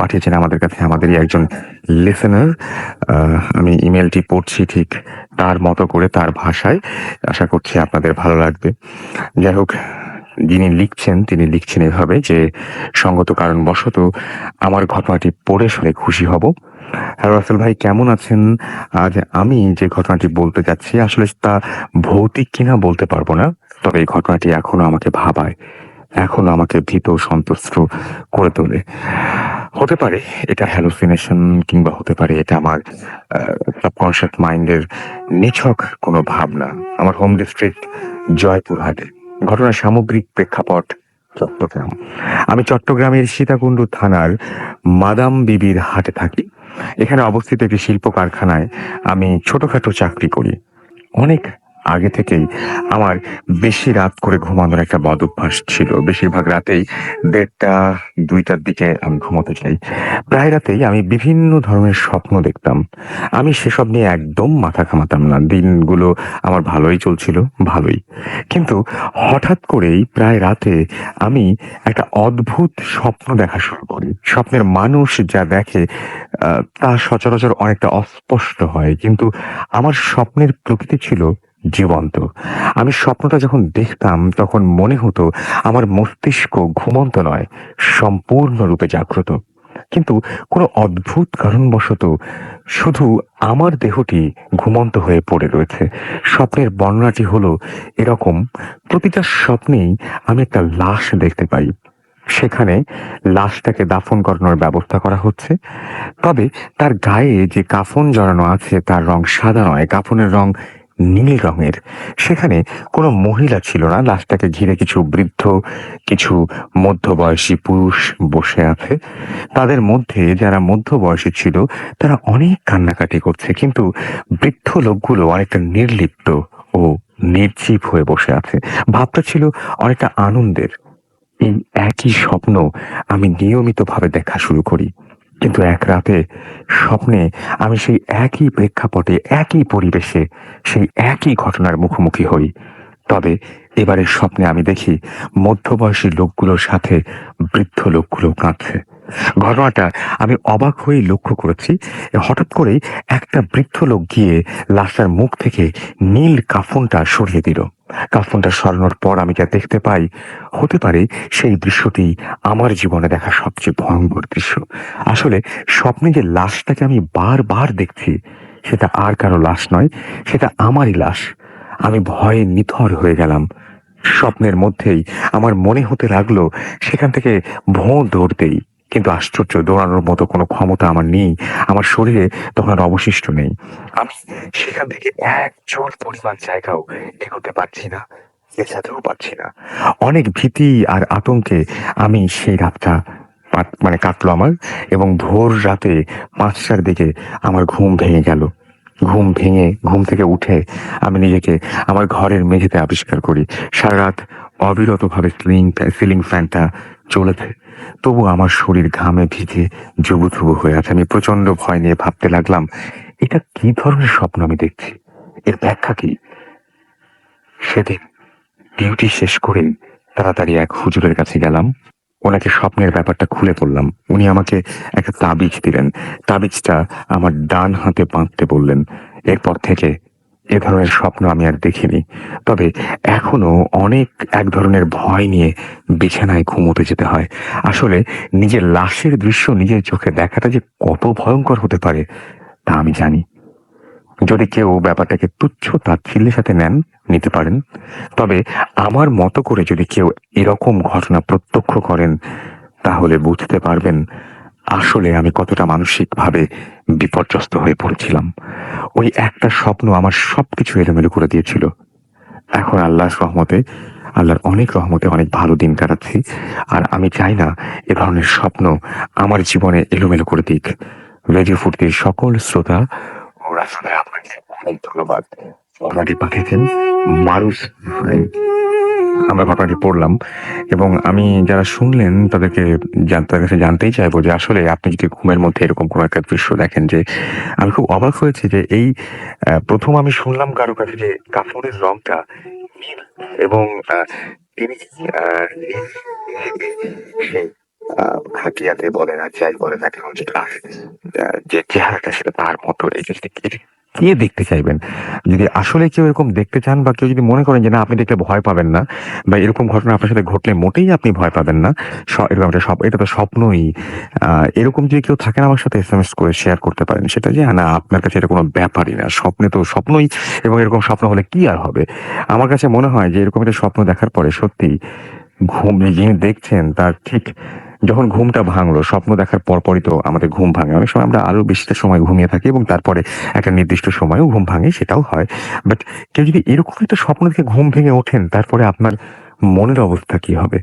পাঠিয়েছেন আমাদের কাছে আমাদেরই একজন লিসেনার। আমি ইমেলটি পড়ছি ঠিক তার মতো করে, তার ভাষায়। আশা করছি আপনাদের ভালো লাগবে। যাই হোক, যিনি লিখছেন তিনি লিখছেন এভাবে যে, সঙ্গত কারণবশত আমার ঘটনাটি পড়ে শুনে খুশি হব। হ্যাঁ, রাসেল ভাই কেমন আছেন? আজ আমি যে ঘটনাটি বলতে যাচ্ছি আসলে তা ভৌতিক কিনা বলতে পারবো না, তবে এই ঘটনাটি এখনো আমাকে ভাবায়, এখনো আমাকে ভীত সন্ত্রস্ত করে তোলে। হতে পারে এটা হ্যালুসিনেশন, কিংবা হতে পারে এটা আমার সাবকনশিয়াস মাইন্ডের নিছক কোনো ভাবনা। আমার হোম ডিস্ট্রিক্ট জয়পুরহাটে। ঘটনার সামগ্রিক প্রেক্ষাপট চট্টগ্রাম। আমি চট্টগ্রামের সীতাকুণ্ড থানার মাদাম বিবির হাটে থাকি। এখানে অবস্থিত একটি শিল্প কারখানায় আমি ছোটখাটো চাকরি করি। অনেক আগে থেকেই আমার বেশি রাত করে ঘুমানোর একটা বদ অভ্যাস ছিল। বেশিরভাগ রাতেই 1:30-2টার দিকে আমি ঘুমোতে যাই। প্রায় রাতেই আমি বিভিন্ন ধরনের স্বপ্ন দেখতাম। আমি সেসব নিয়ে একদম মাথা ঘামাতাম না। দিনগুলো আমার ভালোই চলছিল, ভালোই। কিন্তু হঠাৎ করেই প্রায় রাতে আমি একটা অদ্ভুত স্বপ্ন দেখা শুরু করি। স্বপ্নের মানুষ যা দেখে তা সচরাচর অনেকটা অস্পষ্ট হয়, কিন্তু আমার স্বপ্নের প্রকৃতি ছিল জীবন্ত। আমি স্বপ্নটা যখন দেখতাম তখন মনে হতো আমার মস্তিষ্ক ঘুমন্ত নয়, সম্পূর্ণরূপে জাগ্রত। কিন্তু কোনো অদ্ভুত কারণবশত শুধু আমার দেহটি ঘুমন্ত হয়ে পড়ে রয়েছে। স্বপ্নের বর্ণনাটি হলো এরকম: প্রতিটা স্বপ্নেই আমি একটা লাশ দেখতে পাই। সেখানে লাশটাকে দাফন করানোর ব্যবস্থা করা হচ্ছে। তবে তার গায়ে যে কাফন জড়ানো আছে তার রং সাদা নয়, কাফনের রং নীল রঙের। সেখানে কোনো মহিলা ছিল না। লাশটাকে ঘিরে কিছু বৃদ্ধ, কিছু মধ্যবয়সী পুরুষ বসে আছে। তাদের মধ্যে যারা মধ্যবয়সী ছিল তারা অনেক কান্নাকাটি করছে, কিন্তু বৃদ্ধ লোকগুলো অনেকটা নির্লিপ্ত ও নির্জীব হয়ে বসে আছে। ভাবটা ছিল অনেকটা আনন্দের। এই একই স্বপ্ন আমি নিয়মিতভাবে দেখা শুরু করি। কিন্তু এক রাতে স্বপ্নে আমি সেই একই প্রেক্ষাপটে, একই পরিবেশে, সেই একই ঘটনার মুখোমুখি হই। তবে এবারের স্বপ্নে আমি দেখি মধ্যবয়সী লোকগুলোর সাথে বৃদ্ধ লোকগুলো কাঁদছে। ঘটনাটা আমি অবাক হয়ে লক্ষ্য করেছি। হঠাৎ করেই একটা বৃদ্ধ লোক গিয়ে লাশটার মুখ থেকে নীল কাফনটা সরিয়ে দিল। কাফনটা সরানোর পর আমি যা দেখতে পাই, হতে পারে সেই দৃশ্যটি আমার জীবনে দেখা সবচেয়ে ভয়ঙ্কর দৃশ্য। আসলে স্বপ্নে যে লাশটাকে আমি বারবার দেখছি, সেটা আর কারো লাশ নয়, সেটা আমারই লাশ। আমি ভয়ে নিথর হয়ে গেলাম। স্বপ্নের মধ্যেই আমার মনে হতে লাগলো সেখান থেকে ভোঁ দৌড় দেই, কিন্তু আশ্চর্য, দৌড়ানোর মতো কোনো ক্ষমতা আমার নেই। আমার শরীরে তখন আর অবশিষ্ট নেই। আমি সেখান থেকে এক চুল পরিমাণ জায়গাও এগোতে পারছি না, যেতেও পারছি না। অনেক ভীতি আর আতঙ্কে আমি সেই রাতটা কাটলো আমার। এবং ভোর রাতে 5টার দিকে আমার ঘুম ভেঙে গেল। ঘুম থেকে উঠে আমি নিজেকে আমার ঘরের মেঝেতে আবিষ্কার করি। সারা রাত অবিরতভাবে সিলিং ফ্যানটা চলেছে, তবু আমার শরীর ঘামে ভিজে জবুথবু হয়ে আছে। আমি প্রচন্ড ভয় নিয়ে ভাবতে লাগলাম, এটা কি ধরনের স্বপ্ন আমি দেখছি, এর ব্যাখ্যা কি? সেদিন ডিউটি শেষ করে তাড়াতাড়ি এক হুজুরের কাছে গেলাম। ওনাকে স্বপ্নের ব্যাপারটা খুলে বললাম। উনি আমাকে একটা তাবিজ দিলেন। তাবিজটা আমার ডান হাতে বাঁধতে বললেন। এরপর থেকে এ ধরনের স্বপ্ন আমি আর দেখিনি। তবে এখনো অনেক এক ধরনের ভয় নিয়ে বিছানায় ঘুমোতে যেতে হয়। আসলে নিজের লাশের দৃশ্য নিজের চোখে দেখাটা যে কত ভয়ঙ্কর হতে পারে তা আমি জানি। যদি কেউ ব্যাপারটাকে তুচ্ছ তাচ্ছিল্যের সাথে নেন, নিতে পারেন। তবে আমার মতো করে যদি কেউ এরকম ঘটনা প্রত্যক্ষ করেন, তাহলে বুঝতে পারবেন আসলে আমি কতটা মানসিকভাবে বিপর্যস্ত হয়ে পড়েছিলাম। ওই একটা স্বপ্ন আমার সবকিছু এলোমেলো করে দিয়েছিল। এখন আল্লাহর অনেক রহমতে অনেক ভালো দিন কাটাচ্ছি। আর আমি চাই না এ ধরনের স্বপ্ন আমার জীবনে এলোমেলো করে দিক। রেডিও ফুর্তির সকল শ্রোতা ও রাসূলের আপনাকে অনেক ধন্যবাদ। ঘটনাটি পাঠিয়েছেন মারুফ ভাই। আমরা ঘটনাটি পড়লাম এবং আমি যারা শুনলেন তাদের কাছে জানতেই চাইবো যে আসলে আপনি যদি ঘুমের মধ্যে এরকম কোনো একটা দৃশ্য দেখেন, যে আমি খুব অবাক হয়েছি যে এই প্রথম আমি শুনলাম কারো কাছে যে কাপড়ের রংটা নীল, এবং তিনি সেই হাকিয়াতে বলেন আর যাই বলেন না কেন, যে যে চেহারাটা সেটা তার মতো, এই যে কে দেখতে চাইবেন? যদি আসলে কেউ এরকম দেখতে চান বা কেউ যদি মনে করেন যে না আপনি দেখলে ভয় পাবেন না, বা এরকম ঘটনা আপনার সাথে ঘটলে মোটেই আপনি ভয় পাবেন না, এরকম একটা এটা তো স্বপ্নই, এরকম যদি কেউ থাকেন আমার সাথে এসএমএস করে শেয়ার করতে পারেন সেটা, যে না আপনার কাছে এটা কোনো ব্যাপারই না, স্বপ্নে তো স্বপ্নই, এবং এরকম স্বপ্ন হলে কি আর হবে। আমার কাছে মনে হয় যে এরকম একটা স্বপ্ন দেখার পরে সত্যি যিনি দেখছেন তার ঠিক যখন ঘুমটা ভাঙলো, স্বপ্ন দেখার পরপরই তো আমাদের ঘুম ভাঙে। অনেক সময় আমরা আরো বেশিটা সময় ঘুমিয়ে থাকি এবং তারপরে একটা নির্দিষ্ট সময়েও ঘুম ভাঙে, সেটাও হয়। বাট কেউ যদি এরকম একটা স্বপ্ন দেখে ঘুম ভেঙে ওঠেন, তারপরে আপনার মনের অবস্থা কি হবে?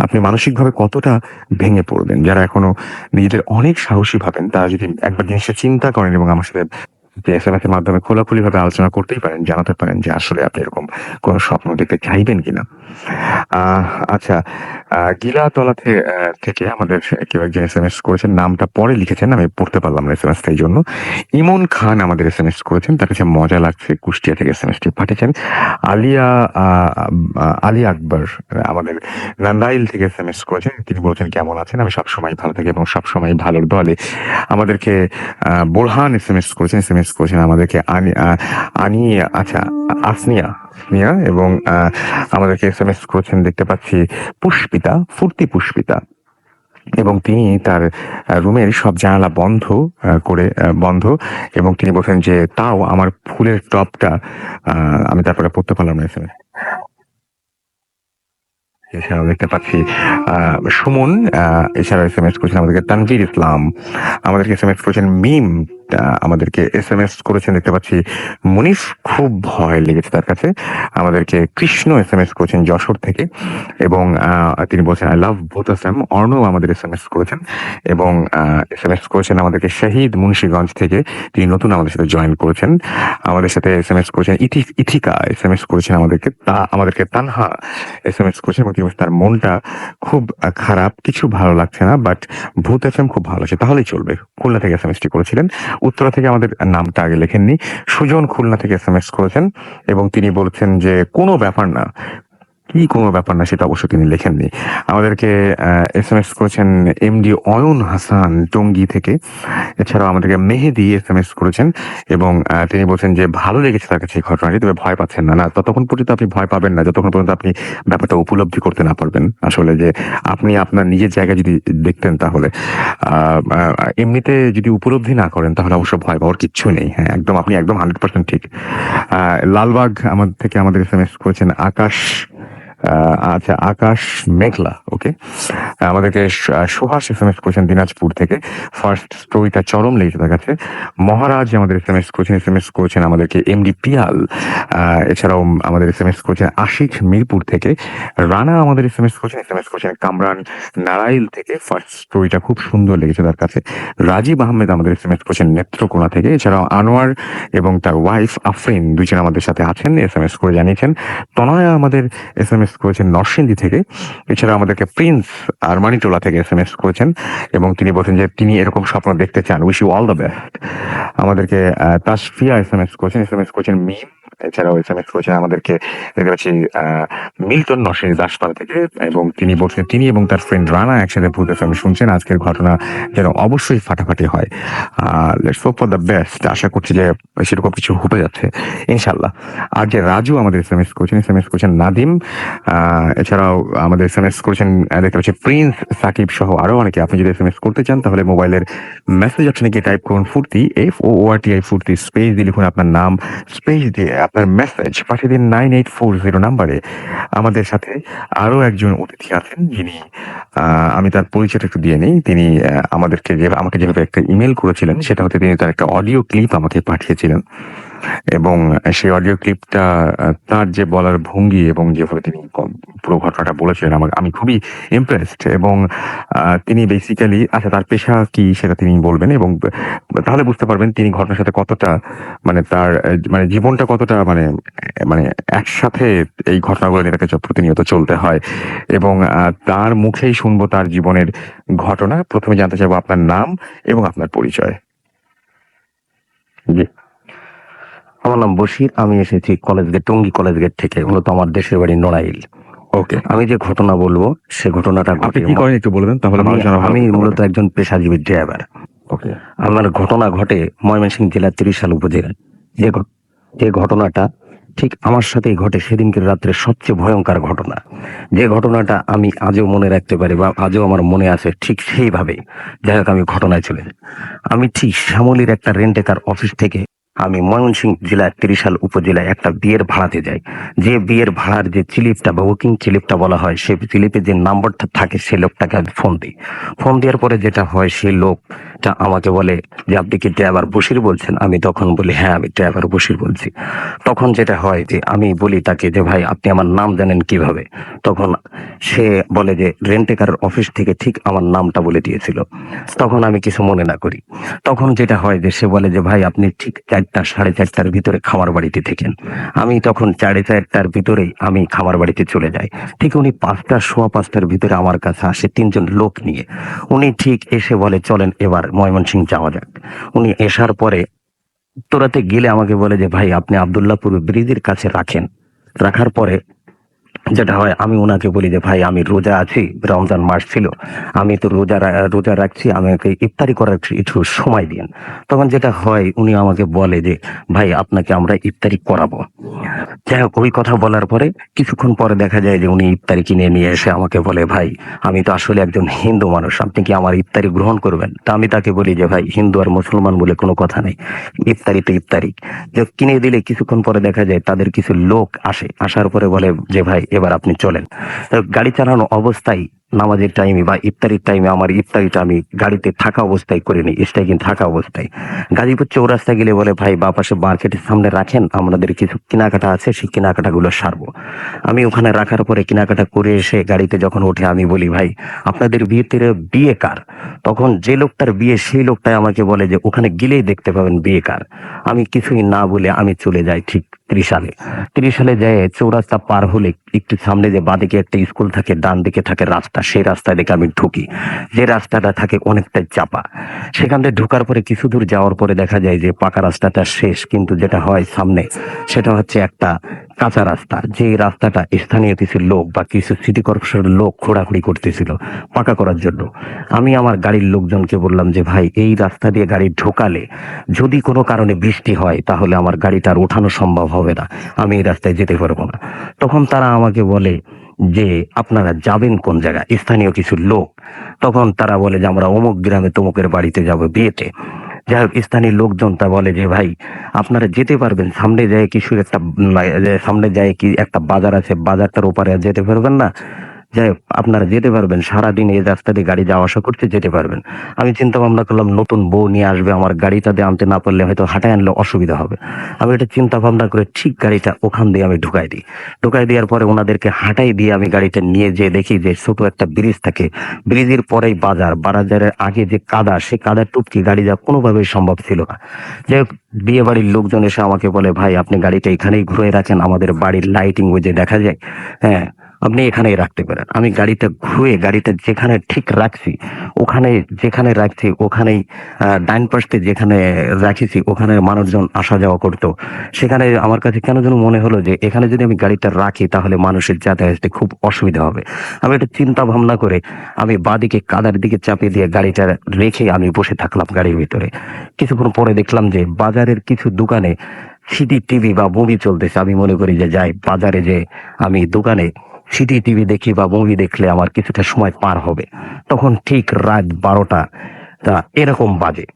আপনি মানসিকভাবে কতটা ভেঙে পড়বেন? যারা এখনো নিজেদের অনেক সাহসী ভাবেন, তারা যদি একবার জিনিসটা চিন্তা করেন এবং আমার সাথে যে এসএমএস এর মাধ্যমে খোলাখুলিভাবে আলোচনা করতেই পারেন, জানাতে পারেন যে আসলে আপনি এরকম কোনো স্বপ্ন দেখতে চাইবেন কিনা। আহ আচ্ছা, গিলাতলা থেকে আমাদের কেউ একজন এসএমএস করেছেন, নামটা পরে লিখেছেন, আমি পড়তে পারলাম না এসএমএসটা, এই জন্য। ইমন খান আমাদের এসএমএস করেছেন, তার কাছে মজা লাগছে, কুষ্টিয়া থেকে এসএমএসটি পাঠিয়েছেন। আলিয়া আলী আকবর আমাদের নান্দাইল থেকে এসএমএস করেছেন, তিনি বলছেন কেমন আছেন, আমি সবসময় ভালো থাকি এবং সবসময় ভালোর দলে। আমাদেরকে বোরহান এসএমএস করেছেন আমাদেরকে আচ্ছা, আসনিয়া আসনিয়া, এবং আমাদেরকে এসএমএস করেছেন দেখতে পাচ্ছি পুষ্পিতা, এবং তিনি তার রুমের সব জানালা বন্ধ, এবং তিনি বলছেন যে তাও আমার ফুলের টবটা, আমি তারপরে পড়তে পারলাম না এসএমএস। এছাড়াও দেখতে পাচ্ছি সুমন এছাড়াও এসএমএস করেছেন আমাদেরকে, তানভীর ইসলাম আমাদেরকে এসএমএস করেছেন, মিম আমাদেরকে এসএমএস করেছেন দেখতে পাচ্ছি, মুনিফ খুব ভয় লেগেছে তার কাছে, আমাদেরকে কৃষ্ণ এসএমএস করেছেন যশোর থেকে, এবং তিনি বলছেন I love both of them. Arnab আমাদের এসএমএস করেছেন, এবং এসএমএস করেছেন আমাদেরকে শহীদ মুন্সিগঞ্জ থেকে, তিনি নতুন আমাদের সাথে জয়েন করেছেন। আমাদের সাথে এসএমএস করেছেন ইথিকা এসএমএস করেছেন আমাদেরকে তানহা এসএমএস করেছেন, এবং তিনি বলছেন তার মনটা খুব খারাপ, কিছু ভালো লাগছে না, বাট ভূত এফএম খুব ভালো আছে, তাহলেই চলবে। খুলনা থেকে এসএমএসটি করেছিলেন। উত্তরা থেকে আমাদের নামটা আগে লেখেননি, সুজন খুলনা থেকে এসএমএস করেছেন, এবং তিনি বলছেন যে কোনো ব্যাপার না, কি কোনো ব্যাপার না, সেটা অবশ্য তিনি লেখেননি। আমাদেরকে এসএমএস করেছেন এমডি অয়ন হাসান টঙ্গী থেকে। এছাড়াও আমাদেরকে মেহেদি এসএমএস করেছেন, এবং তিনি বলছেন যে ভালো লেগেছে তার কাছে এই ঘটনাটি, তবে ভয় পাচ্ছেন না। না, ততক্ষণ পর্যন্ত আপনি ভয় পাবেন না যতক্ষণ পর্যন্ত আপনি ব্যাপারটা উপলব্ধি করতে না পারবেন, আসলে যে আপনি আপনার নিজের জায়গায় যদি দেখতেন তাহলে। এমনিতে যদি উপলব্ধি না করেন তাহলে অবশ্য ভয় পাওয়ার কিচ্ছু নেই। হ্যাঁ, একদম আপনি একদম 100% ঠিক। লালবাগ আমাদের এসএমএস করেছেন আকাশ, আচ্ছা আকাশ মেঘলা, ওকে। আমাদেরকে সুহাস এসএমএস করেছেন দিনাজপুর থেকে, ফার্স্ট স্টোরিটা চরম লেগেছে তার কাছে। মহারাজ আমাদের এসএমএস করেছেন আমাদেরকে এমডি পিয়াল। এছাড়াও আমাদের এসএমএস করেছেন আশিক মিরপুর থেকে। রানা আমাদের এসএমএস করেছেন কামরান নারাইল থেকে, ফার্স্ট স্টোরিটা খুব সুন্দর লেগেছে তার কাছে। রাজীব আহমেদ আমাদের এসএমএস করেছেন নেত্রকোনা থেকে। এছাড়াও আনোয়ার এবং তার ওয়াইফ আফরিন দুইজন আমাদের সাথে আছেন, এসএমএস করে জানিয়েছেন। তনয়া আমাদের এসএমএস করেছেন নরসিংদী থেকে। এছাড়া আমাদেরকে প্রিন্স আরমানিটোলা থেকে এসএমএস করেছেন, এবং তিনি বলছেন যে তিনি এরকম স্বপ্ন দেখতে চান, wish you all the best. আমাদেরকে তাসফিয়া এসএমএস করেছেন মিম। এছাড়াও এসএমএস করেছেন আমাদেরকে দেখতে পাচ্ছি মিল্টন নরসিংদী দাসপাড়া থেকে, এবং তিনি বলছেন তিনি এবং তার ফ্রেন্ড রানা একসাথে ভূত এফএম শুনছেন, আজকের ঘটনা যেন অবশ্যই ফাটাফাটি হয়। Let's hope for the best. আশা করছি যে সেরকম কিছু হতে যাচ্ছে ইনশাল্লাহ। আর যে রাজু আমাদের এসএমএস করেছেন নাদিম। এছাড়াও আমাদের এসএমএস করেছেন দেখতে পাচ্ছি প্রিন্স সাকিব সহ আরো অনেকে। আপনি যদি এসএমএস করতে চান তাহলে মোবাইলের মেসেজ অপশনে গিয়ে টাইপ করুন ফুর্তি, FOORTI ফুর্তি, স্পেস দিয়ে লিখুন আপনার নাম, স্পেস দিয়ে আপনার মেসেজ পাঠিয়ে দিন 9840 নাম্বারে। আমাদের সাথে আরো একজন অতিথি আছেন, যিনি আমি তার পরিচয়টা একটু দিয়ে নেই। তিনি আমাকে যেভাবে একটা ইমেল করেছিলেন, সেটা হতে তিনি তার একটা অডিও ক্লিপ আমাকে পাঠিয়েছিলেন, এবং সেই অডিও ক্লিপটা তার যে বলার ভঙ্গি এবং যেভাবে তিনি পুরো ঘটনাটা বলেছিলেন, আমি খুবই ইমপ্রেসড। এবং তিনি বেসিক্যালি, আচ্ছা তার পেশা কি সেটা তিনি বলবেন, এবং তাহলে বুঝতে পারবেন তিনি ঘটনার সাথে কতটা, মানে তার মানে জীবনটা কতটা মানে মানে একসাথে এই ঘটনাগুলো নিয়ে তাকে প্রতিনিয়ত চলতে হয়। এবং তার মুখেই শুনবো তার জীবনের ঘটনা। প্রথমে জানতে চাইবো আপনার নাম এবং আপনার পরিচয়। জি। আমার নাম বশির, আমি এসেছি টঙ্গী কলেজ গেট থেকে, মূলত আমার দেশের বাড়ি নড়াইল। ওকে। আমি যে ঘটনা বলবো সে ঘটনাটা আপনি ঘটে কি করেন একটু বলবেন তাহলে আমি মানুষ আরো ভালো আমি বুঝতে মূলত পারবে। একজন পেশাজীবী ড্রাইভার। ওকে। আমার ঘটনা ঘটে ময়মনসিংহ জেলার ত্রিশাল উপজেলায়। যে যে ঘটনাটা ঠিক আমার সাথেই ঘটে সেদিনকের রাত্রে সবচেয়ে ভয়ঙ্কর ঘটনা। যে ঘটনাটা আমি আজও মনে রাখতে পারি বা আজও আমার মনে আছে ঠিক সেইভাবে। যাই হোক, আমি ঘটনায় চলে যাই। আমি ঠিক শ্যামলীর একটা রেন্টেকার অফিস থেকে আমি ময়মনসিংহ জেলার ত্রিশাল উপজেলায় একটা বিয়ের ভাড়াতে যাই। যে বিয়ের ভাড়ার যে চিলিপটা বা বুকিং চিলিপটা বলা হয়, সেই চিলিপে যে নাম্বারটা থাকে সে লোকটাকে আমি ফোন দিই। ফোন দেওয়ার পরে যেটা হয়, সেই লোকটা আমাকে বলে যে আপনি কি ড্রাইভার বশির বলছেন? আমি তখন বলি হ্যাঁ, আমি ড্রাইভার বশির বলছি। তখন যেটা হয় যে আমি বলি তাকে যে ভাই আপনি আমার নাম জানেন কিভাবে? তখন সে বলে যে রেন্টেকার অফিস থেকে ঠিক আমার নামটা বলে দিয়েছিল। তখন আমি কিছু মনে না করি। তখন যেটা হয় যে সে বলে যে ভাই আপনি ঠিক ৪টা ৪:৩০টার ভিতরে খামার বাড়িতে থেকেন। আমি তখন ৪:৩০টার ভিতরেই আমি খামার বাড়িতে চলে যাই। ঠিক উনি ৫টা সোয়া ৫টার ভিতরে আমার কাছে আসে ৩ জন লোক নিয়ে। উনি ঠিক এসে বলে চলেন এবার ময়মনসিংহ যাওয়া যাক। উনি আসার পরে উত্তরাতে গেলে আমাকে বলে যে ভাই আপনি আবদুল্লাহপুর ব্রিজের কাছে রাখেন। রাখার পরে যেটা হয় আমি ওনাকে বলি যে ভাই আমি রোজা আছি, রমজান মাস ছিল, আমি তো রোজা রাখছি, আমাকে ইফতারি করার একটু সময় দিন। তখন যেটা হয় উনি আমাকে বলে যে ভাই আপনাকে আমরা ইফতারি করাবো। যাই হোক, ওই কথা বলার পরে কিছুক্ষণ পরে দেখা যায় যে উনি ইফতারি কিনে নিয়ে এসে আমাকে বলে ভাই আমি তো আসলে একজন হিন্দু মানুষ, আপনি কি আমার ইফতারি গ্রহণ করবেন? তা আমি তাকে বলি যে ভাই হিন্দু আর মুসলমান বলে কোনো কথা নেই, ইফতারি তো ইফতারি। যে কিনে দিলে কিছুক্ষণ পরে দেখা যায় তাদের কিছু লোক আসে, আসার পরে বলে যে ভাই এবার আপনি চলেন। তো গাড়ি চালানো অবস্থায় নামাজের টাইমে বা ইফতারির টাইমে আমার ইফতারিটা আমি গাড়িতে থাকা অবস্থায় করে নিই, স্ট্রাইকিং থাকা অবস্থায়। গাজীপুর চৌরাস্তায় গেলে বলে ভাই বা পাশে মার্কেটের সামনে রাখেন, আমাদের কিছু কেনাকাটা আছে, সেই কেনাকাটাগুলো সারবো। আমি ওখানে রাখার পরে কেনাকাটা করে এসে গাড়িতে যখন উঠে আমি বলি ভাই আপনাদের বিয়ে কার? তখন যে লোকটার বিয়ে সেই লোকটাই আমাকে বলে যে ওখানে গেলেই দেখতে পাবেন বিয়ে কার। আমি কিছুই না বলে আমি চলে যাই ঠিক ত্রিশালে। ত্রিশালে যায় চৌরাস্তা পার হলে একটু সামনে যে বাঁদিকে একটা স্কুল থাকে, ডান দিকে থাকে রাস্তা, সেই রাস্তায় দেখে আমি ঢুকি। যে রাস্তাটা থাকে অনেকটা চাপা। সেখান থেকে ঢোকার পরে কিছু দূর যাওয়ার পরে দেখা যায় যে পাকা রাস্তাটা শেষ, কিন্তু যেটা হয় সামনে সেটা হচ্ছে একটা কাঁচা রাস্তা। যে রাস্তাটা স্থানীয় কিছু লোক বা কিছু সিটি কর্পোরেশনের লোক খোঁড়াখুড়ি করতেছিল পাকা করার জন্য। আমি আমার গাড়ির লোকজনকে বললাম যে ভাই এই রাস্তা দিয়ে গাড়ি ঢোকালে যদি কোনো কারণে বৃষ্টি হয় তাহলে আমার গাড়িটা আর ওঠানো সম্ভব হবে না, আমি এই রাস্তায় যেতে পারবো না। তখন তারা আমাকে বলে যে আপনারা যাবেন কোন জায়গায়, স্থানীয় কিছু লোক। তখন তারা বলে যে আমরা অমুক গ্রামে তমুকের বাড়িতে যাব বিয়েতে। যাই হোক, স্থানীয় লোকজন তা বলে যে ভাই আপনারা যেতে পারবেন, সামনে যায় কিছু একটা সামনে যায় কি একটা বাজার আছে, বাজারটার ওপারে আর যেতে পারবেন না। যাই হোক, আপনারা যেতে পারবেন, সারাদিন এই রাস্তা দিয়ে গাড়ি যাওয়া আসা করতে যেতে পারবেন। আমি চিন্তা ভাবনা করলাম নতুন বউ নিয়ে আসবে, আমার গাড়িটা দিয়ে আনতে না পারলে হয়তো হাঁটায় আনলে অসুবিধা হবে। আমি এটা চিন্তা ভাবনা করে ঠিক গাড়িটা ওখান দিয়ে আমি ঢুকাই দিই। ঢুকাই দেওয়ার পরে ওনাদেরকে হাঁটাই দিয়ে আমি গাড়িটা নিয়ে যেয়ে দেখি যে ছোট একটা ব্রিজ থাকে, ব্রিজের পরেই বাজার, বাজারের আগে যে কাদা, সে কাদার টুপকি গাড়ি যাওয়া কোনোভাবেই সম্ভব ছিল না। যাই হোক, বিয়ে বাড়ির লোকজন এসে আমাকে বলে ভাই আপনি গাড়িটা এখানেই ঘুরে রাখেন, আমাদের বাড়ির লাইটিং ওই যে দেখা যায়, হ্যাঁ আপনি এখানেই রাখতে পারেন। আমি গাড়িটা ঘুরে গাড়িটা যেখানে ঠিক রাখছি, ওখানে যেখানে রাখছি ওখানেই ডাইন পাশে যেখানে রাখিছি ওখানে মানুষজন আসা যাওয়া করতো। সেখানে আমার কাছে কেন যেন মনে হলো যে এখানে যদি আমি গাড়িটা রাখি তাহলে মানুষের যাতায়াতে খুব অসুবিধা হবে। আমি একটা চিন্তা ভাবনা করে আমি বাদিকে কাদার দিকে চাপিয়ে দিয়ে গাড়িটা রেখে আমি বসে থাকলাম গাড়ির ভিতরে। কিছুক্ষণ পরে দেখলাম যে বাজারের কিছু দোকানে সিডি টিভি বা মুভি চলতেছে। আমি মনে করি যে যাই বাজারে যে আমি দোকানে সিডি টিভি দেখি বা মুভি দেখলে আমার কিছুটা সময় পার হবে। তখন ঠিক রাত 12টা তা এরকম বাজে।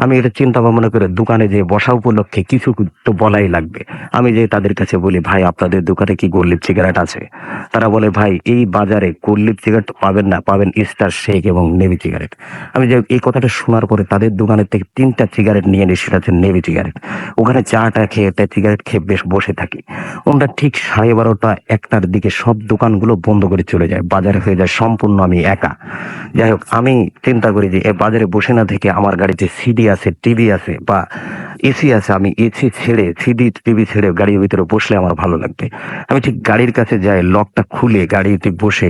আমি এটা চিন্তা ভাবনা করে দোকানে যে বসা উপলক্ষে কিছু তো বলাই লাগবে। আমি যে তাদের কাছে বলি ভাই আপনাদের দোকানে কি গোল্ড লিপ সিগারেট আছে? তারা বলে ভাই এই বাজারে গোল্ড লিপ সিগারেট পাবেন না, পাবেন স্টার শেক এবং নেভি সিগারেট। আমি যে এই কথাটা শোনার পরে তাদের দোকানের থেকে 3টা সিগারেট নিয়ে নিই, সেটা হচ্ছে নেভি সিগারেট। ওখানে চাটা খেয়ে সিগারেট খেয়ে বেশ বসে থাকি। ওটা ঠিক 12:30 1টার দিকে সব দোকানগুলো বন্ধ করে চলে যায়, বাজারে হয়ে যায় সম্পূর্ণ আমি একা। যাই হোক, আমি চিন্তা করি যে এ বাজারে বসে না থেকে আমার গাড়িতে সিডি আছে, টিভি আছে বা এসি আছে, আমি এসি ছেড়ে সিডি টিভি ছেড়ে গাড়ির ভিতরে বসলে আমার ভালো লাগবে। আমি ঠিক গাড়ির কাছে যাই, লকটা খুলে গাড়িতে বসে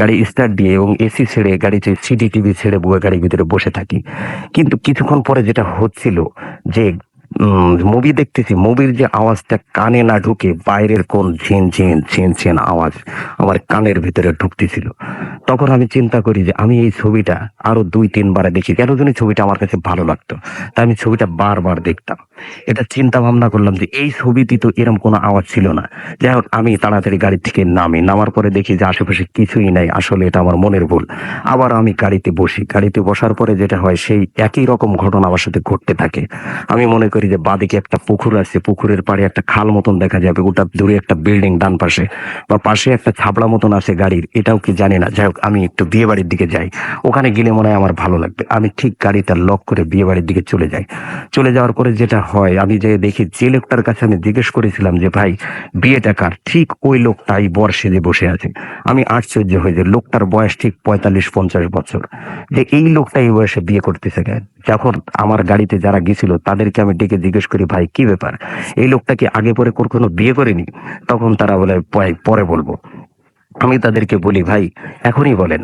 গাড়ি স্টার্ট দিয়ে এবং এসি ছেড়ে গাড়িতে সিডি টিভি ছেড়ে গাড়ির ভিতরে বসে থাকি। কিন্তু কিছুক্ষণ পরে যেটা হচ্ছিল যে মুভি দেখতেছি, মুভির যে আওয়াজটা কানে না ঢুকে বাইরের কোন ঝিন ঝিন ঝিন ঝিন আওয়াজ আমার কানের ভিতরে ঢুকতেছিল। তখন আমি চিন্তা করি যে আমি এই ছবিটা আরো 2-3 বার দেখি, কেন জানি ছবিটা আমার কাছে ভালো লাগতো, তাই আমি ছবিটা বারবার দেখতাম। এটা চিন্তা ভাবনা করলাম যে এই ছবিতে তো এরকম কোনো আওয়াজ ছিল না। যাই হোক, আমি তাড়াতাড়ি গাড়ি থেকে নামি, নামার পরে দেখি যে আশেপাশে কিছুই নাই, আসলে এটা আমার মনের ভুল। আবার আমি গাড়িতে বসি, গাড়িতে বসার পরে যেটা হয় সেই একই রকম ঘটনা আমার সাথে ঘটতে থাকে। আমি মনে করি যে বাদিকে একটা পুকুর আছে, পুকুরের পাড়ে একটা খাল মতন দেখা যাবে, ওটা দূরে একটা বিল্ডিং ডান পাশে, বা পাশে একটা ছাবড়া মতন আছে গাড়ির, এটাও কি জানি না। যাই হোক, আমি একটু বিয়ে বাড়ির দিকে যাই, ওখানে গেলে মনে হয় আমার ভালো লাগবে। আমি ঠিক গাড়িটা লক করে বিয়ে বাড়ির দিকে চলে যাই। চলে যাওয়ার পরে যেটা হয়, আমি যে দেখি যে লোকটার কাছে আমি জিজ্ঞেস করেছিলাম যে ভাই বিয়েটা কার, ঠিক ওই লোকটাই বর সেজে বসে আছে। আমি আশ্চর্য হয়ে যে লোকটার বয়স ঠিক 45-50 বছর, যে এই লোকটা এই বয়সে বিয়ে করতেছে কেন? যখন আমার গাড়িতে যারা গেছিল তাদেরকে আমি ডেকে জিজ্ঞেস করি, ভাই কি ব্যাপার, এই লোকটা কি আগে পরে কখনো বিয়ে করেনি? তখন তারা বলে পরে বলবো। আমি তাদেরকে বলি, ভাই এখনই বলেন,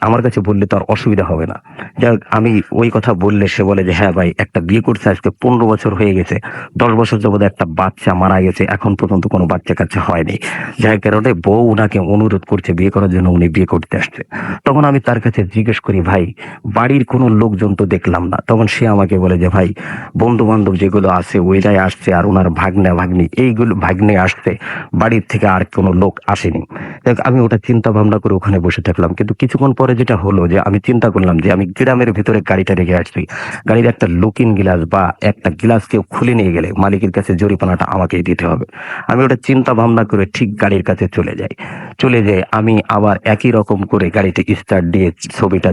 আমার কাছে বললে তো আর অসুবিধা হবে না। যাই হোক, আমি ওই কথা বললে সে বলে যে হ্যাঁ ভাই, একটা বিয়ে করছে আজকে 15 বছর হয়ে গেছে, 10 বছর যাবত একটা বাচ্চা মারা গেছে, এখন পর্যন্ত কোনো বাচ্চা কাচ্চা হয়নি, যার কারণে বউ ওনাকে অনুরোধ করছে বিয়ে করার জন্য, উনি বিয়ে করতে আসছে। তখন আমি তার কাছে জিজ্ঞেস করি, ভাই বাড়ির কোনো লোকজন তো দেখলাম না। তখন সে আমাকে বলে যে ভাই বন্ধু বান্ধব যেগুলো আছে ওইটাই আসছে, আর ওনার ভাগ্নে ভাগ্নি এইগুলো ভাগ্নে আসছে, বাড়ির থেকে আর কোনো লোক আসেনি। দেখ, আমি ওটা চিন্তা ভাবনা করে ওখানে বসে থাকলাম, কিন্তু কিছুক্ষণ পরে যেটা হলো যে আমি চিন্তা করলাম যে আমি গ্রামের ভিতরে গাড়িটা রেখে আসছি, গাড়ির একটা লুকিং গ্লাস বা একটা গ্লাস কেউ খুলে নিয়ে গেলে মালিকের কাছে জরিমানাটা আমাকেই দিতে হবে। আমি ওটা চিন্তা ভাবনা করে ঠিক গাড়ির কাছে চলে যাই। চলে যেয়ে আমি আবার একই রকম করে গাড়িতে স্টার্ট দিয়ে ছবিটা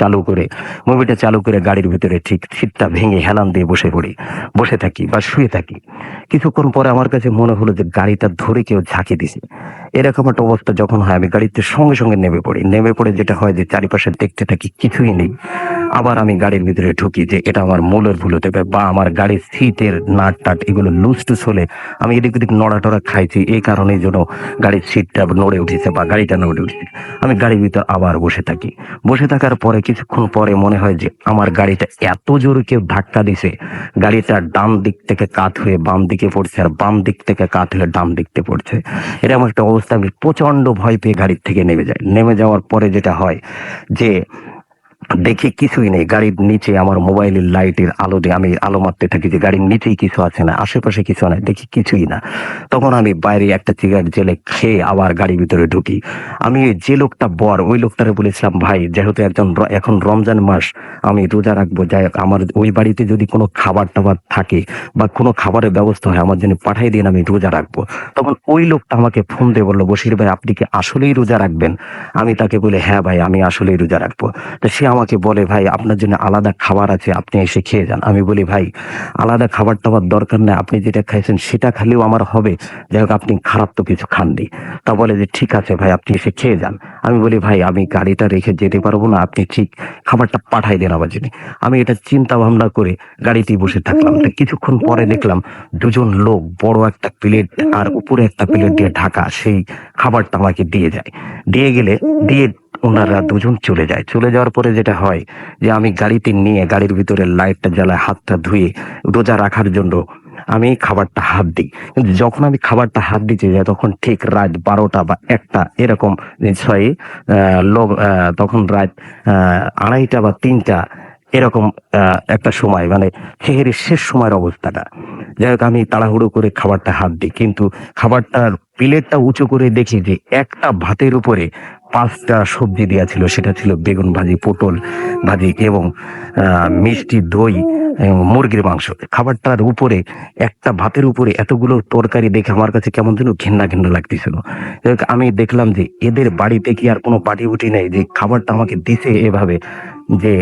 চালু করে মুভিটা চালু করে গাড়ির ভিতরে ঠিক সিটটা ভেঙে হেলান দিয়ে বসে পড়ি, বসে থাকি বা শুয়ে থাকি। কিছুক্ষণ পরে আমার কাছে মনে হলো যে গাড়িটা ধরে কেউ ঝাঁকি দিছে। এরকম একটা অবস্থা যখন হয়, আমি গাড়িতে সঙ্গে সঙ্গে নেমে পড়ি। নেমে পড়ে যেটা হয় যে চারিপাশে দেখতে থাকি, কিছুই নেই। আবার আমি গাড়ির ভিতরে ঢুকি যে এটা আমার মূলের ভুল হতে পারে, বা আমার গাড়ির সিটের নাট টাট এগুলো লুজ টুস হলে আমি এদিক ওদিক নড়া টড়া খাইছি, এই কারণেই যেন গাড়ির সিটটা নড়ে উঠেছে বা গাড়িটা নড়ে উঠেছে। আমি গাড়ির ভিতর আবার বসে থাকি। বসে থাকার পরে কিছুক্ষণ পরে মনে হয় যে আমার গাড়িটা এত জোরে কেউ ধাক্কা দিছে, গাড়িটা ডান দিক থেকে কাত হয়ে বাম দিকে পড়ছে, আর বাম দিক থেকে কাত হয়ে ডান দিকতে পড়ছে। এরকম একটা অবস্থা, আমি প্রচন্ড ভয় পেয়ে গাড়ির থেকে নেমে যাই। নেমে যাওয়ার পরে যেটা হয় যে দেখি কিছুই নেই গাড়ির নিচে, আমার মোবাইলের লাইটের আলো দিয়ে আমি আলো মারতে থাকি যে গাড়ির নিচেই কিছু আছে না, আশেপাশে কিছু নাই, দেখি কিছুই না। তখন আমি বাইরে একটা সিগারেট জেলে খেয়ে আবার গাড়ির ভিতরে ঢুকি। আমি যে লোকটা বর, ওই লোকটারে বলেছিলাম, ভাই যেহেতু এখন রমজান মাস, আমি রোজা রাখবো, যাই হোক আমার ওই বাড়িতে যদি কোনো খাবার টাবার থাকে বা কোনো খাবারের ব্যবস্থা হয় আমার জন্য পাঠিয়ে দিন, আমি রোজা রাখবো। তখন ওই লোকটা আমাকে ফোন দিয়ে বললো, বশির ভাই আপনি কি আসলেই রোজা রাখবেন? আমি তাকে বলি, হ্যাঁ ভাই আমি আসলেই রোজা রাখবো। তো সে আমাকে বলে, ভাই আপনার জন্য আলাদা খাবার আছে, আপনি এসে খেয়ে যান। আমি বলি, ভাই আলাদা খাবার টাবার দরকার নেই, আপনি যেটা খাইছেন সেটা খালেও আমার হবে, যাই হোক আপনি খারাপ তো কিছু খাননি। তা বলে যে ঠিক আছে ভাই আপনি এসে খেয়ে যান। আমি বলি, ভাই আমি গাড়িটা রেখে যেতে পারবো না, আপনি ঠিক খাবারটা পাঠাই দেন আমার জন্য। আমি এটা চিন্তা ভাবনা করে গাড়িতেই বসে থাকলাম। তো কিছুক্ষণ পরে দেখলাম দুজন লোক বড় একটা প্লেট আর উপরে একটা প্লেট দিয়ে ঢাকা সেই খাবারটা আমাকে দিয়ে যায়। দিয়ে ওনারা দুজন চলে যায়। চলে যাওয়ার পরে যেটা হয় যে আমি গাড়িতে নিয়ে গাড়ির ভিতরে লাইটটা জ্বালায় হাতটা ধুয়ে রোজা রাখার জন্য আমি খাবারটা হাত দিই। কিন্তু যখন আমি খাবারটা হাত দিতে যাই তখন ঠিক রাত 12টা বা 1টা এরকম, সরি লোক, তখন রাত 2:30 বা 3টা এরকম একটা সময়, মানে সেহেরির শেষ সময়ের অবস্থাটা। যাই হোক, আমি তাড়াহুড়ো করে খাবারটা হাত দিই, কিন্তু খাবারটার প্লেটটা উঁচু করে দেখি যে একটা ভাতের উপরে 5টা সবজি দেওয়া ছিল। সেটা ছিল বেগুন ভাজি, পটল ভাজি এবং মিষ্টি দই এবং মুরগির মাংস। খাবারটার উপরে, একটা ভাতের উপরে এতগুলো তরকারি দেখে আমার কাছে কেমন যেন ঘেন্না ঘেন্না লাগতেছিল। যাই হোক, আমি দেখলাম যে এদের বাড়িতে কি আর কোনো পাটি উটি নেই যে খাবারটা আমাকে দিছে এভাবে, যে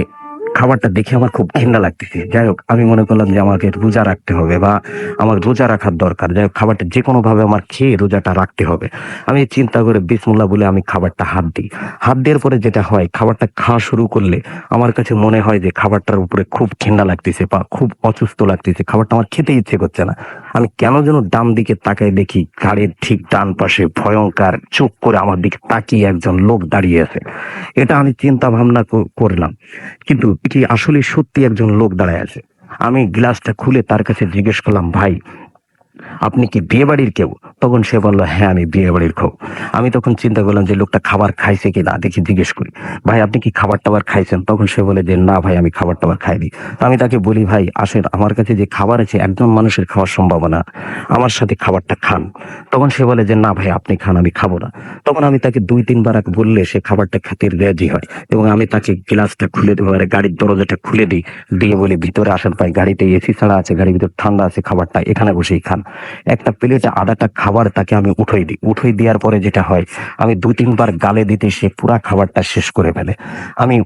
খাবারটা দেখে আমার খুব ঘৃণা লাগতেছে। যাই হোক, আমি মনে করলাম যে আমাকে রোজা রাখতে হবে বা আমার রোজা রাখার দরকার, যাই হোক খাবারটা যে কোনো ভাবে আমার খেয়ে রোজাটা রাখতে হবে। আমি চিন্তা করে বিসমিল্লাহ বলে আমি খাবারটা হাত দিই। হাত দেওয়ার পরে যেটা হয়, খাবারটা খাওয়া শুরু করলে আমার কাছে মনে হয় যে খাবারটার উপরে খুব ঘৃণা লাগতেছে বা খুব অসুস্থ লাগতেছে, খাবারটা আমার খেতে ইচ্ছে করছে না। আমি কেন যেন ডান দিকে তাকাই, দেখি গাড়ির ঠিক ডান পাশে ভয়ঙ্কর চোখ করে আমার দিকে তাকিয়ে একজন লোক দাঁড়িয়ে আছে। এটা আমি চিন্তা ভাবনা করলাম, কিন্তু কি আসলে সত্যি একজন লোক দাঁড়ায় আছে? আমি গ্লাসটা খুলে তার কাছে জিজ্ঞেস করলাম, ভাই আপনি কি বিয়ে বাড়ির কেউ? তখন সে বলল, হ্যাঁ আমি বিয়ে বাড়ির কেউ। আমি তখন চিন্তা করলাম যে লোকটা খাবার খাইছে কি না, দেখি জিজ্ঞেস করি, ভাই আপনি কি খাবার টাবার খাইছেন? তখন সে বলে যে না ভাই আমি খাবার টাবার খাইনি। তো আমি তাকে বলি, ভাই আসেন আমার কাছে যে খাবার আছে একজন মানুষের খাওয়ার সম্ভাবনা, আমার সাথে খাবারটা খান। তখন সে বলে যে না ভাই আপনি খান, আমি খাবো না। তখন আমি তাকে 2-3 বার বললে সে খাবারটা খেতে রাজি হয়, এবং আমি তাকে গ্লাসটা খুলে দেবো, গাড়ির দরজাটা খুলে দিই, দিয়ে বলি ভিতরে আসেন ভাই, গাড়িতে এসি ছাড়া আছে, গাড়ির ভিতর ঠান্ডা আছে, খাবারটা এখানে বসেই খান। একটা প্লেটে আধাটা খাবার তাকে আমি উঠাই দেওয়ার পরে যেটা হয়, আমি 2-3 বার গালে দিতে সে পুরা খাবারটা শেষ করে ফেলে। আমি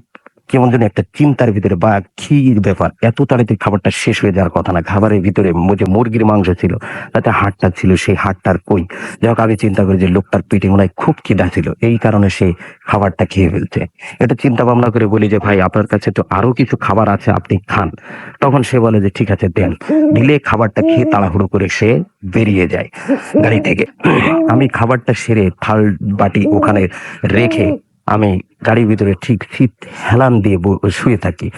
কেমন যেন একটা চিন্তার ভিতরে বা খির ব্যাপার, এত তাড়াতাড়ি খাবারটা শেষ হয়ে যাওয়ার কথা না। খাবারের ভিতরে যে মুরগির মাংস ছিল তাতে হাড়টা ছিল, সেই হাড়টার কই। যাই হোক আমি চিন্তা করি যে লোকটার পেটে মনে হয় খুব খিদা ছিল, এই কারণে সে খাবারটা খেয়ে ফেলছে। এটা চিন্তা ভাবনা করে বলি যে ভাই আপনার কাছে তো আরো কিছু খাবার আছে, আপনি খান। তখন সে বলে যে ঠিক আছে দেন। দিলে খাবারটা খেয়ে তাড়াহুড়ো করে সে বেরিয়ে যায় গাড়ি থেকে। আমি খাবারটা সেরে থাল বাটি ওখানে রেখে আমি গাড়ির ভিতরে ঠিক শীত হেলান দিয়ে শুয়ে থাকি।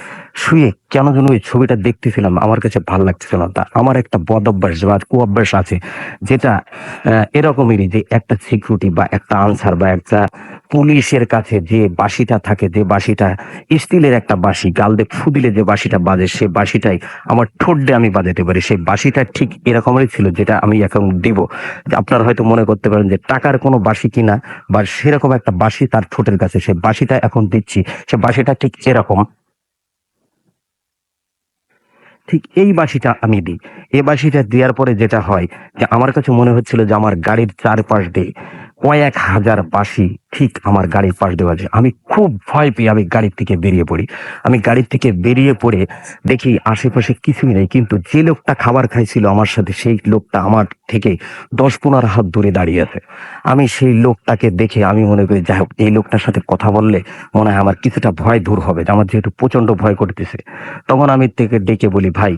শুয়ে কেন যেন ওই ছবিটা দেখতেছিলাম, আমার কাছে ভালো লাগতেছিল না। তা আমার একটা বদ অভ্যাস বা কুঅভ্যাস আছে, যেটা এরকমেরই, যে একটা সিকিউরিটি বা একটা আনসার বা একটা পুলিশের কাছে যে বাঁশিটা থাকে, যে বাঁশিটা স্টিলের একটা বাঁশি, গাল দিয়ে ফু দিলে যে বাঁশিটা বাজে, সে বাঁশিটাই আমার ঠোঁট দিয়ে আমি বাজাতে পারি। সেই বাঁশিটা ঠিক এরকমেরই ছিল, যেটা আমি এখন দিব। আপনারা হয়তো মনে করতে পারেন যে টাকার কোনো বাঁশি কিনা, বা সেরকম একটা বাঁশি তার ঠোঁটের কাছে, সেই বাঁশিটা এখন দিচ্ছি। সে বাঁশিটা ঠিক এরকম, ঠিক এই বাঁশিটা আমি দিই। এই বাঁশিটা দেওয়ার পরে যেটা হয়, যে আমার কাছে মনে হচ্ছিল যে আমার গাড়ির চারপাশ দিয়ে কয়েক হাজার বাঁশি ঠিক আমার গাড়ির পাশ দিয়ে বাজে। আমি খুব ভয় পেয়ে আমি গাড়ির থেকে বেরিয়ে পড়ি। আমি গাড়ির থেকে বেরিয়ে পড়ে দেখি আশেপাশে কিছুই নেই, কিন্তু যে লোকটা খাবার খাইছিল আমার সাথে, সেই লোকটা আমার থেকে 10-15 হাত দূরে দাঁড়িয়ে আছে। আমি সেই লোকটাকে দেখে আমি মনে করি যাই হোক, এই লোকটার সাথে কথা বললে মনে হয় আমার কিছুটা ভয় দূর হবে, আমার যেহেতু প্রচন্ড ভয় করতেছে। তখন আমি থেকে ডেকে বলি, ভাই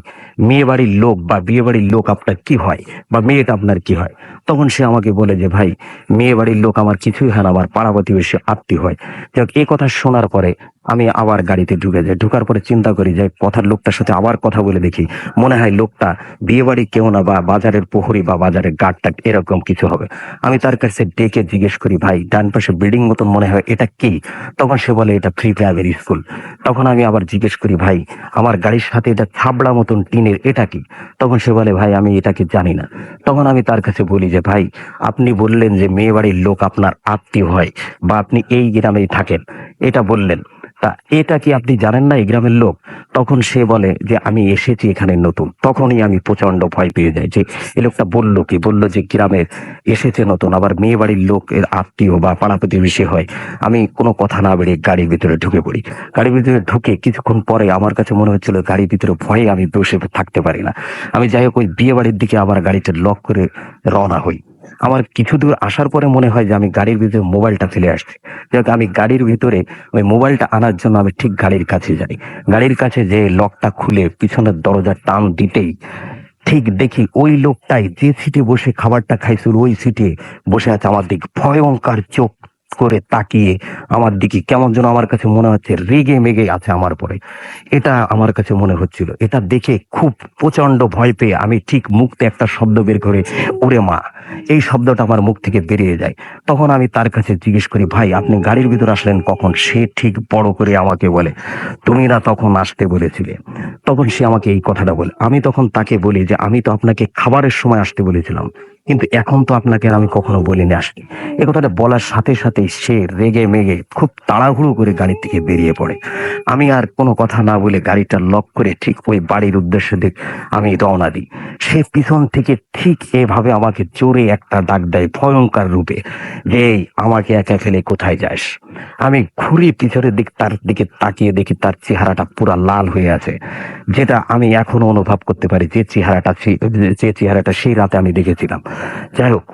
মেয়ে বাড়ির লোক বা বিয়ে বাড়ির লোক আপনার কি হয়, বা মেয়েটা আপনার কি হয়? তখন সে আমাকে বলে যে ভাই মেয়ে বাড়ির লোক আমার কিছুই হয় না, আমার পাড়া প্রতিবেশী আত্মীয় হয়। যাক এই কথা শোনার পরে আমি আবার গাড়িতে ঢুকে যাই। ঢুকার পরে চিন্তা করি যে কথার লোকটার সাথে আবার কথা বলে দেখি, মনে হয় লোকটা বিয়ে বাড়ি কেউ না, বা বাজারের প্রহরী বা বাজারের গার্ডটা এরকম কিছু হবে। আমি তার কাছে ডেকে জিজ্ঞেস করি, ভাই ডান পাশে বিল্ডিং মতন মনে হয়, এটা কি? তখন সে বলে এটা ফ্রি প্রাইমারি স্কুল। তখন আমি আবার জিজ্ঞেস করি, ভাই আমার গাড়ির সাথে এটা ছাবড়া মতন টিনের, এটা কি? তখন সে বলে ভাই আমি এটাকে জানি না। তখন আমি তার কাছে বলি যে ভাই আপনি বললেন যে মেয়ে বাড়ির লোক আপনার আত্মীয় হয়, বা আপনি এই গ্রামেই থাকেন, এটা বললেন, তা এটা কি আপনি জানেন না এই গ্রামের লোক? তখন সে বলে যে আমি এসেছি এখানে নতুন। তখনই আমি প্রচন্ড ভয় পেয়ে যাই যে এই লোকটা বললো কি, বললো যে গ্রামের এসেছে নতুন, আবার মেয়ে বাড়ির লোক এর আত্মীয় বা পাড়া প্রতিবেশী হয়। আমি কোনো কথা না বেরিয়ে গাড়ির ভিতরে ঢুকে পড়ি। গাড়ির ভিতরে ঢুকে কিছুক্ষণ পরে আমার কাছে মনে হচ্ছিল গাড়ির ভিতরে ভয়ে আমি বসে থাকতে পারি না। আমি যাই হোক ওই বিয়ে বাড়ির দিকে আবার গাড়িটা লক করে রওনা হই। আমার কিছু দূর আসার পরে মনে হয় যে আমি গাড়ির ভিতরে মোবাইলটা ফেলে আসছি। যাক আমি গাড়ির ভিতরে ওই মোবাইলটা আনার জন্য আমি ঠিক গাড়ির কাছে যাই। গাড়ির কাছে যে লকটা খুলে পিছনের দরজা টান দিতেই ঠিক দেখি ওই লোকটাই যে সিটে বসে খাবারটা খাইছিল, ওই সিটে বসে আছে আমার দিক ভয়ঙ্কর চোখ করে তাকিয়ে আমার দিকে, কেমন যেন আমার কাছে মনে হচ্ছে রেগে মেগে আছে আমার পরে। এটা আমার কাছে মনে হচ্ছিল। এটা দেখে খুব প্রচন্ড ভয় পেয়ে আমি ঠিক মুখ থেকে একটা শব্দ বের করে, ওরে মা, এই শব্দটা আমার মুখ থেকে বেরিয়ে যায়। তখন আমি তার কাছে জিজ্ঞেস করি, ভাই আপনি গাড়ির ভিতর আসলেন কখন? সে ঠিক বড় করে আমাকে বলে, তুমি না তখন আসতে বলেছিলে। তখন সে আমাকে এই কথাটা বলে। আমি তখন তাকে বলি যে আমি তো আপনাকে খাবারের সময় আসতে বলেছিলাম, কিন্তু এখন তো আপনাকে আর আমি কখনো বলিনি আসতে। এ কথাটা বলার সাথে সাথে সে রেগে মেগে খুব তাড়াহুড়ো করে গাড়ি থেকে বেরিয়ে পড়ে। আমি আর কোনো কথা না বলে গাড়িটা লক করে ঠিক ওই বাড়ির উদ্দেশ্যে আমি রওনা দিই। সে পিছন থেকে ঠিক এভাবে আমাকে জোরে একটা ডাক দেয় ভয়ঙ্কর রূপে, যে "এই, আমাকে একা ফেলে কোথায় যাস?" আমি ঘুরি পিছনের দিক, তার দিকে তাকিয়ে দেখি তার চেহারাটা পুরা লাল হয়ে আছে, যেটা আমি এখনো অনুভব করতে পারি যে চেহারাটা সেই রাতে আমি দেখেছিলাম। যাই হোক,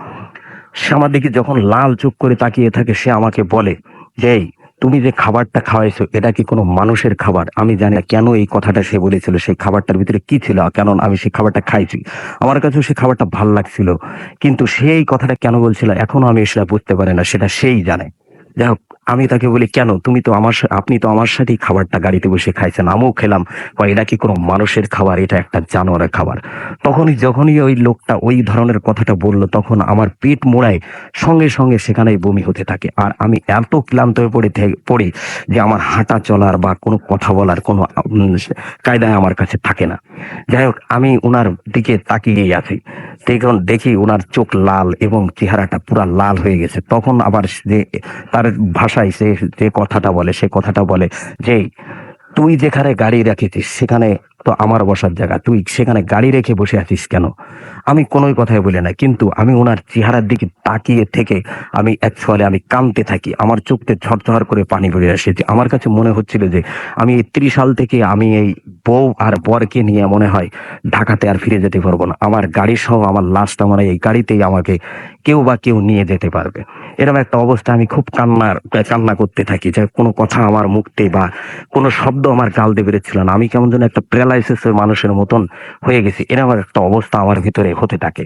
সে আমার দিকে যখন লাল চোখ করে তাকিয়ে থাকে, সে আমাকে বলে যে "এই, তুমি যে খাবারটা খাওয়াইছো এটা কি কোনো মানুষের খাবার?" আমি জানি না কেন এই কথাটা সে বলেছিল, সেই খাবারটার ভিতরে কি ছিল, কেন আমি সেই খাবারটা খাইছি। আমার কাছেও সেই খাবারটা ভাল লাগছিল, কিন্তু সেই কথাটা কেন বলছিল এখনো আমি সেটা বুঝতে পারি না, সেটা সেই জানে। যাই হোক, আমি তাকে বলি, কেন? আপনি তো আমার সাথেই খাবারটা গাড়িতে বসে খাইছেন, আমিও খেলাম। এটা কি কোনো মানুষের খাবার? এটা একটা জানোয়ারের খাবার। যখনই ওই লোকটা ওই ধরনের কথাটা বলল, তখন আমার পেট মোড়ায় সঙ্গে সঙ্গে সেখানেই বমি হতে থাকে। আর আমি এত ক্লান্ত হয়ে পড়ি যে আমার হাঁটা চলার বা কোনো কথা বলার কোনো কায়দায় আমার কাছে থাকে না। যাই হোক, আমি ওনার দিকে তাকিয়েই আছি। তখন দেখি ওনার চোখ লাল এবং চেহারাটা পুরা লাল হয়ে গেছে। তখন আবার যে তার ভাষায় সে যে কথাটা বলে, সে কথাটা বলে যে, তুই যেখানে গাড়ি রেখেছিস সেখানে তো আমার বসার জায়গা, তুই সেখানে গাড়ি রেখে বসে আছিস কেন? আমি কোনোই কথাই বলি না, কিন্তু আমি ওনার চেহারার দিকে তাকিয়ে থেকে আমি কাঁদতে থাকি। আমার চোখতে ঝরঝর করে পানি বেরিয়ে আসে। যে আমার কাছে মনে হচ্ছিল যে আমি এই 30 সাল থেকে আমি এই বউ আর বরকে নিয়ে মনে হয় ঢাকাতে আর ফিরে যেতে পারবো না। আমার গাড়ি সহ আমার লাশটা আমার এই গাড়িতেই আমাকে কেউ নিয়ে যেতে পারবে। এরকম একটা অবস্থা, আমি খুব কান্না করতে থাকি। যে কোনো কথা আমার মুখতে বা কোনো শব্দ আমার গাল দিয়ে বেরোচ্ছিল না। আমি কেমন যেন একটা প্যারালাইসিসের মানুষের মতন হয়ে গেছি। এরকম একটা অবস্থা আমার ভিতরে হতে থাকে।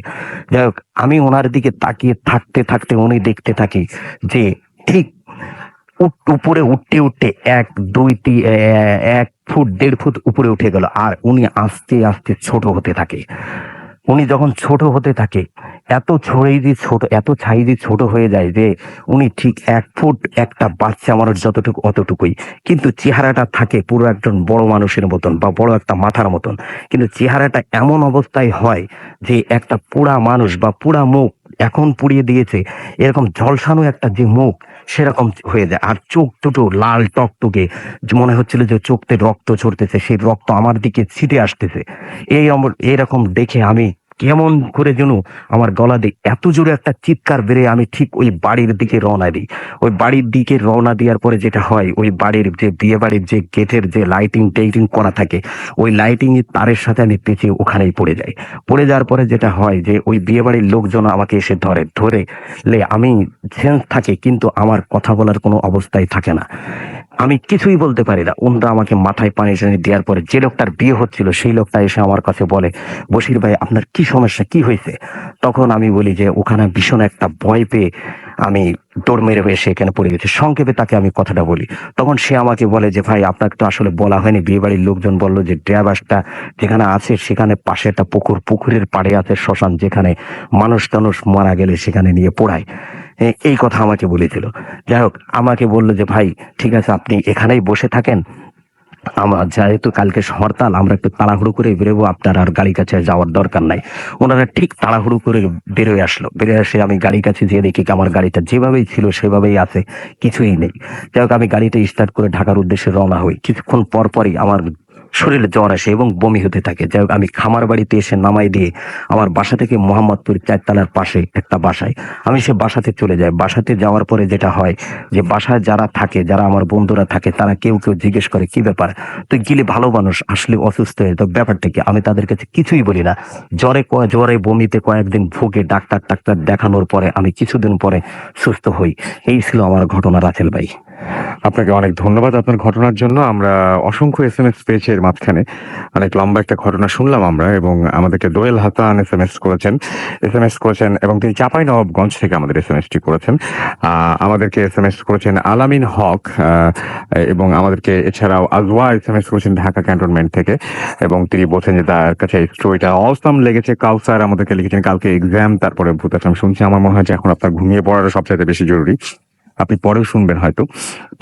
যাই হোক, আমি ওনার দিকে তাকিয়ে থাকতে থাকতে উনি দেখতে থাকি যে ঠিক উপরে উঠতে উঠতে 1 ফুট 1.5 ফুট উপরে উঠে গেল। আর উনি আস্তে আস্তে ছোট হতে থাকে। উনি যখন ছোট হতে থাকে, এত সাইজে ছোট হয়ে যায় যে উনি ঠিক 1 ফুট, একটা বাচ্চা মানুষ যতটুকু অতটুকুই, কিন্তু চেহারাটা থাকে পুরো একজন বড় মানুষের মতন বা বড় একটা মাথার মতন। কিন্তু চেহারাটা এমন অবস্থায় হয় যে একটা পুরা মানুষ বা পুরা মুখ এখন পুড়িয়ে দিয়েছে এরকম ঝলসানো একটা যে মুখ, সেরকম হয়ে যায়। আর চোখ দুটো লাল টকটকে, যে মনে হচ্ছিল যে চোখতে রক্ত ঝরতেছে, সেই রক্ত আমার দিকে ছিটে আসতেছে। এরকম দেখে আমি কেমন করে যেন আমার গলা দিয়ে এত জোরে একটা চিৎকার বেড়ে আমি ঠিক ওই বাড়ির দিকে রওনা দিই। ওই বাড়ির দিকে রওনা দেওয়ার পরে যেটা হয়, ওই বাড়ির যে বিয়ে বাড়ির যে গেটের যে লাইটিং টাইটিং করা থাকে, ওই লাইটিং এর তারের সাথে আমি পেঁচিয়ে ওখানেই পড়ে যাই। পড়ে যাওয়ার পরে যেটা হয় যে ওই বিয়ে বাড়ির লোকজন আমাকে এসে ধরে আমি সেন্স থাকে, কিন্তু আমার কথা বলার কোনো অবস্থাই থাকে না। আমি কিছুই বলতে পারি না। ওনরা আমাকে মাথায় পানি টানি দেওয়ার পরে যে লোকটার বিয়ে হচ্ছিল সেই লোকটা এসে আমার কাছে বলে, বশির ভাই, আপনার কি সমস্যা, কি হয়েছে? তখন আমি বলি যে ওখানে ভীষণ একটা ভয় পেয়ে আমি দৌড় মেরে এসে এখানে পড়ে গেছি। সংক্ষেপে তাকে আমি কথাটা বলি। তখন সে আমাকে বলে যে, ভাই, আপনাকে তো আসলে বলা হয়নি। বিয়ে বাড়ির লোকজন বললো যে ড্রাইভারটা যেখানে আছে সেখানে পাশে একটা পুকুরের পাড়ে আছে শ্মশান, যেখানে মানুষ মারা গেলে সেখানে নিয়ে পোড়ায়। এই কথা আমাকে বলেছিল। যাই হোক, আমাকে বললো যে, ভাই ঠিক আছে, আপনি এখানেই বসে থাকেন, আমার যেহেতু কালকে হরতাল, আমরা একটু তাড়াহুড়ো করে বেরোবো, আপনার আর গাড়ির কাছে যাওয়ার দরকার নাই। ওনারা ঠিক তাড়াহুড়ো করে বেরোয় আসে। আমি গাড়ির কাছে যেয়ে দেখি আমার গাড়িটা যেভাবেই ছিল সেভাবেই আছে, কিছুই নেই। যাই হোক, আমি গাড়িটা স্টার্ট করে ঢাকার উদ্দেশ্যে রওনা হই। কিছুক্ষণ পরই আমার শরীরে জ্বর আসে এবং বমি হতে থাকে। যাই হোক, আমি খামার বাড়িতে এসে নামাই দিয়ে আমার বাসা থেকে মোহাম্মদপুর 4 তলার পাশে একটা বাসায় আমি সে বাসাতে চলে যাই। বাসাতে যাওয়ার পরে যেটা হয় যে বাসায় যারা আমার বন্ধুরা থাকে, তারা কেউ জিজ্ঞেস করে, কি ব্যাপার, তুই গেলি ভালো মানুষ, আসলে অসুস্থ হয়ে তো ব্যাপারটা কি? আমি তাদের কাছে কিছুই বলি না। জ্বরে বমিতে কয়েকদিন ভুগে ডাক্তার দেখানোর পরে আমি কিছুদিন পরে সুস্থ হই। এই ছিল আমার ঘটনা, রাসেল ভাই। আপনাকে অনেক ধন্যবাদ আপনার ঘটনার জন্য। আমরা অসংখ্য SMS পেয়েছি এর মাঝখানে। অনেক লম্বা একটা ঘটনা শুনলাম আমরা, এবং আমাদেরকে দোয়েল হাসান এসএমএস করেছেন এবং তিনি চাঁপাইনবাবগঞ্জ থেকে আমাদের এসএমএসটি করেছেন। আমাদেরকে এসএমএস করেছেন আলামিন হক, এবং আমাদেরকে এছাড়াও আজওয়া এসএমএস করেছেন ঢাকা ক্যান্টনমেন্ট থেকে, এবং তিনি বলছেন যে তার কাছে এই স্টোরিটা অসাম লেগেছে। কাউসার আমাদেরকে লিখেছেন কালকে এক্সাম, তারপরে ভূত আসলাম শুনছি। আমার মনে হয় যে এখন আপনার ঘুমিয়ে পড়াটা সবচেয়ে বেশি জরুরি। আপনি পরেও শুনবেন, হয়তো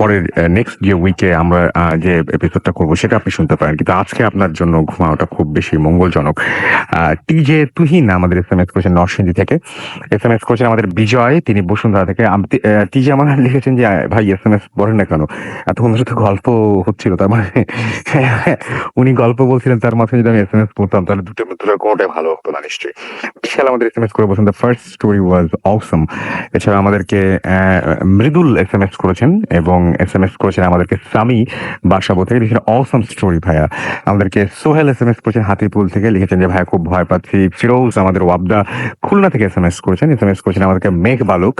পরের নেক্সট যে উইকে আমরা যে এপিসোডটা করবো সেটা আপনি শুনতে পারেন, কিন্তু আজকে আপনার জন্য ঘুমানোটা খুব বেশি মঙ্গলজনক। টিজে তুহিন আমাদের এসএমএস করেছেন নরসিংদী থেকে। এসএমএস করেছেন আমাদের বিজয়, তিনি বসুন্ধরা থেকে। টিজে আমার লিখেছেন যে, ভাই এসএমএস পড়েন না কেন? এতক্ষণ ধরে তো গল্প হচ্ছিল, তার মানে উনি গল্প বলছিলেন, তার মাঝে যদি আমি এসএমএস পড়তাম তাহলে দুটোর মধ্যে কোনোটাই ভালো হতো না নিশ্চয়ই। বিশাল আমাদের এসএমএস করে বলছেন, দ্য ফার্স্ট স্টোরি ওয়াজ অসম। এছাড়া আমাদেরকে মৃদুল এসএমএস করেছেন, এবং এসএমএস করেছেন আমাদেরকে সামি বাসাবো থেকে, লিখেছেন অসম স্টোরি ভাইয়া। আমাদেরকে সোহেল এসএমএস করেছেন হাতিপুল থেকে, লিখেছেন যে ভাইয়া খুব ভয় পাচ্ছি। ফিরোজ আমাদের ওয়াবদা খুলনা থেকে এসএমএস করেছেন আমাদেরকে মেঘ বালুক।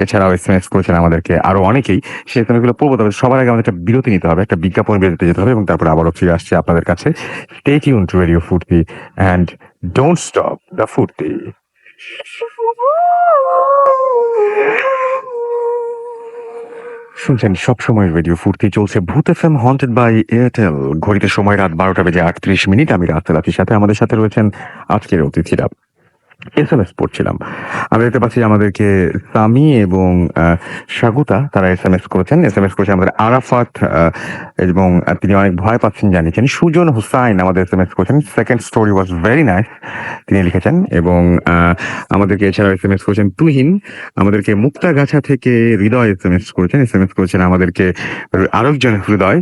এছাড়াও এসএমএস করেছেন আমাদেরকে আরো অনেকেই। সেই এসএমএস গুলো পড়বো, তবে সবার আগে আমাদের একটা বিরতি নিতে হবে, একটা বিজ্ঞাপন বিরতিতে যেতে হবে, এবং তারপরে আবারও ফিরে আসছে আপনাদের কাছে। স্টে টিউন টু রেডিও ফুর্তি অ্যান্ড ডোন্ট স্টপ দ্য ফুর্তি। শুনছেন সবসময় রেডিও ফুর্তি, চলছে ভূত এফএম হন্টেড বাই এয়ারটেল। ঘড়িতে সময় রাত 12:38। আমি রাস্তা লাফির সাথে আমাদের সাথে রয়েছেন আজকের অতিথিরা। এসএমএস পড়ছিলাম, আমি দেখতে পাচ্ছি আমাদেরকে সামি এবং স্বাগতা তারা এসএমএস করেছেন। এসএমএস করেছে আমাদের আরাফাত, এবং তিনি অনেক ভয় পাচ্ছেন জানিয়েছেন। সুজন হুসাইন আমাদের এসএমএস করেছেন, second story was very nice তিনি লিখেছেন। এবং আমাদেরকে এছাড়াও এসএমএস করেছেন তুহিন, আমাদেরকে মুক্তাগাছা থেকে হৃদয় এসএমএস করেছেন। এসএমএস করেছেন আমাদেরকে আরেকজন হৃদয়,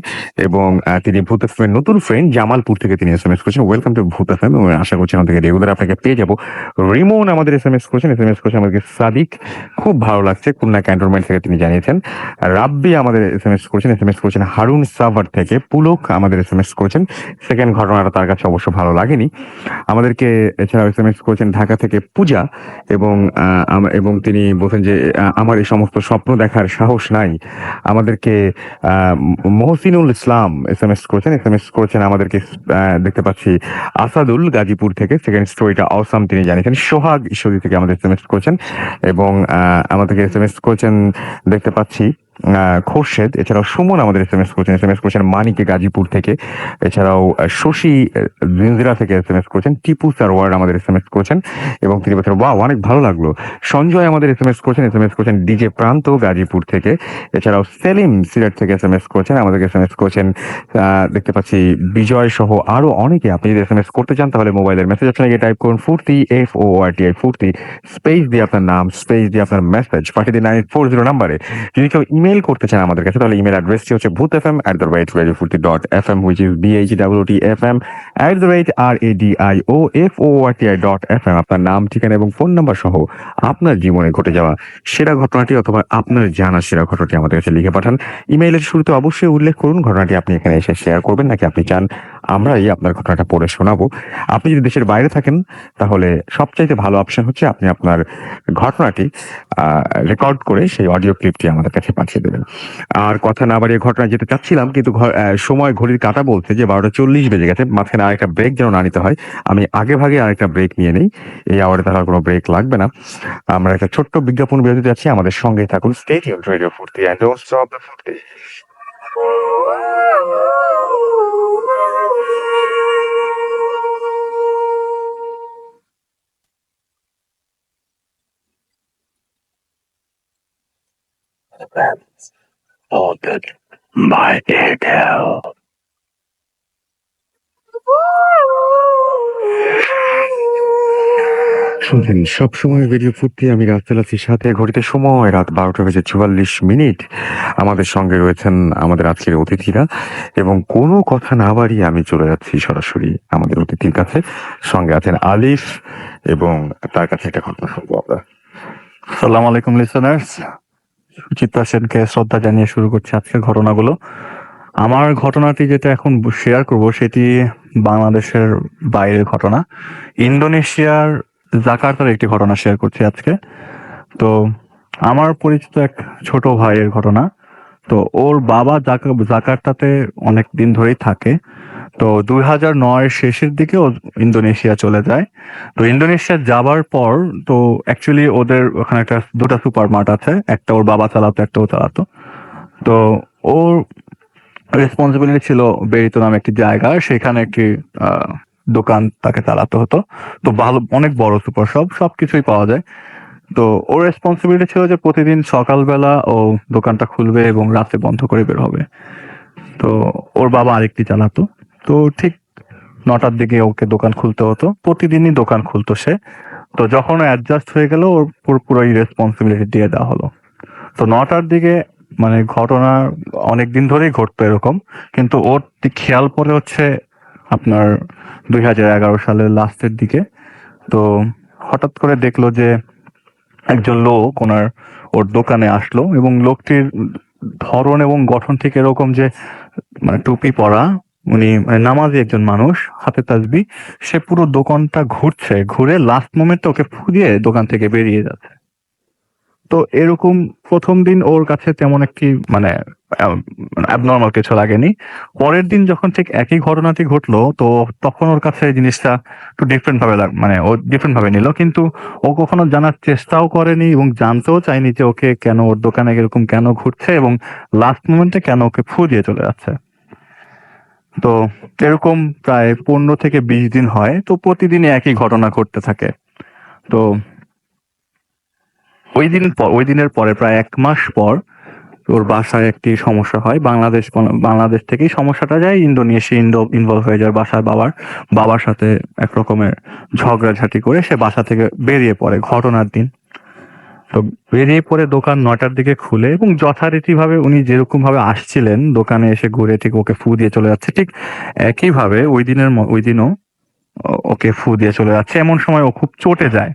এবং তিনি ভূত এফএম নতুন ফ্রেন্ড জামালপুর থেকে তিনি এসএমএস করেছেন। ওয়েলকাম টু ভূত এফএম, এবং আশা করছি আমাদেরকে রেগুলার আপনাকে পেয়ে যাবো। রিমন আমাদের এসএমএস করেছেন, এসএমএস করেছেন আমাদেরকে সাদিক, খুব ভালো লাগছে খুলনা ক্যান্টনমেন্ট থেকে তিনি জানিয়েছেন। রাব্বি আমাদের এসএমএস করেছেন, এসএমএস করেছেন হারুন সাভার থেকে। পুলক আমাদের এসএমএস করেছেন, সেকেন্ড ঘটনাটা তার কাছে অবশ্য ভালো লাগেনি। আমাদেরকে এছাড়াও এসএমএস করেছেন ঢাকা থেকে পূজা, এবং তিনি বলছেন যে আমার এই সমস্ত স্বপ্ন দেখার সাহস নাই। আমাদেরকে মহসিনুল ইসলাম এসএমএস করেছেন, এসএমএস করেছেন আমাদেরকে দেখতে পাচ্ছি আসাদুল গাজীপুর থেকে, সেকেন্ড স্টোরিটা অসাম তিনি জানিয়েছেন। সোহাগ ঈশ্বরী থেকে আমাদের এসএমএস করেছেন, এবং আমাদেরকে এসএমএস করেছেন দেখতে পাচ্ছি খোরশেদ। এছাড়াও সুমন আমাদের এসএমএস করেছেন, এসএমএস করেছেন মানিকে গাজীপুর থেকে। এছাড়াও শশী জিঞ্জিরা থেকে এসএমএস করেছেন। টিপু সারওয়ার আমাদের এসএমএস করেছেন, এবং তিনি বলছেন ওয়াও অনেক ভালো লাগলো। সঞ্জয় আমাদের এসএমএস করেছেন, এসএমএস করেছেন ডিজে প্রান্ত গাজীপুর থেকে। এছাড়াও সেলিম সিলেট থেকে এসএমএস করেছেন, আমাদেরকে এসএমএস করেছেন দেখতে পাচ্ছি বিজয় সহ আরো অনেকে। আপনি যদি এসএমএস করতে চান তাহলে মোবাইলের মেসেজ অপশনে গিয়ে টাইপ করুন ফুর্তি, FORTI ফুর্তি, স্পেস দিয়ে আপনার নাম, স্পেস দিয়ে আপনার মেসেজ পাঠিয়ে দিন 9840 নাম্বারে। যদি কেউ ইমেল করতে চান আমাদের কাছে, তাহলে ইমেল অ্যাড্রেসটি হচ্ছে bhutfm@radiofurti.fm, which is BHWTFM@radiofurti.fm। আপনার নাম, ঠিকানা এবং ফোন নাম্বার সহ আপনার জীবনে ঘটে যাওয়া সেরা ঘটনাটি অথবা আপনার জানা সেরা ঘটনাটি আমাদের কাছে লিখে পাঠান। ইমেইলের শুরুতে অবশ্যই উল্লেখ করুন ঘটনাটি আপনি এখানে এসে শেয়ার করবেন, নাকি আপনি চান আমরাই আপনার ঘটনাটা পড়ে শোনাবো। আপনি যদি দেশের বাইরে থাকেন তাহলে সবচাইতে ভালো অপশন হচ্ছে আপনি আপনার ঘটনাটি রেকর্ড করে সেই অডিও ক্লিপটি আমাদের কাছে পাঠিয়ে দেবেন। আর কথা না বাড়িয়ে ঘটনা যেতে চাচ্ছিলাম, কিন্তু সময় ঘড়ির কাঁটা বলছে যে 12:40 বেজে গেছে। মাঝখানে আরেকটা ব্রেক যেন না নিতে হয়, আমি আগে ভাগে আরেকটা ব্রেক নিয়ে নেই। এই আওয়ারে তাহলে কোনো ব্রেক লাগবে না। আমরা একটা ছোট্ট বিজ্ঞাপন বিরতি যাচ্ছি, আমাদের সঙ্গে থাকুন। স্টে টিউনড রেডিও ফুর্তি এন্ড ডোন্ট স্টপ দ্য ফুর্তি। Ordered by Airtel. শুনছেন সবসময় রেডিও ফুর্তি, আমি রাস্তা লাফির সাথে। ঘড়িতে সময় রাত 12:44। আমাদের সঙ্গে রয়েছেন আমাদের আজকের অতিথিরা, এবং কোনো কথা না বাড়িয়ে আমি চলে যাচ্ছি সরাসরি আমাদের অতিথির কাছে। সঙ্গে আছেন আলিফ, এবং তার কাছে একটা ঘটনা শুনবো আমরা। আসসালামু আলাইকুম লিসেনার্স, সুচিত্রা সেনকে শ্রদ্ধা জানিয়ে শুরু করছি আজকের ঘটনাগুলো। আমার ঘটনাটি যেটা এখন শেয়ার করব সেটি বাংলাদেশের বাইরের ঘটনা, ইন্দোনেশিয়ার জাকার্তার একটি ঘটনা শেয়ার করছি আজকে। তো আমার পরিচিত এক ছোট ভাইয়ের ঘটনা। তো ওর বাবা জাকার্তাতে অনেক দিন ধরেই থাকে। তো 2009 শেষের দিকে ও ইন্দোনেশিয়া চলে যায়। তো ইন্দোনেশিয়া যাবার পর তো অ্যাকচুয়ালি ওদের ওখানে দুটা সুপার মার্ট আছে, একটা ওর বাবা চালাতো, একটা ও চালাতো। তো ওর রেসপন্সিবিলিটি ছিল বেরিতো নামে একটি জায়গা, সেখানে একটি দোকান তাকে চালাতে হতো। তো ভালো, অনেক বড় সুপার শপ, সবকিছুই পাওয়া যায়। তো ওর রেসপন্সিবিলিটি ছিল যে প্রতিদিন সকালবেলা ও দোকানটা খুলবে এবং রাতে বন্ধ করে বের হবে। তো ওর বাবা আরেকটি চালাতো। তো ঠিক 9টার দিকে ওকে দোকান খুলতে হতো, প্রতিদিনই দোকান খুলতো সে। তো যখন অ্যাডজাস্ট হয়ে গেল, ওর পুরোপুরি রেসপন্সিবিলিটি দিয়ে দেওয়া হলো। তো 9টার দিকে, মানে ঘটনা অনেকদিন ধরেই ঘটতো এরকম, কিন্তু ওর খেয়াল পড়ে হচ্ছে আপনার 2011 সালের লাস্টের দিকে। তো হঠাৎ করে দেখলো যে একজন লোক ওর দোকানে আসলো, এবং লোকটির ধরন এবং গঠন ঠিক এরকম যে মানে টুপি পরা, উনি নামাজি একজন মানুষ, হাতে তাসবি। সে পুরো দোকানটা ঘুরছে, ঘুরে লাস্ট মোমেন্টে ওকে ফু দিয়ে দোকান থেকে বেরিয়ে যাচ্ছে। তো এরকম প্রথম দিন ওর কাছে তেমন একটি মানে অ্যাবনর্মাল কিছু লাগেনি। পরের দিন যখন ঠিক একই ঘটনাটি ঘটলো, তো তখন ওর কাছে এই জিনিসটা একটু ডিফারেন্ট ভাবে মানে ও ডিফারেন্ট ভাবে নিল, কিন্তু ও কখনো জানার চেষ্টাও করেনি এবং জানতেও চায়নি যে ওকে কেন ওর দোকানে এরকম কেন ঘুরছে এবং লাস্ট মোমেন্টে কেন ওকে ফু দিয়ে চলে যাচ্ছে। তো এরকম প্রায় 15 থেকে 20 দিন হয়, তো প্রতিদিনই একই ঘটনা ঘটতে থাকে। তো ওই দিনের পরে প্রায় 1 মাস পর ওর বাসায় একটি সমস্যা হয়। বাংলাদেশ থেকেই সমস্যাটা যায় ইন্দোনেশিয়া ইনভলভ হয়ে যায় বাসার বাবার সাথে এক রকমের ঝগড়াঝাটি করে সে বাসা থেকে বেরিয়ে পড়ে ঘটনার দিন। তো বেরিয়ে পড়ে দোকান 9টার দিকে খুলে এবং যথারীতি ভাবে উনি যেরকম ভাবে আসছিলেন দোকানে এসে ঘুরে ঠিক ওকে ফু দিয়ে চলে যাচ্ছে, ঠিক একইভাবে ওই দিনও ওকে ফু দিয়ে চলে যাচ্ছে। এমন সময় ও খুব চটে যায়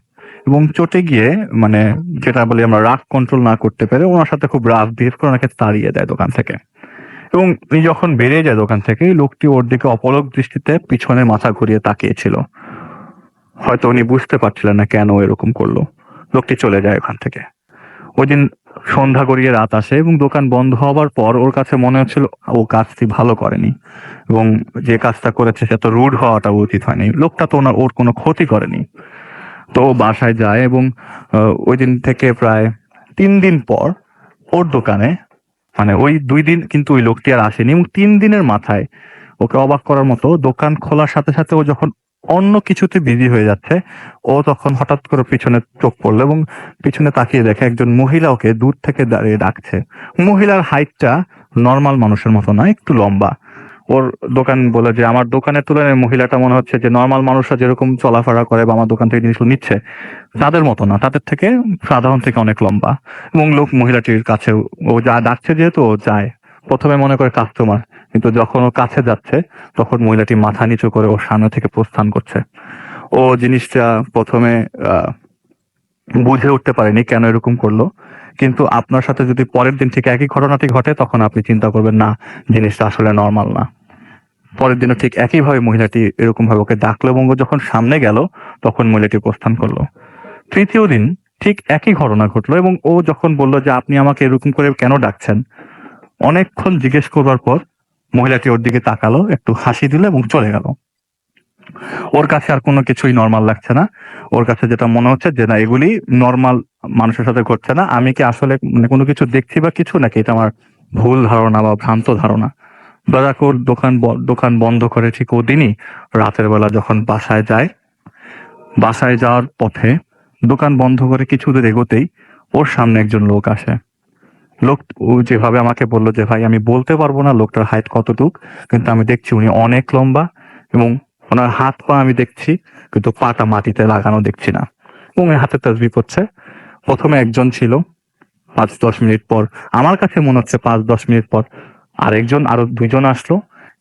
এবং চটে গিয়ে মানে যেটা বলি আমরা রাগ কন্ট্রোল না করতে পেরে ওনার সাথে খুব রাগ বিহেভ করে ওনাকে তাড়িয়ে দেয় দোকান থেকে। এবং উনি যখন বেরিয়ে যায় দোকান থেকে, লোকটি ওর দিকে অপলক দৃষ্টিতে পিছনে মাথা ঘুরিয়ে তাকিয়েছিল। হয়তো উনি বুঝতে পারছিলেন না কেন এরকম করলো। লোকটি চলে যায় ওখান থেকে। ওই দিন সন্ধ্যা গড়িয়ে রাত আসে এবং দোকান বন্ধ হওয়ার পর ওর কাছে মনে হচ্ছিল ও কাজটি ভালো করেনি এবং যে কাজটা করেছে সে তো রুড হওয়াটা উচিত হয়নি। লোকটা তো ওর কোনো ক্ষতি করেনি। তো ও বাসায় যায় এবং ওই দিন থেকে প্রায় 3 দিন পর ওর দোকানে মানে ওই 2 দিন কিন্তু ওই লোকটি আর আসেনি এবং 3 দিনের মাথায় ওকে অবাক করার মতো দোকান খোলার সাথে সাথে ও যখন অন্য কিছুতে বিজি হয়ে যাচ্ছে, ও তখন হঠাৎ করে পিছনে চোখ পড়লো এবং পিছনে তাকিয়ে দেখে একজন মহিলা ওকে দূর থেকে দাঁড়িয়ে ডাকছে। মহিলার হাইটটা নর্মাল মানুষের মতো না, একটু লম্বা। ওর দোকান বলে যে আমার দোকানের তুলনায় মহিলাটা মনে হচ্ছে যে নর্মাল মানুষরা যেরকম চলাফেরা করে বা আমার দোকান থেকে জিনিসগুলো নিচ্ছে তাদের মতো না, তাদের থেকে সাধারণ থেকে অনেক লম্বা। এবং লোক মহিলাটির কাছে ও যা ডাকছে যেহেতু ও যায়, প্রথমে মনে করে কাস্টমার, কিন্তু যখন ও কাছে যাচ্ছে তখন মহিলাটি মাথা নিচু করে ওর সামনে থেকে প্রস্থান করছে। ও জিনিসটা প্রথমে বুঝে উঠতে পারেনি কেন এরকম করলো, কিন্তু আপনার সাথে যদি পরের দিন ঠিক একই ঘটনাটি ঘটে তখন আপনি চিন্তা করবেন না জিনিসটা আসলে নর্মাল না। পরের দিনও ঠিক একইভাবে মহিলাটি এরকম ভাবে ওকে ডাকলো এবং ও যখন সামনে গেল তখন মহিলাটি প্রস্থান করলো। তৃতীয় দিন ঠিক একই ঘটনা ঘটলো এবং ও যখন বলল যে আপনি আমাকে এরকম করে কেন ডাকছেন, অনেকক্ষণ জিজ্ঞেস করবার পর মহিলাটি ওর দিকে তাকালো, একটু হাসি দিল এবং চলে গেল। ওর কাছে আর কোনো কিছুই নর্মাল লাগছে না। ওর কাছে যেটা মনে হচ্ছে যে না, এগুলি নর্মাল মানুষের সাথে ঘটছে না। আমি কি আসলে মানে কোনো কিছু দেখছি বা কিছু, নাকি এটা আমার ভুল ধারণা বা ভ্রান্ত ধারণা। ওর দোকান বন্ধ করে ঠিক ওদিনই রাতের বেলা যখন বাসায় যাওয়ার পথে দোকান বন্ধ করে কিছু দূর এগোতেই ওর সামনে একজন লোক আসে। ও যেভাবে আমাকে বললো যে ভাই আমি বলতে পারবো না লোকটার হাইট কতটুক, কিন্তু আমি দেখছি উনি অনেক লম্বা এবং ওনার হাত পা আমি দেখছি কিন্তু পাটা মাটিতে লাগানো দেখছি না এবং হাতে তাসবিহ করছে। প্রথমে একজন ছিল, 5-10 মিনিট পর আমার কাছে মনে হচ্ছে 5-10 মিনিট পর আরো 2জন আসলো।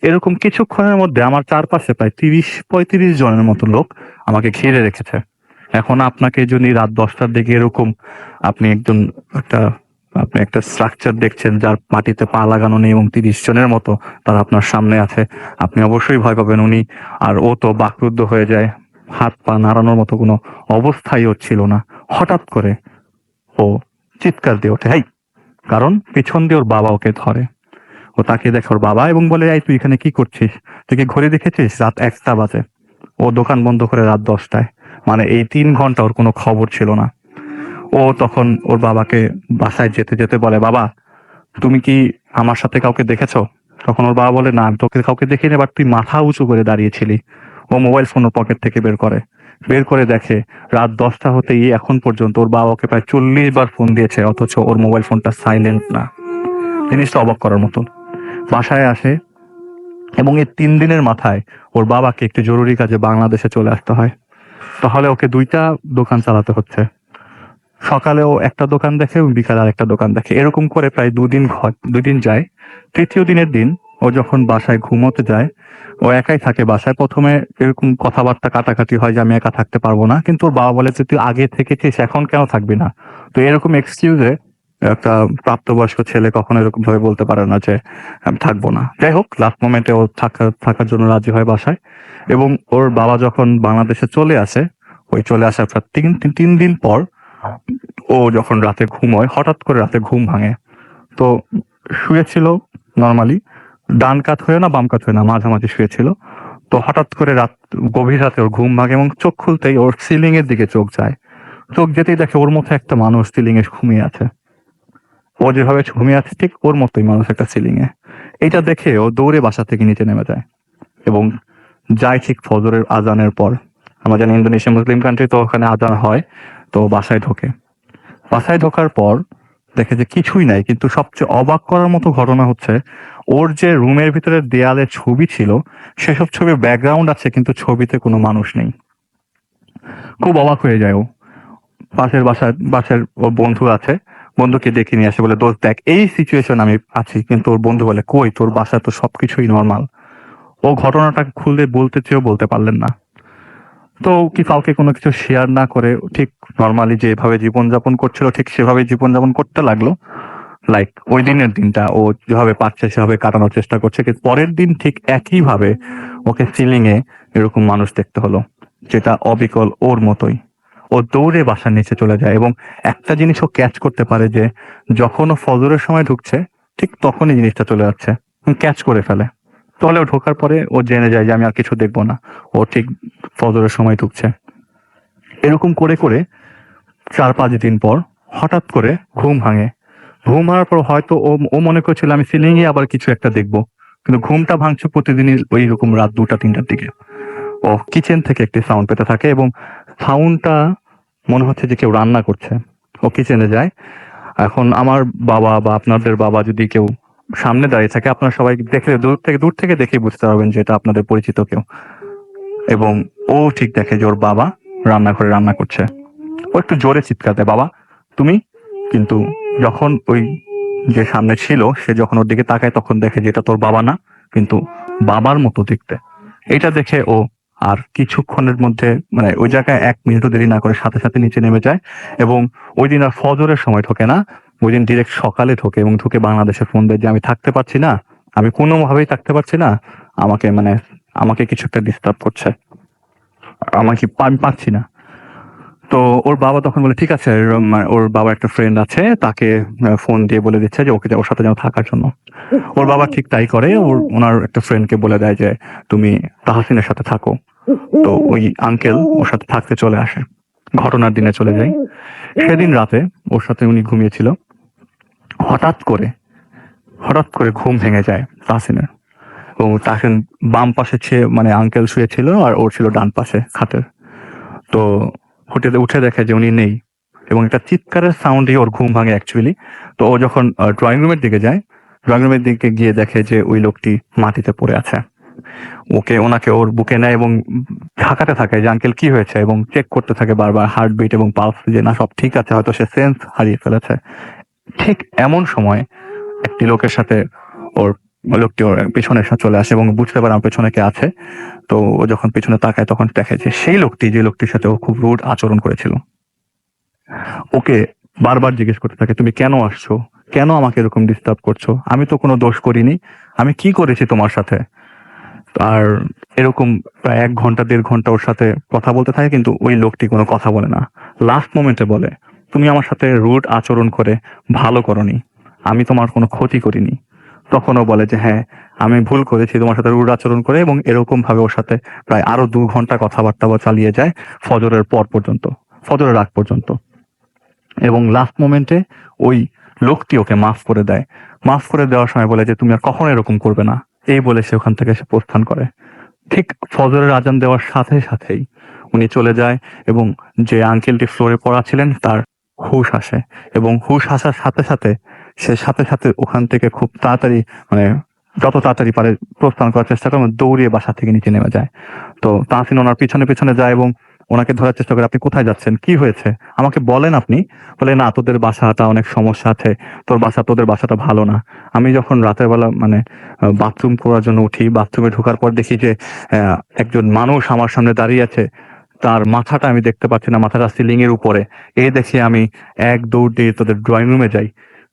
এরকম কিছুক্ষণের মধ্যে আমার চারপাশে প্রায় 30-35 জনের মতো লোক আমাকে ঘিরে রেখেছে। এখন আপনাকে যদি রাত 10টার দিকে এরকম আপনি একটা স্ট্রাকচার দেখছেন যার মাটিতে পা লাগানো নেই এবং 30 জনের মতো তারা আপনার সামনে আছে, আপনি অবশ্যই ভয় পাবেন। ও তো বাকরুদ্ধ হয়ে যায়, হাত পা নাড়ানোর মতো কোনো অবস্থাই হচ্ছিল না। হঠাৎ করে ও চিৎকার দিয়ে ওঠে, হাই! কারণ পিছন দিয়ে ওর বাবা ওকে ধরে। ও তাকিয়ে দেখে ওর বাবা এবং বলে, এই তুই এখানে কি করছিস? তুই কি ঘড়ি দেখেছিস? রাত 1টা বাজে। ও দোকান বন্ধ করে রাত 10টায়, মানে এই 3 ঘন্টা ওর কোনো খবর ছিল না। ও তখন ওর বাবাকে বাসায় যেতে যেতে বলে, বাবা তুমি কি আমার সাথে কাউকে দেখেছো? তখন ওর বাবা বলে, না আমি তোকে কাউকে দেখিনি, বাট তুই মাথা উঁচু করে দাঁড়িয়েছিলি। ও মোবাইল ফোন ওর পকেট থেকে বের করে দেখে রাত 10টা হতেই এখন পর্যন্ত ওর বাবা ওকে প্রায় 40 বার ফোন দিয়েছে, অথচ ওর মোবাইল ফোনটা সাইলেন্ট না। জিনিসটা অবাক করার মতন। বাসায় আসে এবং এই 3 দিনের মাথায় ওর বাবাকে একটি জরুরি কাজে বাংলাদেশে চলে আসতে হয়। তাহলে ওকে 2টা দোকান চালাতে হচ্ছে। সকালে ও একটা দোকান দেখে এবং বিকালে আরেকটা দোকান দেখে। এরকম করে প্রায় 2 দিন যায়। তৃতীয় দিনের দিন ও যখন বাসায় ঘুমোতে যায়, ও একাই থাকে বাসায়। প্রথমে এরকম কথাবার্তা কাটাকাটি হয় যে আমি একা থাকতে পারবো না, কিন্তু ওর বাবা বলে যে তুই আগে থেকেছিস, এখন কেন থাকবি না? তো এরকম এক্সকিউজে একটা প্রাপ্তবয়স্ক ছেলে কখনো এরকম ভাবে বলতে পারে না যে আমি থাকবো না। যাই হোক, লাস্ট মোমেন্টে ও থাকার জন্য রাজি হয় বাসায়। এবং ওর বাবা যখন বাংলাদেশে চলে আসে, ওই চলে আসার পর 3 দিন পর ও যখন রাতে ঘুমোয়, হঠাৎ করে রাতে ঘুম ভাঙে। তো শুয়েছিল নর্মালি, ডান কাত হয়ে না বাম কাত হয়ে না, মাঝামাঝি শুয়েছিল। তো হঠাৎ করে গভীর রাতে ওর ঘুম ভাঙে এবং চোখ খুলতেই ওর সিলিং এর দিকে চোখ যায়। চোখ যেতেই দেখে ওর মতো একটা মানুষ সিলিং এ ঘুমিয়ে আছে। ও যেভাবে ঘুমিয়ে আছে ঠিক ওর মতোই মানুষ একটা সিলিং এ। এইটা দেখে ও দৌড়ে বাসা থেকে নিচে নেমে যায় এবং যায় ঠিক ফজরের আজানের পর। আমরা জানি ইন্দোনেশিয়া মুসলিম কান্ট্রি, তো ওখানে আজান হয়। তো বাসায় ঢোকে। বাসায় ঢোকার পর দেখে যে কিছুই নাই, কিন্তু সবচেয়ে অবাক করার মতো ঘটনা হচ্ছে ওর যে রুমের ভিতরে দেয়ালে ছবি ছিল সেসব ছবির ব্যাকগ্রাউন্ড আছে, কিন্তু ছবিতে কোনো মানুষ নেই। খুব অবাক হয়ে যায় ও। বাসার ওর বন্ধু আছে, বন্ধুকে ডেকে নিয়ে আসে, বলে দোস্ত দেখ এই সিচুয়েশন আমি আছি। কিন্তু ওর বন্ধু বলে কই, তোর বাসায় তো সবকিছুই নর্মাল। ও ঘটনাটা খুলে বলতে চেয়েও বলতে পারলেন না। তো কি কাউকে কোনো কিছু শেয়ার না করে ঠিক নর্মালি যেভাবে জীবনযাপন করছিল ঠিক সেভাবে জীবনযাপন করতে লাগলো। লাইক ওই দিনের দিনটা ও যেভাবে পারছে সেভাবে কাটানোর চেষ্টা করছে, কিন্তু পরের দিন ঠিক একইভাবে ওকে সিলিং এ এরকম মানুষ দেখতে হলো, যেটা অবিকল ওর মতোই। ও দৌড়ে বাসার নিচে চলে যায় এবং একটা জিনিস ও ক্যাচ করতে পারে যে যখন ও ফজরের সময় ঢুকছে ঠিক তখনই জিনিসটা চলে যাচ্ছে, ক্যাচ করে ফেলে। তাহলে ও ঢোকার পরে ও জেনে যায় যে আমি আর কিছু দেখবো না, ও ঠিক ফজরের সময় ঢুকছে। এরকম করে করে 4-5 দিন পর হঠাৎ করে ঘুম ভাঙে। ঘুম ভাঙার পর হয়তো ও মনে করছিল আমি সিলিং এ আবার কিছু একটা দেখবো, কিন্তু ঘুমটা ভাঙছে প্রতিদিনই ওই রকম রাত 2টা-3টার দিকে। ও কিচেন থেকে একটি সাউন্ড পেতে থাকে এবং সাউন্ডটা মনে হচ্ছে যে কেউ রান্না করছে। ও কিচেনে যায়। এখন আমার বাবা বা আপনাদের বাবা যদি কেউ সামনে দাঁড়িয়ে থাকে, আপনারা সবাই দেখলে দূর থেকে দেখেই বুঝতে পারবেন যে এটা আপনাদের পরিচিত কেউ। এবং ও ঠিক দেখে যে ওর বাবা রান্নাঘরে রান্না করছে। ও একটু জোরে চিৎকার দেয়, বাবা তুমি। কিন্তু যখন ওই যে সামনে ছিল সে যখন ওর দিকে তাকায় তখন দেখে যে এটা তোর বাবা না, কিন্তু বাবার মতো দেখতে। এটা দেখে ও আর কিছুক্ষণের মধ্যে মানে ওই জায়গায় 1 মিনিটও দেরি না করে সাথে সাথে নিচে নেমে যায় এবং ওই দিন আর ফজরের সময় ঢোকে না, ওই দিন ডিরেক্ট সকালে ঢোকে এবং ঢুকে বাংলাদেশে ফোন দেয় যে আমি থাকতে পারছি না, আমি কোনোভাবেই থাকতে পারছি না, আমাকে কিছু একটা ডিস্টার্ব করছে, আমি পারছি না। তো ওর বাবা তখন বলে ঠিক আছে, ওর বাবা একটা ফ্রেন্ড আছে, তাকে ফোন দিয়ে বলে দিচ্ছে যে ওর সাথে যেন থাকার জন্য। ওর বাবা ঠিক তাই করে, ওনার একটা ফ্রেন্ডকে বলে দেয় যে তুমি তাহসিনের সাথে থাকো। তো ওই আঙ্কেল ওর সাথে থাকতে চলে আসে। ঘটনার দিনে চলে যায়। সেদিন রাতে ওর সাথে উনি ঘুমিয়েছিল। হঠাৎ করে ঘুম ভেঙে যায় তাহসিনের। এবং তাহসিন বাম পাশে মানে আঙ্কেল শুয়েছিল আর ওর ছিল ডান পাশে খাটের। তো হোটেলে উঠে দেখে যে উনি নেই এবং একটা চিৎকারের সাউন্ডে ওর ঘুম ভাঙে অ্যাকচুয়ালি। তো ও যখন ড্রয়িং রুমের দিকে যায়, ড্রয়িং রুমের দিকে গিয়ে দেখে যে ওই লোকটি মাটিতে পড়ে আছে। ওনাকে ওর বুকে নেয় এবং ঢাকাতে থাকে যে আঙ্কেল কি হয়েছে, এবং চেক করতে থাকে বারবার হার্টবিট এবং পালস যে না সব ঠিক আছে, হয়তো সে সেন্স হারিয়ে ফেলেছে। ঠিক এমন সময় একটি লোকের সাথে লোকটি ওর পেছনে চলে আসে এবং বুঝতে পারে আমার পেছনে কে আছে। তো ও যখন পেছনে তাকায় তখন দেখে যে সেই লোকটি যে লোকটির সাথে ও খুব রুড আচরণ করেছিল। ওকে বারবার জিজ্ঞেস করতে থাকে তুমি কেন আসছো, কেন আমাকে এরকম ডিস্টার্ব করছো, আমি তো কোনো দোষ করিনি, আমি কি করেছি তোমার সাথে। আর এরকম প্রায় 1-1.5 ঘন্টা ওর সাথে কথা বলতে থাকে, কিন্তু ওই লোকটি কোনো কথা বলে না। লাস্ট মোমেন্টে বলে তুমি আমার সাথে রুড আচরণ করে ভালো করনি, আমি তোমার কোনো ক্ষতি করিনি। তখনও বলে যে হ্যাঁ আমি ভুল করেছি তোমার সাথে রুড আচরণ করে, এবং এরকম ভাবে ওর সাথে প্রায় আরো 2 ঘন্টা কথাবার্তা চালিয়ে যায় ফজরের আগ পর্যন্ত। এবং লাস্ট মোমেন্টে ওই লোকটি ওকে মাফ করে দেয়। মাফ করে দেওয়ার সময় বলে যে তুমি আর কখনো এরকম করবে না, এই বলে সে ওখান থেকে প্রস্থান করে। ঠিক ফজরের আজান দেওয়ার সাথে সাথেই উনি চলে যায় এবং যে আঙ্কেলটি ফ্লোরে পড়া ছিলেন তার হুশ আসে, এবং হুশ আসার সাথে সাথে ওখান থেকে খুব তাড়াতাড়ি মানে যত তাড়াতাড়ি পারে প্রস্থান করার চেষ্টা করে, দৌড়িয়ে বাসা থেকে নিচে নেমে যায়। তো তাহসিন ওনার পিছনে যায় এবং ওনাকে ধরার চেষ্টা করে আপনি কোথায় যাচ্ছেন, কি হয়েছে আমাকে বলেন আপনি। বলে না তোদের বাসাটা অনেক সমস্যা আছে, তোদের বাসাটা ভালো না। আমি যখন রাতের বেলা মানে বাথরুম করার জন্য উঠি, বাথরুমে ঢোকার পর দেখি যে একজন মানুষ আমার সামনে দাঁড়িয়ে আছে, তার মাথাটা আমি দেখতে পাচ্ছি না, মাথাটা সিলিং এর উপরে। এই দেখে আমি এক দৌড় দিয়ে তোদের ড্রয়িং রুমে যাই।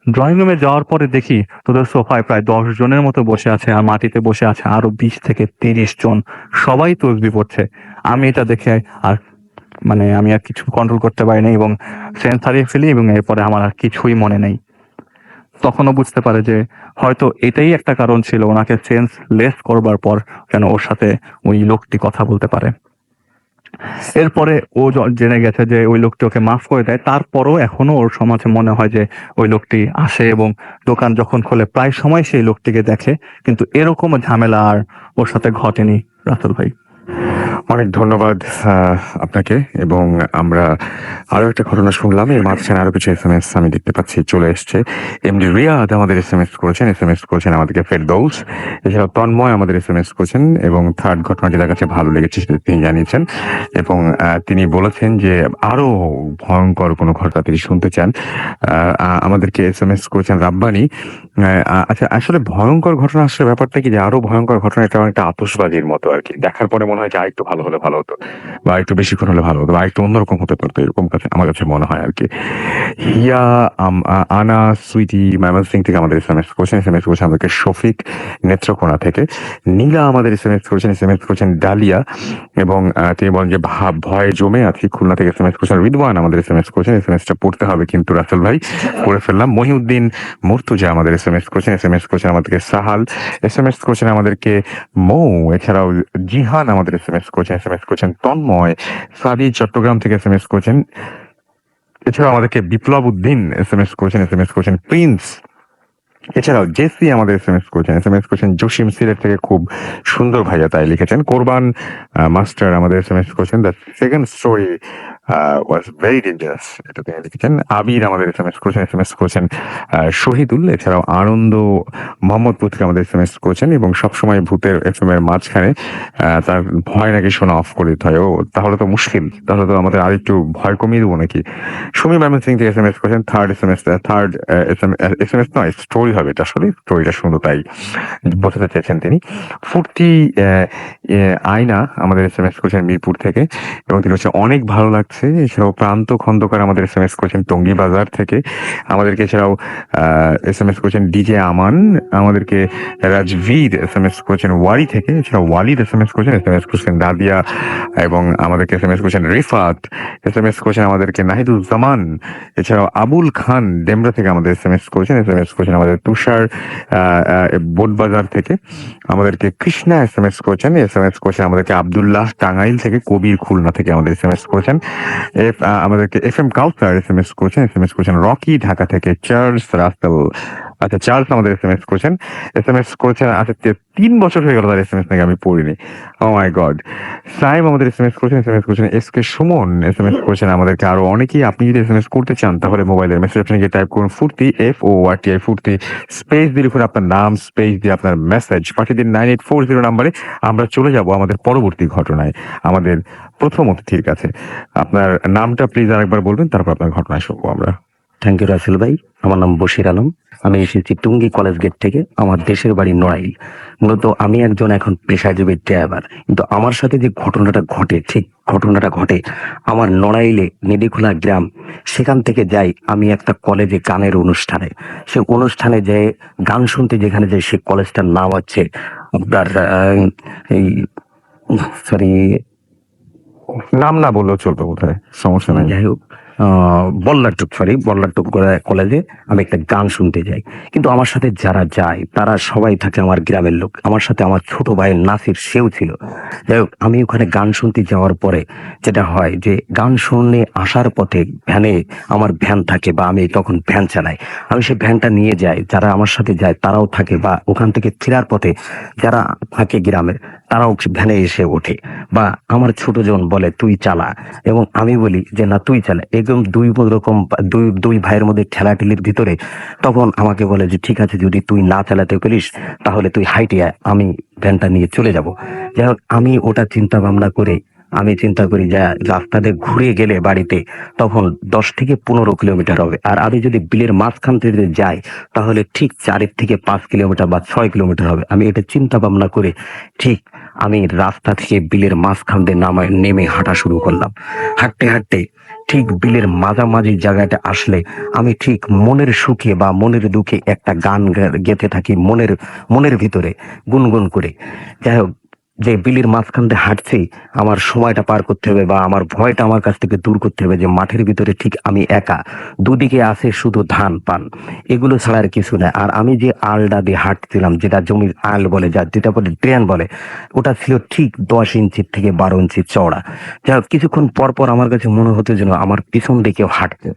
ড্রয়িং রুমে যাওয়ার পরে দেখি তোদের সোফায় প্রায় 10 জনের মতো বসে আছে, আর মাটিতে বসে আছে আরো 20 থেকে 30 জন, সবাই তসবিহ পড়ছে। আমি এটা দেখে আর মানে আমি আর কিছু কন্ট্রোল করতে পারি না এবং সেন্স হারিয়ে ফেলি এবং এরপরে আমার আর কিছুই মনে নেই। তখনও বুঝতে পারে যে হয়তো এটাই একটা কারণ ছিল ওনাকে সেন্স লেস করবার পর যেন ওর সাথে ওই লোকটি কথা বলতে পারে। এরপরে ও জেনে গেছে যে ওই লোকটি ওকে মাফ করে দেয়, তারপরও এখনো ওর সমাজে মনে হয় যে ওই লোকটি আসে এবং দোকান যখন খোলে প্রায় সময় সেই লোকটিকে দেখে, কিন্তু এরকম ঝামেলা আর ওর সাথে ঘটেনি রাতুল ভাই। অনেক ধন্যবাদ আপনাকে। এবং আমরা আরো একটা ঘটনা শুনলাম, এর মাঝখানে আরো কিছু SMS আমি দেখতে পাচ্ছি চলে এসছে। এমডি রিয়াদ আমাদের SMS করেছেন আমাদেরকে ফেরদৌস, এছাড়াও তন্ময় আমাদের SMS করেছেন এবং থার্ড ঘটনাটি তার কাছে ভালো লেগেছে সেটা তিনি জানিয়েছেন এবং তিনি বলেছেন যে আরো ভয়ঙ্কর কোনো ঘটনা তিনি শুনতে চান। আমাদেরকে SMS করেছেন রাব্বানি। আচ্ছা, আসলে ভয়ঙ্কর ঘটনা আসলে ব্যাপারটা কি যে আরো ভয়ঙ্কর ঘটনা, এটা অনেকটা আতশবাজির মতো আর কি, দেখার পরে মনে হয় যে আরেকটু ভালো হলে ভালো হতো বা একটু বেশিক্ষণ হলে ভালো হতো বা একটু অন্যরকম হতে পারতো, এরকম আমার কাছে মনে হয় আর কি। হিয়া আনা সুইটি ময়মনসিং থেকে আমাদের SMS করেছেন আমাদেরকে শফিক নেত্রকোনা থেকে। নীলা আমাদের SMS করেছেন ডালিয়া এবং তিনি বলেন যে ভয়ে জমে আছি। খুলনা থেকে SMS করেছেন রিদওয়ান আমাদের SMS করেছেন, SMS-টা পড়তে হবে কিন্তু রাসেল ভাই পড়ে ফেললাম। মহিউদ্দিন মুর্তুজা আমাদের SMS করেছেন আমাদেরকে সাহাল, SMS করেছেন আমাদেরকে মৌ, এছাড়াও জিহান আমাদের SMS করেছেন তন্ময়, সাদি চট্টগ্রাম থেকে SMS করেছেন, এছাড়াও আমাদেরকে বিপ্লব উদ্দিন SMS করেছেন প্রিন্স, এছাড়াও জেসি আমাদের SMS করেছেন জসিম সিলেট থেকে, খুব সুন্দর ভাইয়া তাই লিখেছেন। কোরবান মাস্টার আমাদের SMS করেছেন the second story was very dangerous, এটা তিনি লিখেছেন। আবির আমাদের SMS করেছেন শহীদুল, এছাড়াও আনন্দ মোহাম্মদপুর থেকে আমাদের SMS করেছেন এবং সবসময় ভূতের FM এর মাঝখানে তার ভয় নাকি শোনা অফ করে দিতে হয়। ও তাহলে তো মুশকিল, তাহলে তো আমাদের আরেকটু ভয় কমিয়ে দেবো নাকি। সুমি ম্যামন সিং থেকে SMS করেছেন থার্ড SMS নয় স্টোরি হবে এটা, আসলে স্টোরিটা সুন্দর তাই বোঝাতে চেয়েছেন তিনি। ফুর্তি আয়না আমাদের SMS করেছেন মিরপুর থেকে এবং তিনি হচ্ছে অনেক ভালো লাগছে। এছাড়াও প্রান্ত খন্দকার আমাদের SMS করেছেন টঙ্গী বাজার থেকে আমাদেরকে, এছাড়াও SMS করেছেন ডিজে আমান আমাদেরকে, রাজভীর SMS করেছেন ওয়ারি থেকে, এছাড়াও ওয়ালিদ SMS করেছেন দাদিয়া এবং আমাদেরকে SMS করেছেন রিফাত, SMS করেছেন আমাদেরকে নাহিদুজ্জামান, এছাড়াও আবুল খান ডেমরা থেকে আমাদের SMS করেছেন আমাদের তুষার বোটবাজার থেকে আমাদেরকে কৃষ্ণা SMS করেছেন আমাদেরকে আব্দুল্লাহ টাঙ্গাইল থেকে, কবির খুলনা থেকে আমাদের SMS করেছেন, আমাদেরকে FM কাউসার SMS করেছেন রকি ঢাকা থেকে, চার্লস রাসেল, আচ্ছা চার্লস আমাদের SMS করেছেন আচ্ছা 3 বছর হয়ে গেল তার SMS নাকি আমি পড়িনি, ও মাই গড। সাইম আমাদের SMS করেছেন এসকে সুমন SMS করেছেন আমাদেরকে, আরো অনেকেই। আপনি যদি SMS করতে চান তাহলে মোবাইলের মেসেজ অপশনে গিয়ে টাইপ করুন ফুর্তি FORTI ফুর্তি, স্পেস দিয়ে লিখুন আপনার নাম, স্পেস দিয়ে আপনার মেসেজ পাঠিয়ে দিন 9840 নাম্বারে। আমরা চলে যাব আমাদের পরবর্তী ঘটনায় আমাদের প্রথম অতিথির কাছে। আপনার নামটা প্লিজ আরেকবার বলবেন, তারপর আপনার ঘটনায় শুনবো আমরা। থ্যাংক ইউ রাসেল ভাই। আমার নাম বশির আলম, আমি এসেছি টুঙ্গি কলেজ গেট থেকে, আমার দেশের বাড়ি নড়াইল। মূলত আমি একজন এখন পেশাজীবী ড্রাইভার, কিন্তু আমার সাথে যে ঘটনাটা ঘটে আমার নড়াইলে নেডিখোলা গ্রাম, সেখান থেকে যাই আমি একটা কলেজে গানের অনুষ্ঠানে। সে অনুষ্ঠানে যে গান শুনতে যেখানে যাই, সে কলেজটার নাম হচ্ছে আপনার এই সরি নাম না বললেও চলবে বোধহয়, সমস্যা নাই। যাই হোক বল্লারটুক কলেজে আমি একটা গান শুনতে যাই। কিন্তু আমার সাথে যারা যায় তারা সবাই থাকে আমার গ্রামের লোক। আমার সাথে আমার ছোট ভাই নাসির, সেও ছিল। যাই হোক, আমি ওখানে গান শুনতে যাওয়ার পরে যেটা হয় যে গান শুনে আসার পথে আমার ভ্যান থাকে বা আমি তখন ভ্যান চালাই, আমি সেই ভ্যানটা নিয়ে যাই। যারা আমার সাথে যায় তারাও থাকে, বা ওখান থেকে ফেরার পথে যারা থাকে গ্রামের তারাও ভ্যানে এসে ওঠে, বা আমার ছোট জন বলে তুই চালা এবং আমি বলি যে না তুই চালা। একদম দুই ভাইয়ের মধ্যে ঠেলাঠেলির ভিতরে তখন আমাকে বলে যে ঠিক আছে, যদি তুই না চালাতে পারিস তাহলে তুই হাইটে আয়, আমি ভ্যানটা নিয়ে চলে যাব। যাই হোক, আমি ওটা চিন্তা ভাবনা করে আমি চিন্তা করি যে রাস্তাতে ঘুরে গেলে বাড়িতে তখন 10 থেকে 15 কিলোমিটার হবে, আর আমি যদি বিলের মাঝখান থেকে যাই তাহলে ঠিক 4 থেকে 5 কিলোমিটার বা 6 কিলোমিটার হবে। আমি এটা চিন্তা ভাবনা করে ঠিক আমি রাস্তা থেকে বিলের মাঝখান দিয়ে নেমে হাঁটা শুরু করলাম। হাঁটতে হাঁটতে ঠিক বিলের মাঝামাঝি জায়গাটা আসলে আমি ঠিক মনের সুখে বা মনের দুঃখে একটা গান গেঁথে থাকি মনের ভিতরে গুনগুন করে। যাই হোক, যে বিলির মাঝখান দিয়ে হাঁটছি, আমার সময়টা পার করতে হবে বা আমার ভয়টা আমার কাছ থেকে দূর করতে হবে যে মাঠের ভিতরে ঠিক আমি একা, দুদিকে আছে শুধু ধান পান, এগুলো ছাড়া আর কিছু না। আর আমি যে আলটা দিয়ে হাঁটছিলাম, যেটা জমির আল বলে, যেটা বলে ড্রেন বলে, ওটা ছিল ঠিক 10 ইঞ্চি থেকে 12 ইঞ্চি চওড়া। যাই হোক, কিছুক্ষণ পর পর আমার কাছে মনে হতো যেন আমার পিছন দিকেও হাঁটছে।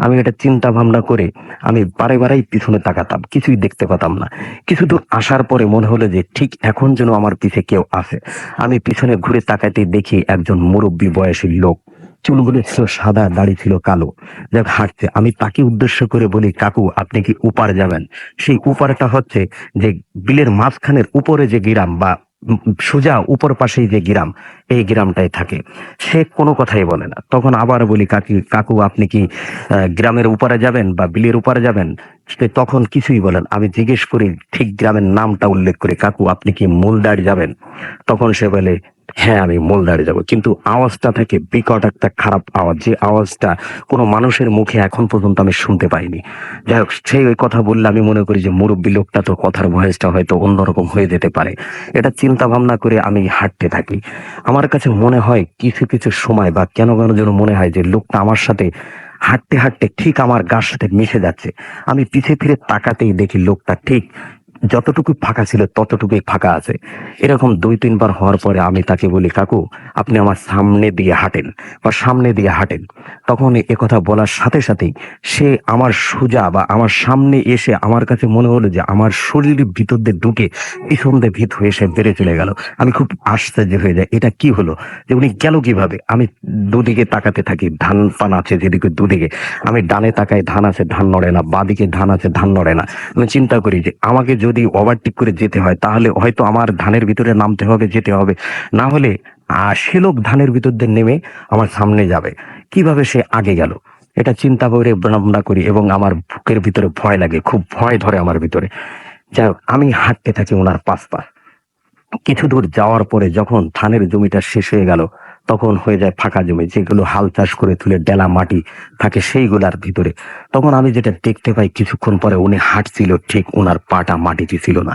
আমি এটা চিন্তা ভাবনা করে আমি বারে বারেই পিছনে তাকাতাম, কিছুই দেখতে পেতাম না। কিছু দূর আসার পরে মনে হলো যে ঠিক এখন যেন আমার পিছে কেউ আছে। আমি পিছনে ঘুরে তাকাইতে দেখি একজন মুরব্বী বয়সী লোক, চুলগুলো ছিল সাদা, দাড়ি ছিল কালো, যাক হাঁটছে। আমি তাকে উদ্দেশ্য করে বলি, কাকু আপনি কি উপার যাবেন? সেই উপারটা হচ্ছে যে বিলের মাঝখানের উপরে যে গ্রাম বা সোজা উপর পাশেই যে গ্রাম, এই গ্রামটাই থাকে। সে কোনো কথাই বলে না। তখন আবার বলি, কাকু আপনি কি গ্রামের উপরে যাবেন বা বিলের উপরে যাবেন? সে তখন কিছুই বলেন। আমি জিজ্ঞেস করি ঠিক গ্রামের নামটা উল্লেখ করে, কাকু আপনি কি মোলদার যাবেন? তখন সে বলে, হ্যাঁ আমি মোলদারে যাব। কিন্তু আওয়াজটা থেকে বিকট একটা খারাপ আওয়াজ, যে আওয়াজটা কোনো মানুষের মুখে এখন পর্যন্ত আমি শুনতে পাইনি। যাই হোক, সেই ওই কথা বললে আমি মনে করি যে মুরব্বী লোকটা তো কথার ভয়েসটা হয়তো অন্যরকম হয়ে যেতে পারে। এটা চিন্তা ভাবনা করে আমি হাঁটতে থাকি। আমার কাছে মনে হয় কিছু কিছু সময় বা কেন কেন যেন মনে হয় যে লোকটা আমার সাথে হাঁটতে হাঁটতে ঠিক আমার গার সাথে মিশে যাচ্ছে। আমি পিছে ফিরে তাকাতেই দেখি লোকটা ঠিক যতটুকু ফাঁকা ছিল ততটুকুই ফাঁকা আছে। এরকম 2-3 বার হওয়ার পরে আমি তাকে বলি, কাকু আপনি আমার সামনে দিয়ে হাঁটেন বা সামনে দিয়ে হাঁটেন। তখন কথা বলার সাথে সাথেই সে আমার সোজা বা আমার সামনে এসে আমার কাছে মনে হলো যে আমার শরীরের ভিতর দিয়ে ঢুকে পিছন দিয়ে ভিত হয়ে সে বেড়ে চলে গেল। আমি খুব আশ্চর্য হয়ে যাই, এটা কি হলো, যে উনি গেল কিভাবে? আমি দুদিকে তাকাতে থাকি, ধান পান আছে যেদিকে দুদিকে। আমি ডানে তাকাই, ধান আছে, ধান নড়ে না, বাদিকে ধান আছে, ধান নড়ে না। আমি চিন্তা করি যে আমাকে যদি ওভারটেক করে যেতে হয় তাহলে হয়তো আমার ধানের ভিতরে নামতে হবে, যেতে হবে, না হলে সে লোক ধানের ভিতর দিয়ে নেমে আমার সামনে যাবে। কিভাবে সে আগে গেল, এটা চিন্তা করে ভাবনা করি এবং আমার বুকের ভিতরে ভয় লাগে, খুব ভয় ধরে আমার ভিতরে। যাই হোক, আমি হাঁটতে থাকি ওনার পাশ। কিছু দূর যাওয়ার পরে যখন ধানের জমিটা শেষ হয়ে গেল, তখন হয়ে যায় ফাঁকা জমি, যেগুলো হাল চাষ করে তুলে ডেলা মাটি থাকে সেইগুলার ভিতরে। তখন আমি যেটা দেখতে পাই, কিছুক্ষণ পরে উনি হাঁটছিল, ঠিক ওনার পাটা মাটিতে ছিল না।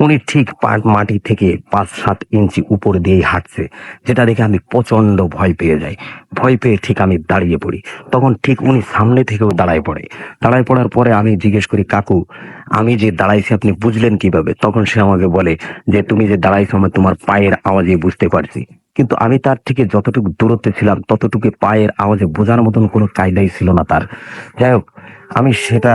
উনি ঠিক মাটি থেকে 5-7 ইঞ্চি উপর দিয়েই হাঁটছে, যেটা দেখে আমি প্রচন্ড ভয় পেয়ে যাই। ভয় পেয়ে ঠিক আমি দাঁড়িয়ে পড়ি। তখন ঠিক উনি সামনে থেকেও দাঁড়ায় পড়ে। দাঁড়ায় পড়ার পরে আমি জিজ্ঞেস করি, কাকু আমি যে দাঁড়াইছি আপনি বুঝলেন কিভাবে? তখন সে আমাকে বলে যে তুমি যে দাঁড়াইছো আমি তোমার পায়ের আওয়াজে বুঝতে পারছি। কিন্তু আমি তার থেকে যতটুকু দূরত্বে ছিলাম ততটুকু পায়ের আওয়াজে বোঝার মতন কোনো কায়দাই ছিল না তার। যাই হোক, আমি সেটা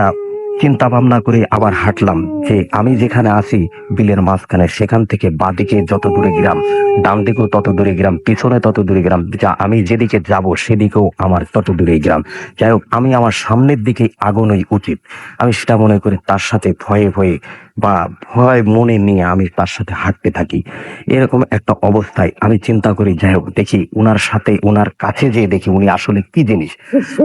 চিন্তা ভাবনা করে আবার হাঁটলাম যে আমি যেখানে আছি বিলের মাঝখানে, সেখান থেকে বাদিকে যত দূরে গ্রাম, ডান দিকেও তত দূরে গ্রাম, পিছনে তত দূরে গ্রাম, যা আমি যেদিকে যাব সেদিকেও আমার তত দূরে গ্রাম। যাই হোক, আমি আমার সামনের দিকে আগানোই উচিত। আমি সেটা মনে করি তার সাথে ভয়ে ভয়ে বা ভয় মনে নিয়ে আমি তার সাথে হাঁটতে থাকি। এরকম একটা অবস্থায় আমি চিন্তা করি, যাই হোক দেখি উনার সাথে, উনার কাছে যেয়ে দেখি উনি আসলে কি জিনিস।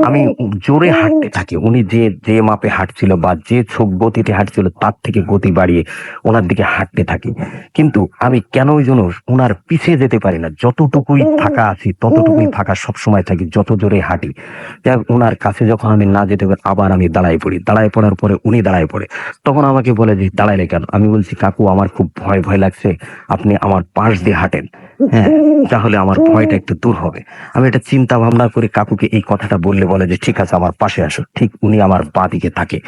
আমি জোরে হাঁটতে থাকি। উনি যে যে মাপে হাঁটছিল বা যে ছোট গতিতে হাঁটছিল তার থেকে গতি বাড়িয়ে ওনার দিকে হাঁটতে থাকি। কিন্তু আমি কেনই যেন ওনার পিছে যেতে পারি না। যতটুকুই ফাঁকা আছি ততটুকুই ফাঁকা সবসময় থাকি, যত জোরে হাঁটি। যাই হোক, ওনার কাছে যখন আমি না যেতে পারি আবার আমি দাঁড়ায় পড়ি। দাঁড়ায় পড়ার পরে উনি দাঁড়ায় পড়ে। তখন আমাকে বলে যে দাঁড়াইলে কেন? আমি বলছি, কাকু আমার খুব ভয় ভয় লাগছে, আপনি আমার পাশ দিয়ে হাঁটেন, হ্যাঁ তাহলে আমার ভয়টা একটু দূর হবে। আমি এটা চিন্তা ভাবনা করে কাকুকে এই কথাটা বললে বলে যে ঠিক আছে আমার পাশে আসো। ঠিক উনি আমার বাঁ দিকে থাকে।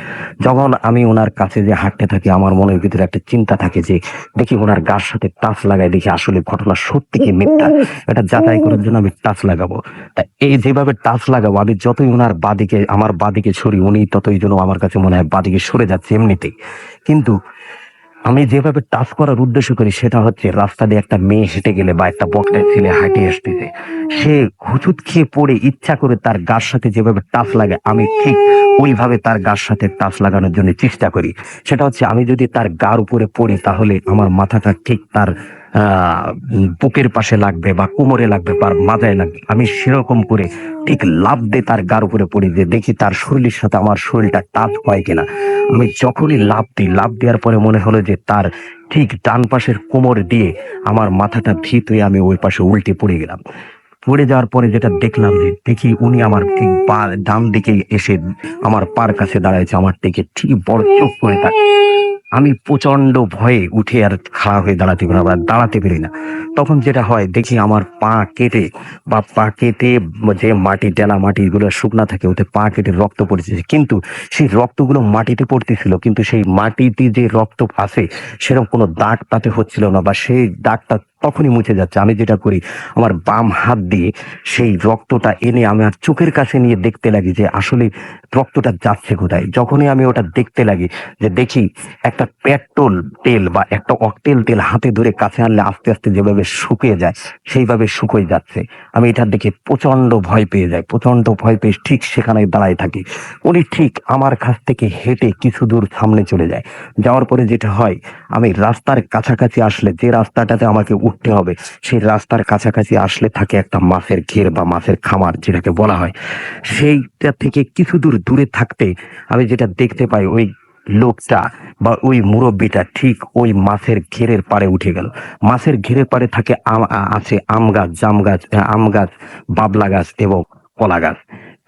যখন আমি ওনার কাছে যে হাঁটতে থাকি আমার মনের ভিতরে একটা চিন্তা থাকে যে দেখি ওনার গার সাথে টাচ লাগাই, দেখি আসলে ঘটনা সত্যি কি মিথ্যা। এটা যাচাই করার জন্য আমি টাচ লাগাবো। তা এই যেভাবে টাচ লাগাবো, আমি যতই ওনার বাদিকে, আমার বাদিকে সরি, উনি ততই যেন আমার কাছে মনে হয় বাদিকে সরে যাচ্ছে এমনিতেই। কিন্তু আমি যেভাবে টাচ করার উদ্দেশ্য করি সেটা হচ্ছে রাস্তা দিয়ে একটা মেয়ে হেঁটে গেলে বা একটা বকটা ছেলে হাঁটে আসতেছে, সে হুচুট খেয়ে পড়ে ইচ্ছা করে তার গার সাথে যেভাবে টাচ লাগে আমি ঠিক ওইভাবে তার গার সাথে টাচ লাগানোর জন্য চেষ্টা করি। সেটা হচ্ছে আমি যদি তার গার উপরে পড়ি তাহলে আমার মাথাটা ঠিক তার বুকের পাশে লাগবে বা কোমরে লাগবে বা মাথায় লাগবে। আমি সেরকম করে ঠিক লাফ দিয়ে তার গার উপরে পড়ি, যে দেখি তার শরীরের সাথে আমার শরীরটা টাচ হয় কিনা। আমি যখনই লাফ দিই, লাফ দেওয়ার পরে মনে হলো যে তার ঠিক ডান পাশের কোমর দিয়ে আমার মাথাটা ভিত হয়ে আমি ওই পাশে উল্টে পড়ে গেলাম। পড়ে যাওয়ার পরে যেটা দেখলাম, যে দেখি উনি আমার ঠিক ডান দিকে এসে আমার পার কাছে দাঁড়াইছে, আমার দিকে ঠিক বড় চোখ করে থাকে। আমি প্রচন্ড ভয়ে উঠে আর খাড়া হয়ে দাঁড়াতে পারি না বা দাঁড়াতে পারি না। তখন যেটা হয় দেখি আমার পা কেটে যে মাটি টেনা মাটিগুলো শুকনা থাকে ওতে পা কেটে রক্ত পড়েছে, কিন্তু সেই রক্তগুলো মাটিতে পড়তেছিল, কিন্তু সেই মাটিতে যে রক্ত আছে সেরকম কোনো দাগ তাতে হচ্ছিল না, বা সেই দাগটা তখনই মুছে যাচ্ছে। আমি যেটা করি, আমার বাম হাত দিয়ে সেই রক্তটা এনে আমি আর চোখের কাছে নিয়ে দেখতে লাগি যে আসলে রক্তটা যাচ্ছে কোথায়। যখনই আমি ওটা দেখতে লাগি, যে দেখি একটা পেট্রোল তেল বা একটা অকটেল তেল হাতে ধরে কাছে আনলে আস্তে আস্তে যেভাবে শুকিয়ে যায় সেইভাবে শুকিয়ে যাচ্ছে। আমি এটা দেখে প্রচন্ড ভয় পেয়ে যাই, প্রচন্ড ভয় পেয়ে ঠিক সেখানে দাঁড়ায় থাকি। উনি ঠিক আমার কাছ থেকে হেঁটে কিছু দূর সামনে চলে যায়। যাওয়ার পরে যেটা হয়, আমি রাস্তার কাছাকাছি আসলে, যে রাস্তাটাতে আমাকে উঠতে হবে সেই রাস্তার কাছাকাছি আসলে থাকে একটা মাছের ঘের বা মাছের খামার যেটাকে বলা হয়। সেইটা থেকে কিছু দূর দূরে থাকতে আমি যেটা দেখতে পাই, ওই লোকটা বা ওই মুরব্বিটা ঠিক ওই মাছের ঘেরের পাড়ে উঠে গেল। মাছের ঘেরের পাড়ে থাকে আছে আম গাছ, জাম গাছ, আম গাছ, বাবলা গাছ এবং কলা গাছ।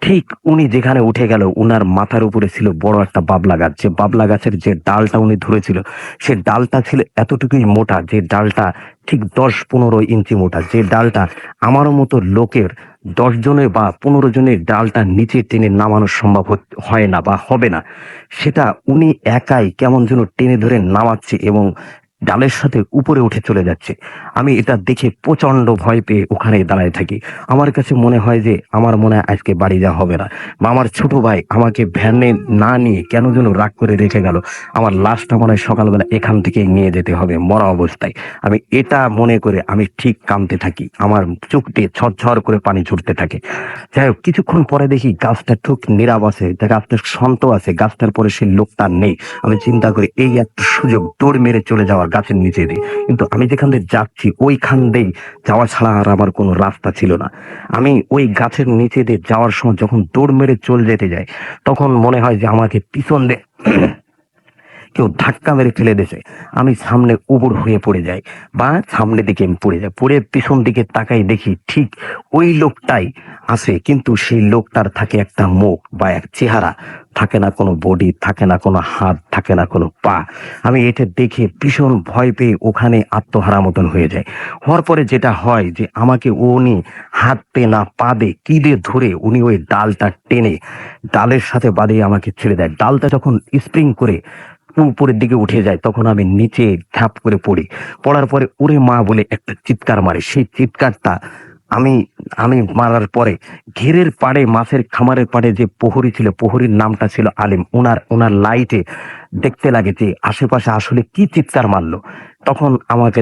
ঠিক উনি যেখানে উঠে গেল, উনার মাথার উপরে ছিল বড় একটা বাবলা গাছ। যে বাবলা গাছের যে ডালটা উনি ধরেছিল, সে ডালটা ছিল এতটুকুই মোটা, যে ডালটা ঠিক 10-15 ইঞ্চি মোটা। যে ডালটা আমার মতো লোকের 10 জনের বা 15 জনের ডালটা নিচে টেনে নামানো সম্ভব হয় না বা হবে না, সেটা উনি একাই কেমন যেন টেনে ধরে নামাচ্ছে এবং ডালের সাথে উপরে উঠে চলে যাচ্ছে। আমি এটা দেখে প্রচন্ড ভয় পেয়ে ওখানে দাঁড়ায় থাকি। আমার কাছে মনে হয় যে আমার মনে হয় আজকে বাড়ি যাওয়া হবে না, বা আমার ছোট ভাই আমাকে ভ্যানে না নিয়ে কেন যেন রাগ করে রেখে গেল। আমার লাশটা মনে হয় সকালবেলা এখান থেকে নিয়ে যেতে হবে মরা অবস্থায়। আমি এটা মনে করে আমি ঠিক কাঁদতে থাকি, আমার চোখ দিয়ে ঝরঝর করে পানি ছুটতে থাকে। যাই হোক, কিছুক্ষণ পরে দেখি গাছটা ঠিক নীরব আছে, গাছটা শান্ত আছে, গাছটার পরে সেই লোকটা নেই। আমি চিন্তা করি এই একটা সুযোগ, দৌড় মেরে চলে যাওয়ার গাছের নিচে দিয়ে। কিন্তু আমি যেখান দিয়ে যাচ্ছি ওইখান দিয়ে যাওয়া ছাড়া আর আমার কোনো রাস্তা ছিল না। আমি ওই গাছের নিচে দিয়ে যাওয়ার সময় যখন দৌড় মেরে চলে যেতে যাই, তখন মনে হয় যে আমাকে পিছন দিয়ে কেউ ধাক্কা মেরে ফেলে দিয়েছে। আমি সামনে উবুড় হয়ে পড়ে যাই, বা সামনের দিকে আমি পড়ে যাই। পড়ে পিছন দিকে তাকাই, দেখি ঠিক ওই লোকটাই আছে, কিন্তু সেই লোকটার থাকে একটা মুখ বা এক চেহারা, থাকে না কোনো বডি, থাকে না কোনো হাত, থাকে না কোনো পা। আমি এটা দেখে ভীষণ ভয় পেয়ে ওখানে আত্মহারা মতন হয়ে যায়। হওয়ার পরে যেটা হয় যে আমাকে উনি হাত পে না পা দিয়ে কি দিয়ে ধরে উনি ওই ডালটা টেনে ডালের সাথে বাঁধিয়ে আমাকে ছেড়ে দেয়। ডালটা যখন স্প্রিং করে উপরের দিকে উঠে যায়, তখন আমি নিচে ঝাঁপ করে পড়ি। পড়ার পরে ওরে মা বলে একটা চিৎকার মারে। সেই চিৎকারটা আমি আমি মারার পরে ঘেরের পাড়ে, মাছের খামারের পাড়ে যে প্রহরী ছিল, প্রহরীর নামটা ছিল আলিম, ওনার লাইটে দেখতে লাগে যে আশেপাশে আসলে কি চিৎকার মারলো। তখন আমাকে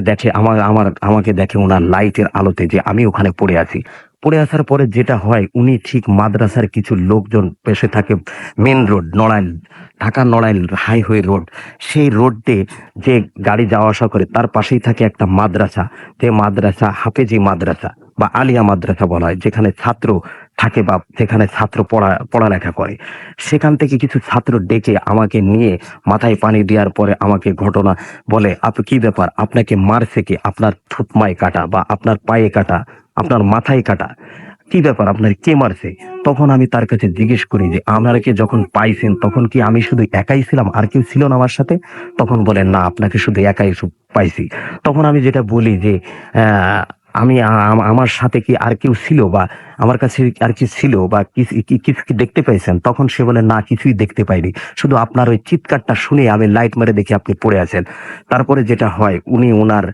দেখে ওনার লাইটের আলোতে যে আমি ওখানে পড়ে আছি। পড়ে আসার পরে যেটা হয়, উনি ঠিক মাদ্রাসার কিছু লোকজন পেশে থাকে main road, Narail, Dhaka Narail highway road, সেই রোডে যে গাড়ি যাওয়া আসা করে তার পাশেই থাকে একটা মাদ্রাসা, যে মাদ্রাসা হাফেজি মাদ্রাসা বা আলিয়া মাদ্রাসা বলা হয়, যেখানে ছাত্র থাকে বা যেখানে ছাত্র পড়ালেখা করে। সেখান থেকে কিছু ছাত্র ডেকে আমাকে নিয়ে মাথায় পানি দেওয়ার পরে আমাকে ঘটনা বলে, আপনি কি ব্যাপার, আপনাকে মারছে কি, আপনার থুতমায় কাটা বা আপনার পায়ে কাটা, আপনার মাথায় কাটা, কি ব্যাপার, আপনার কে মারছে? তখন আমি তার কাছে জিজ্ঞেস করি যে আমাকে যখন পাইছেন তখন কি আমি শুধু একাই ছিলাম, আর কেউ ছিল না আমার সাথে? তখন বলেন না, আপনাকে শুধু একাই পাইছি। তখন আমি যেটা বলি যে আহ, আমার সাথে কি আর কেউ ছিল, বা আমার কাছে আর কি ছিল, বা কিছু কি দেখতে পাইছেন? তখন সে বলে না, কিছুই দেখতে পাইনি, শুধু আপনার ওই চিৎকারটা শুনে আমি লাইট মেরে দেখি আপনি পড়ে আছেন। তারপরে যেটা হয়, উনি ওনার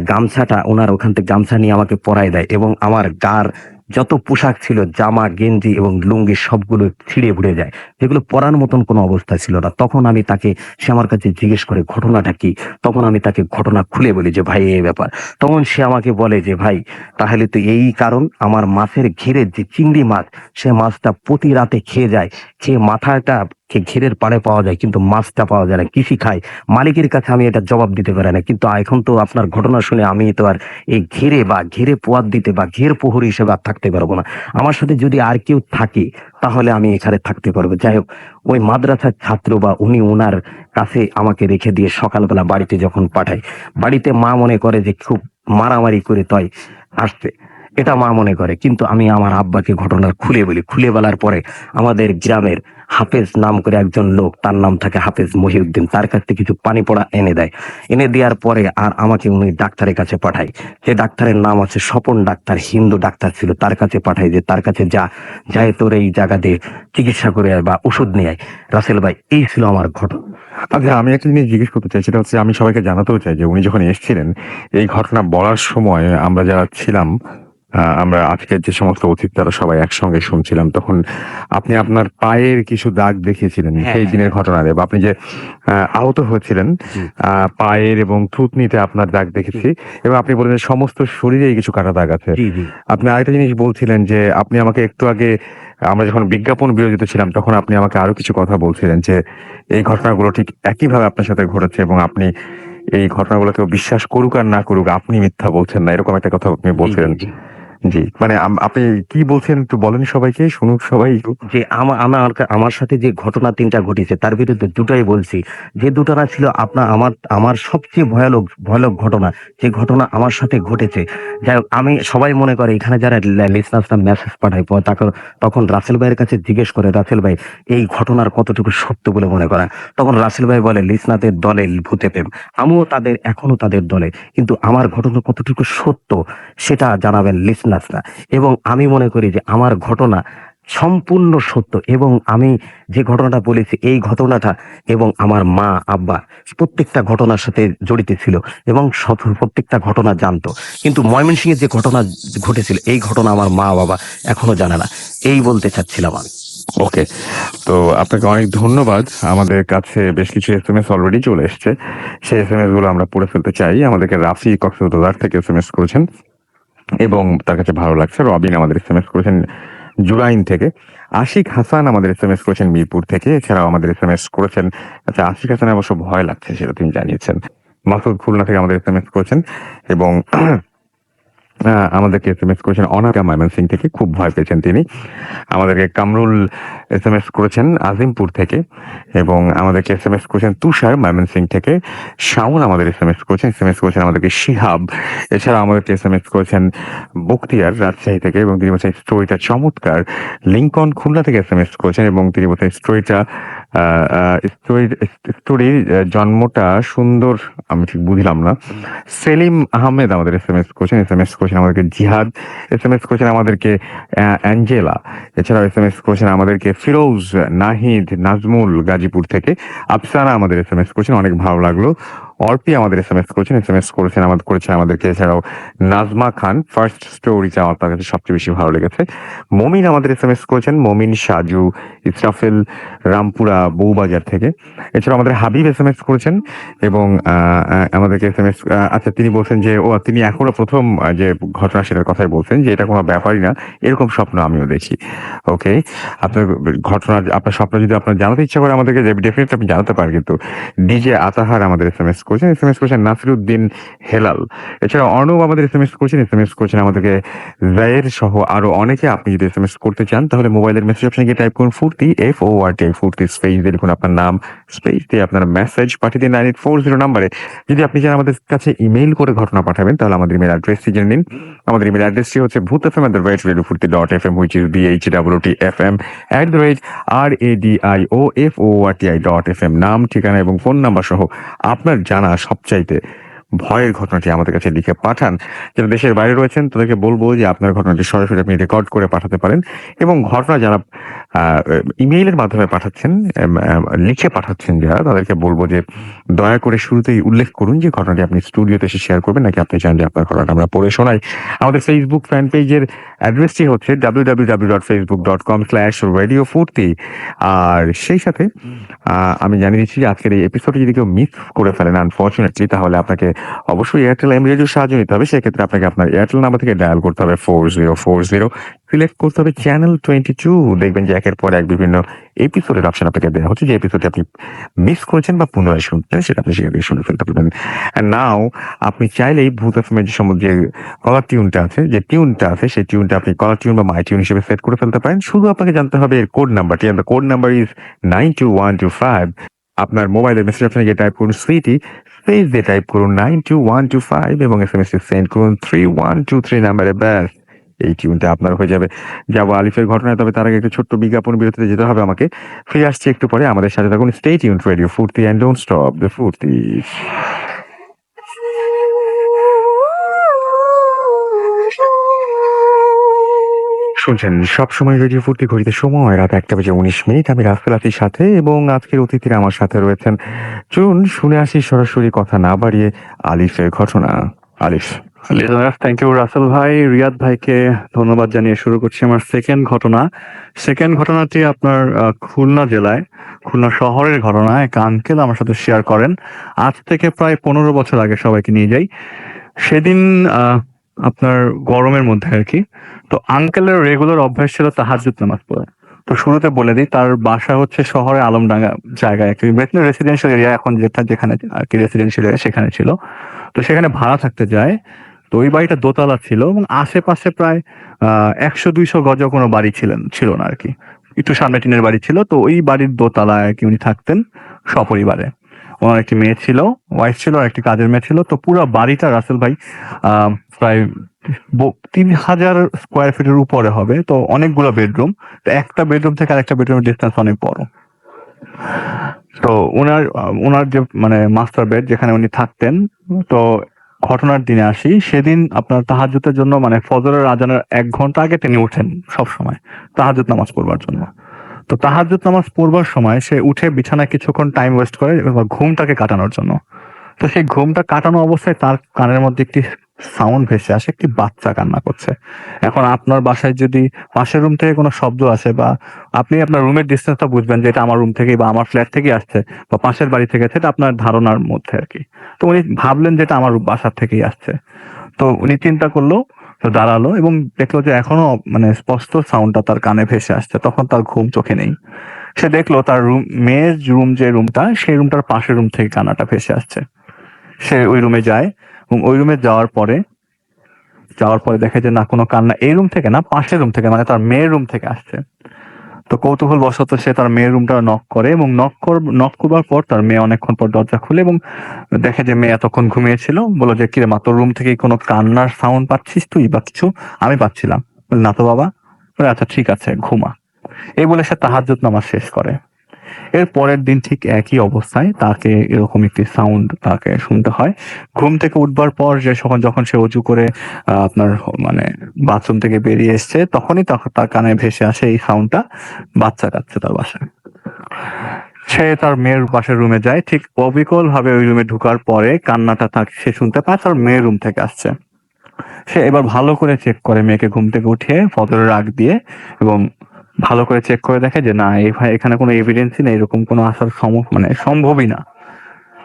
গামছাটা, ওনার ওখান থেকে গামছা নিয়ে আমাকে পরায় দেয় এবং আমার গার যত পোশাক ছিল, জামা গেঞ্জি এবং লুঙ্গি, সবগুলো ছিঁড়ে উড়ে যায়, যেগুলো পরার মতন কোনো অবস্থা ছিল না। তখন আমি তাকে, সে আমার কাছে জিজ্ঞেস করে ঘটনাটা কি। তখন আমি তাকে ঘটনা খুলে বলি যে ভাই এই ব্যাপার। তখন সে আমাকে বলে যে ভাই, তাহলে তো এই কারণ, আমার মাছের ঘেরের যে চিংড়ি মাছ, সে মাছটা প্রতি রাতে খেয়ে যায়, খেয়ে মাথাটা ঘেরের পাড়ে পাওয়া যায়, কিন্তু মাছটা পাওয়া যায় না। কৃষি খায়, মালিকের কাছে আমি এটা জবাব দিতে পারি না। কিন্তু এখন তো আপনার ঘটনা শুনে আমি তো আর এই ঘেরে পোয়াত দিতে বা ঘের প্রহরী হিসেবে আর থাকতে পারবো না। আমার সাথে যদি আর কেউ থাকে তাহলে আমি এখানে থাকতে পারবো। যাই হোক, ওই মাদ্রাসার ছাত্র বা উনি ওনার কাছে আমাকে রেখে দিয়ে সকালবেলা বাড়িতে যখন পাঠাই, বাড়িতে মা মনে করে যে খুব মারামারি করে তাই আসছে, এটা মা মনে করে। কিন্তু আমি আমার আব্বাকে ঘটনা খুলে বলি। খুলে বলার পরে আমাদের গ্রামের হাফেজ নাম করে একজন লোক, তার নাম থাকে হাফেজ মহিউদ্দিন, তার কাছ থেকে কিছু পানি পড়া এনে দেয়। এনে দেওয়ার পরে আর আমাকে উনি ডাক্তারের কাছে পাঠায়। যে ডাক্তারের নাম আছে স্বপন ডাক্তার, হিন্দু ডাক্তার ছিল, তার কাছে পাঠায় যে তার কাছে যায় তোর এই জায়গাতে চিকিৎসা করে আয় বা ওষুধ নিয়ে আয়। রাসেল ভাই, এই ছিল আমার ঘটনা। আচ্ছা, আমি একটা জিনিস জিজ্ঞেস করতে চাই, সেটা হচ্ছে আমি সবাইকে জানাতেও চাই যে উনি যখন এসেছিলেন এই ঘটনা বলার সময় আমরা যারা ছিলাম, আমরা আজকের যে সমস্ত অতিথি তারা সবাই একসঙ্গে শুনছিলাম, তখন আপনি আপনার পায়ের কিছু দাগ দেখিয়েছিলেন হ্যাঁ, সেই দিনের ঘটনায়, বা আপনি যে আহত হয়েছিলেন জি পায়ের এবং থুতনিতে আপনার দাগ দেখেছি, এবং আপনি বললেন সমস্ত শরীরেই কিছু কাটা দাগ আছে। জি জি আপনি আরেকটা জিনিস বলছিলেন যে আপনি আমাকে একটু আগে, আমরা যখন বিজ্ঞাপন বিরতিতে ছিলাম তখন আপনি আমাকে আরো কিছু কথা বলছিলেন যে এই ঘটনাগুলো ঠিক একইভাবে আপনার সাথে ঘটেছে, এবং আপনি এই ঘটনাগুলো কেউ বিশ্বাস করুক আর না করুক আপনি মিথ্যা বলছেন না, এরকম একটা কথা আপনি জি বলছিলেন। জি জি, মানে আপনি কি বলছেন একটু বলেন, সবাইকে শুনুক সবাই একটু। যে আমার সাথে যে ঘটনা তিনটা ঘটেছে তার বিরুদ্ধে দুটাই বলছি। যে দুটো না ছিল আমার সবচেয়ে ভয়ানক ভয়ানক ঘটনা, যে ঘটনা আমার সাথে ঘটেছে। যাই হোক, আমি সবাই মনে করে এখানে যারা লিসনার্সরা মেসেজ পাঠায় তখন রাসেল ভাইয়ের কাছে জিজ্ঞেস করে, রাসেল ভাই এই ঘটনার কতটুকু সত্য বলে মনে করেন? তখন রাসেল ভাই বলে, লিসনাদের দলে ভূতে প্রেম, আমিও এখনো তাদের দলে, কিন্তু আমার ঘটনা কতটুকু সত্য সেটা জানাবেন লিসনার্সরা। এবং আমি মনে করি যে আমার ঘটনা সম্পূর্ণ সত্য, এবং আমি যে ঘটনাটা বলেছি এই ঘটনাটা এবং আমার মা আব্বা প্রত্যেকটা ঘটনার সাথে জড়িত ছিল এবং প্রত্যেকটা ঘটনা জানতো। কিন্তু ময়মনসিংহে যে ঘটনা ঘটেছিল এই ঘটনা আমার মা বাবা এখনো জানে না। এই বলতে চাচ্ছিলাম আমি। ওকে, তো আপনাকে অনেক ধন্যবাদ। আমাদের কাছে বেশ কিছু এসএমএস অলরেডি চলে এসেছে, সেই এসএমএস গুলো আমরা পড়ে ফেলতে চাই। আমাদেরকে রাফি কক্সবাজার থেকে এসএমএস করেছেন এবং তার কাছে ভালো লাগছে। রবিন আমাদের এসএমএস করেছেন জুরাইন থেকে। আশিক হাসান আমাদের এসএমএস করেছেন মিরপুর থেকে। এছাড়াও আমাদের এসএমএস করেছেন, আচ্ছা আশিক হাসান অবশ্য ভয় লাগছে সেটা তিনি জানিয়েছেন। মাসুদ খুলনা থেকে আমাদের এসএমএস করেছেন এবং আমাদেরকে এসএমএস করেছেন অনাকা ময়মনসিং থেকে, খুব ভয় পেয়েছেন তিনি। আমাদেরকে কামরুল এসএমএস করেছেন আজিমপুর থেকে, এবং আমাদেরকে এসএমএস করেছেন তুষার ময়মনসিং থেকে। শাওন আমাদের এসএমএস করেছেন আমাদেরকে শিহাব। এছাড়া আমাদেরকে এসএমএস করেছেন বখতিয়ার রাজশাহী থেকে, এবং তিনি বলছেন স্টোরিটা চমৎকার। লিঙ্কন খুলনা থেকে এসএমএস করেছেন এবং তিনি বলছেন স্টোরির জন্মটা সুন্দর, আমি ঠিক বুঝলাম না। সেলিম আহমেদ আমাদের এসএমএস করেছেন আমাদেরকে জিহাদ। এসএমএস করেছেন আমাদেরকে অ্যাঞ্জেলা। এছাড়াও এসএমএস করেছেন আমাদেরকে ফিরোজ, নাহিদ, নাজমুল গাজীপুর থেকে। আফসানা আমাদের এসএমএস করেছেন, অনেক ভালো লাগলো। অর্পি আমাদের এসএমএস করেছেন আমাদেরকে। এছাড়াও নাজমা খান, ফার্স্ট স্টোরিটা আমার কাছে সবচেয়ে বেশি ভালো লেগেছে। মমিন আমাদের এসএমএস করেছেন, মমিন, সাজু, ইসরাফেল রামপুরা বউবাজার থেকে। এছাড়া আমাদের হাবিব এসএমএস করেছেন এবং আমাদেরকে এসএমএস, আচ্ছা তিনি বলছেন যে তিনি এখনো প্রথম যে ঘটনা সেটার কথাই বলছেন যে এটা কোনো ব্যাপারই না, এরকম স্বপ্ন আমিও দেখি। ওকে, আপনার স্বপ্ন যদি আপনার জানাতে ইচ্ছা করে আমাদেরকে ডেফিনেটলি আপনি জানাতে পারেন। কিন্তু ডিজে আতাহার আমাদের এসএমএস করেছেন নাসিরুদ্দিন হেলাল। এছাড়া অর্ণব আমাদের এসএমএস করেছেন আমাদেরকে জায়ের সহ আরো অনেকে। আপনি যদি এসএমএস করতে চান তাহলে মোবাইলের মেসেজ অপশনে গিয়ে টাইপ করুন ফুর্তি, FORT, ফুর্তি স্পেস দিয়ে লিখুন আপনার নাম, স্পেস দিয়ে আপনার মেসেজ পাঠিয়ে দিন 9840 নাম্বারে। যদি আপনি চান আমাদের কাছে ইমেইল করে ঘটনা পাঠাবেন তাহলে আমাদের ইমেল অ্যাড্রেসটি জেনে নিন। আমাদের ইমেল অ্যাড্রেসটি হচ্ছে bhutfm@radiofurti.fm, which is BHWTFM@RADIOFORTI.FM। নাম, ঠিকানা এবং ফোন নাম্বার সহ আপনার জানা সবচাইতে ভয়ের ঘটনাটি আমাদের কাছে লিখে পাঠান। যারা দেশের বাইরে রয়েছেন তাদেরকে বলবো যে আপনার ঘটনাটি সরাসরি আপনি রেকর্ড করে পাঠাতে পারেন, এবং ঘটনা যারা ইমেইলের মাধ্যমে পাঠাচ্ছেন, লিখে পাঠাচ্ছেন যারা, তাদেরকে বলবো যে দয়া করে শুরুতেই উল্লেখ করুন যে ঘটনাটি আপনি স্টুডিওতে এসে শেয়ার করবেন নাকি আপনি চান যে আপনার ঘটনাটা আমরা পড়ে শোনাই। আমাদের ফেসবুক ফ্যান পেজের অ্যাড্রেসটি হচ্ছে www.facebook.com/radiofurti। আর সেই সাথে আমি জানিয়ে দিচ্ছি যে আজকের এই এপিসোডে যদি কেউ মিস করে ফেলেন আনফরচুনেটলি, তাহলে আপনাকে অবশ্যই এয়ারটেল এম রেডিওর সাহায্য নিতে হবে। সেক্ষেত্রে আপনাকে আপনার এয়ারটেল নাম্বার থেকে ডায়াল করতে হবে 4040, সিলেক্ট করতে হবে চ্যানেল 22। দেখবেন যে একের পর এক বিভিন্ন এপিসোডের অপশন আপনাকে দেওয়া হচ্ছে, যে এপিসোডে আপনি মিস করেছেন বা পুনরায় শুনছেন সেটা আপনি সেখান থেকে শুনে ফেলতে পারবেন। অ্যান্ড নাও আপনি চাইলেই ভূত এফএম এর যে কলার টিউনটা আছে, সেই টিউনটা আপনি কলার টিউন বা মাই টিউন হিসেবে সেট করে ফেলতে পারেন। শুধু আপনাকে জানতে হবে এর কোড নাম্বারটি, and the code number is 92125। আপনার মোবাইলের মেসেজ অপশনে গিয়ে টাইপ করুন সুইটি, স্পেস দিয়ে টাইপ করুন 92125 এবং এসএমএস সেন্ড করুন 3123 নাম্বারে। ব্যাস এই টিউনটা আপনার হয়ে যাবে। যাবো আলিফের ঘটনায়, তবে তার আগে একটু ছোট্ট বিজ্ঞাপন বিরতিতে যেতে হবে আমাকে। ফিরে আসছি একটু পরে, আমাদের সাথে থাকুন। স্টে টিউনড, রেডিও ফুর্তি অ্যান্ড ডোন্ট স্টপ দ্য ফুর্তি। শুনছেন সবসময় রেডিও ফুর্তি, ঘড়িতে সময় রাত 1:19। আমি রাফেল আতির সাথে, এবং আজকের অতিথিরা আমার সাথে রয়েছেন। চলুন শুনে আসি সরাসরি কথা না বাড়িয়ে আলিফের ঘটনা। আলিফ। থ্যাংক ইউ রাসেল ভাই, রিয়াদ ভাইকে ধন্যবাদ জানিয়ে শুরু করছি আমার সেকেন্ড ঘটনা। সেকেন্ড ঘটনাটি আপনার খুলনা জেলায়, খুলনা শহরের ঘটনা। এক আঙ্কেল আমার সাথে শেয়ার করেন, আজ থেকে প্রায় 15 বছর আগে সবাইকে নিয়ে যাই। সেদিন আপনার গরমের মধ্যে আর কি। তো আঙ্কেলের রেগুলার অভ্যাস ছিল তাহাজ্জুদ নামাজ পড়া। তো শুরুতে বলে দিই, তার বাসা হচ্ছে শহরে আলমডাঙ্গা জায়গায়, একটি রেসিডেন্সিয়াল এরিয়া, এখন যেখানে আর কি রেসিডেন্সিয়াল এরিয়া সেখানে ছিল। তো সেখানে ভাড়া থাকতে যায়। তো ওই বাড়িটা দোতলা ছিল, এবং আশেপাশে প্রায় 100-200 গজ কোনো বাড়ি ছিল না আর কি। একটু সামনে টিনের বাড়ি ছিল। তো ওই বাড়ির দোতলায় আর কি উনি থাকতেন সপরিবারে। ওনার একটি মেয়ে ছিল, ওয়াইফ ছিল, আর একটি কাজের মেয়ে ছিল। তো পুরো বাড়িটা রাসেল ভাই প্রায় 3000 স্কোয়ার ফিটের উপরে হবে। তো অনেকগুলো বেডরুম। তো একটা বেডরুম থেকে আরেকটা বেডরুমের ডিস্টেন্স অনেক বড়। তো ওনার যে মানে মাস্টার বেড যেখানে উনি থাকতেন। তো ঘটনার দিনে আসি, সেদিন আপনার তাহাজ্জুদের জন্য মানে ফজরের আজানের 1 ঘন্টা আগে তিনি উঠেন সব সময় তাহাজ্জুদ নামাজ পড়বার জন্য। তো তাহাজ্জুদ নামাজ পড়বার সময় সে উঠে বিছানায় কিছুক্ষণ টাইম ওয়েস্ট করে ঘুমটাকে কাটানোর জন্য। তো সেই ঘুমটা কাটানো অবস্থায় তার কানের মধ্যে একটি সাউন্ড ভেসে আসে, একটি বাচ্চা কান্না করছে। এখন আপনার বাসায় যদি পাশের রুম থেকে কোনো শব্দ আসে, বা আপনি আপনার রুমের ডিস্টেন্সটা বুঝবেন যে এটা আমার রুম থেকে বা আমার ফ্ল্যাট থেকে আসছে বা পাশের বাড়ি থেকে, সেটা আপনার ধারণার মধ্যে আর কি। তো উনি ভাবলেন যে এটা আমার বাসার থেকেই আসছে। তো উনি চিন্তা করলো, তো দাঁড়ালো এবং দেখলো যে এখনো মানে স্পষ্ট সাউন্ডটা তার কানে ভেসে আসছে। তখন তার ঘুম চোখে নেই। সে দেখলো তার মেয়ের যে রুমটা, সেই রুমটার পাশের রুম থেকে কান্নাটা ভেসে আসছে। সে ওই রুমে যায়, এবং ওই রুমে যাওয়ার পরে দেখে যে না, কোনো কান্না এই রুম থেকে না, পাশের রুম থেকে, মানে তার মেয়ের রুম থেকে আসছে। তো কৌতূহল বশত সে তার মেয়ের রুমটা নক করে, এবং নক করবার পর তার মেয়ে অনেকক্ষণ পর দরজা খুলে এবং দেখে যে মেয়ে এতক্ষণ ঘুমিয়েছিল। বললো যে কিরে মা, তোর রুম থেকে কোনো কান্নার সাউন্ড পাচ্ছিস তুই বা কিছু? আমি পাচ্ছিলাম। না তো বাবা। আচ্ছা ঠিক আছে, ঘুমা। এই বলে সে তাহাজ্জুদ নামাজ শেষ করে। এর পরের দিন ঠিক একই অবস্থায় তাকে এরকম একটি সাউন্ড তাকে শুনতে হয়। ঘুম থেকে উঠবার পর যখন সে অজু করে আপনার মানে বাথরুম থেকে বেরিয়ে এসছে, তখনই তার কানে ভেসে আসে এই সাউন্ডটা, বাচ্চা কাঁদছে তার বাসায়। সে তার মেয়ের পাশের রুমে যায়। ঠিক অবিকল ভাবে ওই রুমে ঢুকার পরে কান্নাটা সে শুনতে পায় তার মেয়ের রুম থেকে আসছে। সে এবার ভালো করে চেক করে মেয়েকে ঘুম থেকে উঠিয়ে ফজরের আগ দিয়ে, এবং ভালো করে চেক করে দেখে যে না, এখানে কোনো এভিডেন্সই নেই, এরকম কোনো আসার মানে সম্ভবই না।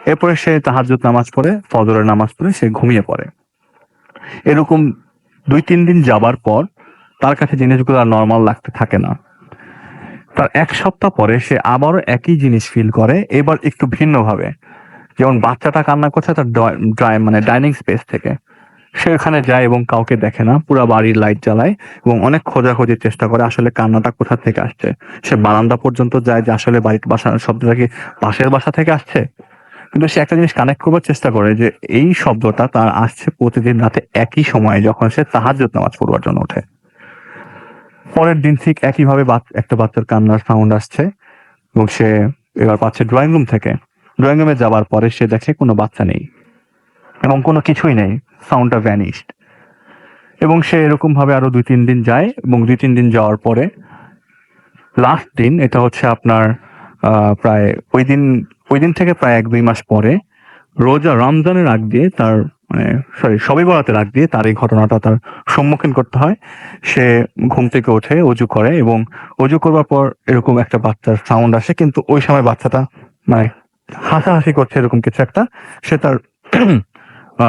এরপরে সে তাহাজ্জুদ নামাজ পড়ে, ফজরের নামাজ পড়ে সে ঘুমিয়ে পড়ে। এরকম 2-3 দিন যাবার পর তার কাছে জিনিসগুলো আর নর্মাল লাগতে থাকে না। তার 1 সপ্তাহ পরে সে আবারও একই জিনিস ফিল করে, এবার একটু ভিন্ন ভাবে। যেমন বাচ্চাটা কান্না করছে তার মানে ডাইনিং স্পেস থেকে। সে ওখানে যায় এবং কাউকে দেখে না, পুরা বাড়ির লাইট জ্বালায় এবং অনেক খোঁজাখুঁজির চেষ্টা করে আসলে কান্নাটা কোথা থেকে আসছে। সে বারান্দা পর্যন্ত যায় যে আসলে বাড়ির শব্দটা কি পাশের বাসা থেকে আসছে। কিন্তু সে একটা জিনিস কানেক্ট করবার চেষ্টা করে যে এই শব্দটা তার আসছে প্রতিদিন রাতে একই সময়ে, যখন সে তাহাজ্জুদ নামাজ পড়বার জন্য ওঠে। পরের দিন ঠিক একইভাবে একটা বাচ্চার কান্নার সাউন্ড আসছে, এবং সে এবার পাচ্ছে ড্রয়িং রুম থেকে। ড্রয়িং রুমে যাবার পরে সে দেখে কোনো বাচ্চা নেই এবং কোনো কিছুই নেই, সাউন্ডটা ভ্যানিশড। এবং সে এরকম ভাবে আরো 2-3 দিন যায়, এবং 2-3 দিন যাওয়ার পরে লাস্ট দিন, এটা হচ্ছে আপনার প্রায় ওই দিন থেকে প্রায় 1-2 মাস পরে, রমজানের আগ দিয়ে তার মানে শবে বরাতের আগ দিয়ে তার এই ঘটনাটা তার সম্মুখীন করতে হয়। সে ঘুম থেকে ওঠে, অজু করে, এবং অজু করবার পর এরকম একটা বাচ্চার সাউন্ড আসে, কিন্তু ওই সময় বাচ্চাটা মানে হাসাহাসি করছে এরকম কিছু একটা। সে তার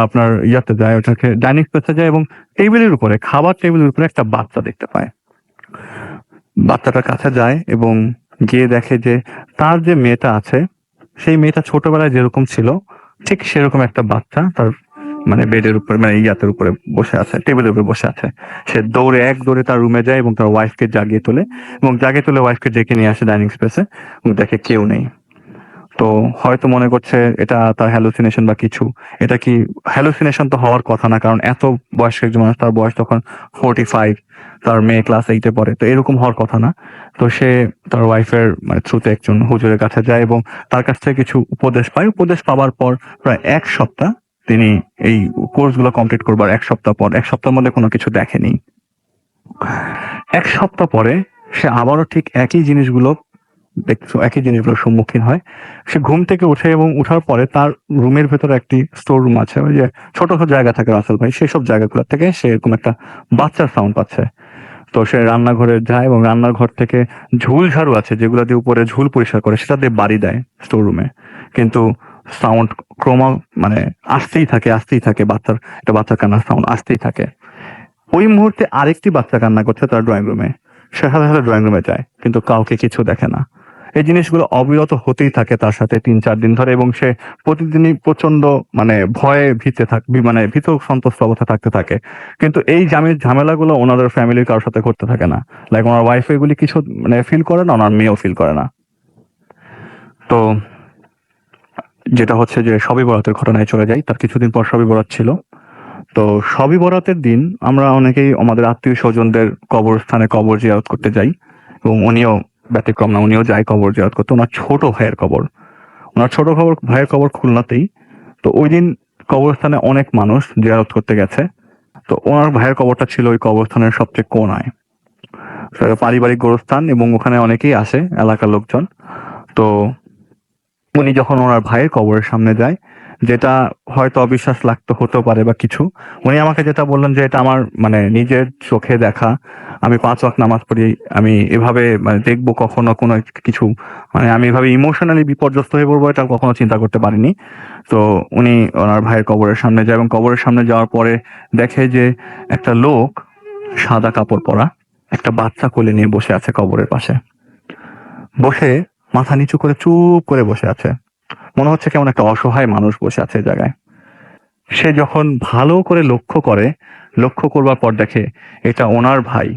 আপনার ইয়াতে যায়, ওটাকে ডাইনিং স্পেসে যায়, এবং খাবার টেবিলের উপরে একটা বাচ্চা দেখতে পায়। বাচ্চাটার কাছে যায় এবং গিয়ে দেখে যে তার যে মেয়েটা আছে, সেই মেয়েটা ছোটবেলায় যেরকম ছিল ঠিক সেরকম একটা বাচ্চা তার মানে বেডের উপরে, মানে ইয়াতের উপরে বসে আছে, টেবিলের উপরে বসে আছে। সে এক দৌড়ে তার রুমে যায় এবং তার ওয়াইফকে জাগিয়ে তোলে, এবং জাগিয়ে তুলে ওয়াইফকে ডেকে নিয়ে আসে ডাইনিং স্পেসে, এবং দেখে কেউ নেই। তো হয়তো মনে করছে এটা তার হ্যালুসিনেশন বা কিছু। এটা কি হ্যালুসিনেশন তো হওয়ার কথা না, কারণ এত বয়স্ক একজন মানুষ, তার বয়স তখন 45, তার মেয়ে ক্লাস 8-এ পড়ে, তো এরকম হওয়ার কথা না। তো সে তার ওয়াইফের মানে থ্রুতে একজন হুজুরের কাছে যায় এবং তার কাছ থেকে কিছু উপদেশ পায়। উপদেশ পাওয়ার পর প্রায় 1 সপ্তাহ তিনি এই কোর্সগুলো কমপ্লিট করবার 1 সপ্তাহ পর, 1 সপ্তাহের মধ্যে কোনো কিছু দেখেনি। 1 সপ্তাহ পরে সে আবারও ঠিক একই জিনিসগুলোর সম্মুখীন হয়। সে ঘুম থেকে উঠে এবং উঠার পরে তার রুমের ভেতরে একটি স্টোর রুম আছে, ওই যে ছোট ছোট জায়গা থাকে রাসেল ভাই, সেসব জায়গাগুলো থেকে সে এরকম একটা বাচ্চার সাউন্ড পাচ্ছে। তো সে রান্নাঘরে যায় এবং রান্নাঘর থেকে ঝুল ঝাড়ু আছে যেগুলো দিয়ে উপরে ঝুল পরিষ্কার করে, সেটা দিয়ে বাড়ি দেয় স্টোর রুমে। কিন্তু সাউন্ড মানে আসতেই থাকে বাচ্চার কান্নার সাউন্ড আসতেই থাকে। ওই মুহূর্তে আরেকটি বাচ্চা কান্না করছে তার ড্রয়িং রুমে। সে সাথে সাথে ড্রয়িং রুমে যায়, কিন্তু কাউকে কিছু দেখে না। এই জিনিসগুলো অবিরত হতেই থাকে তার সাথে 3-4 দিন ধরে, এবং সে প্রতিদিনই প্রচন্ড মানে ভয়ে মানে ভীত সন্ত্রস্ত অবস্থা থাকতে থাকে। কিন্তু এই ঝামেলাগুলো ওনাদের ফ্যামিলির কারোর সাথে করতে থাকে না। লাইক ওনার ওয়াইফ এগুলি কিছু মানে ফিল করে না, ওনার মেয়েও ফিল করে না। তো যেটা হচ্ছে যে শবে বরাতের ঘটনায় চলে যাই। তার কিছুদিন পর শবে বরাত ছিল। তো শবে বরাতের দিন আমরা অনেকেই আমাদের আত্মীয় স্বজনদের কবরস্থানে কবর জিয়ারত করতে যাই, এবং উনিও ব্যতিক্রম না, উনিও যায় কবর জিয়ারত করতে। ওনার ছোট ভাইয়ের কবর খুলনাতেই। তো ওই দিন কবরস্থানে অনেক মানুষ জিয়ারত করতে গেছে। তো ওনার ভাইয়ের কবরটা ছিল ওই কবরস্থানের সবচেয়ে কোনায়। সেটা পারিবারিক গোরস্থান এবং ওখানে অনেকেই আসে, এলাকার লোকজন। তো উনি যখন ওনার ভাইয়ের কবরের সামনে যায়, যেটা হয়তো অবিশ্বাস লাগতে হতে পারে বা কিছু, উনি আমাকে যেটা বললেন যে এটা আমার মানে নিজের চোখে দেখা, আমি 5 ওয়াক্ত নামাজ পড়ি, আমি এভাবে মানে দেখবো কখনো কোনো কিছু, মানে আমি এভাবে ইমোশনালি বিপর্যস্ত হয়ে পড়বো এটা কখনো চিন্তা করতে পারিনি। তো উনি ওনার ভাইয়ের কবরের সামনে যায় এবং কবরের সামনে যাওয়ার পরে দেখে যে একটা লোক সাদা কাপড় পরা একটা বাচ্চা কোলে নিয়ে বসে আছে কবরের পাশে, বসে মাথা নিচু করে চুপ করে বসে আছে। মনে হচ্ছে কেমন একটা অসহায় মানুষ বসে আছে এই জায়গায়। সে যখন ভালো করে লক্ষ্য করবার পর দেখে এটা ওনার ভাই,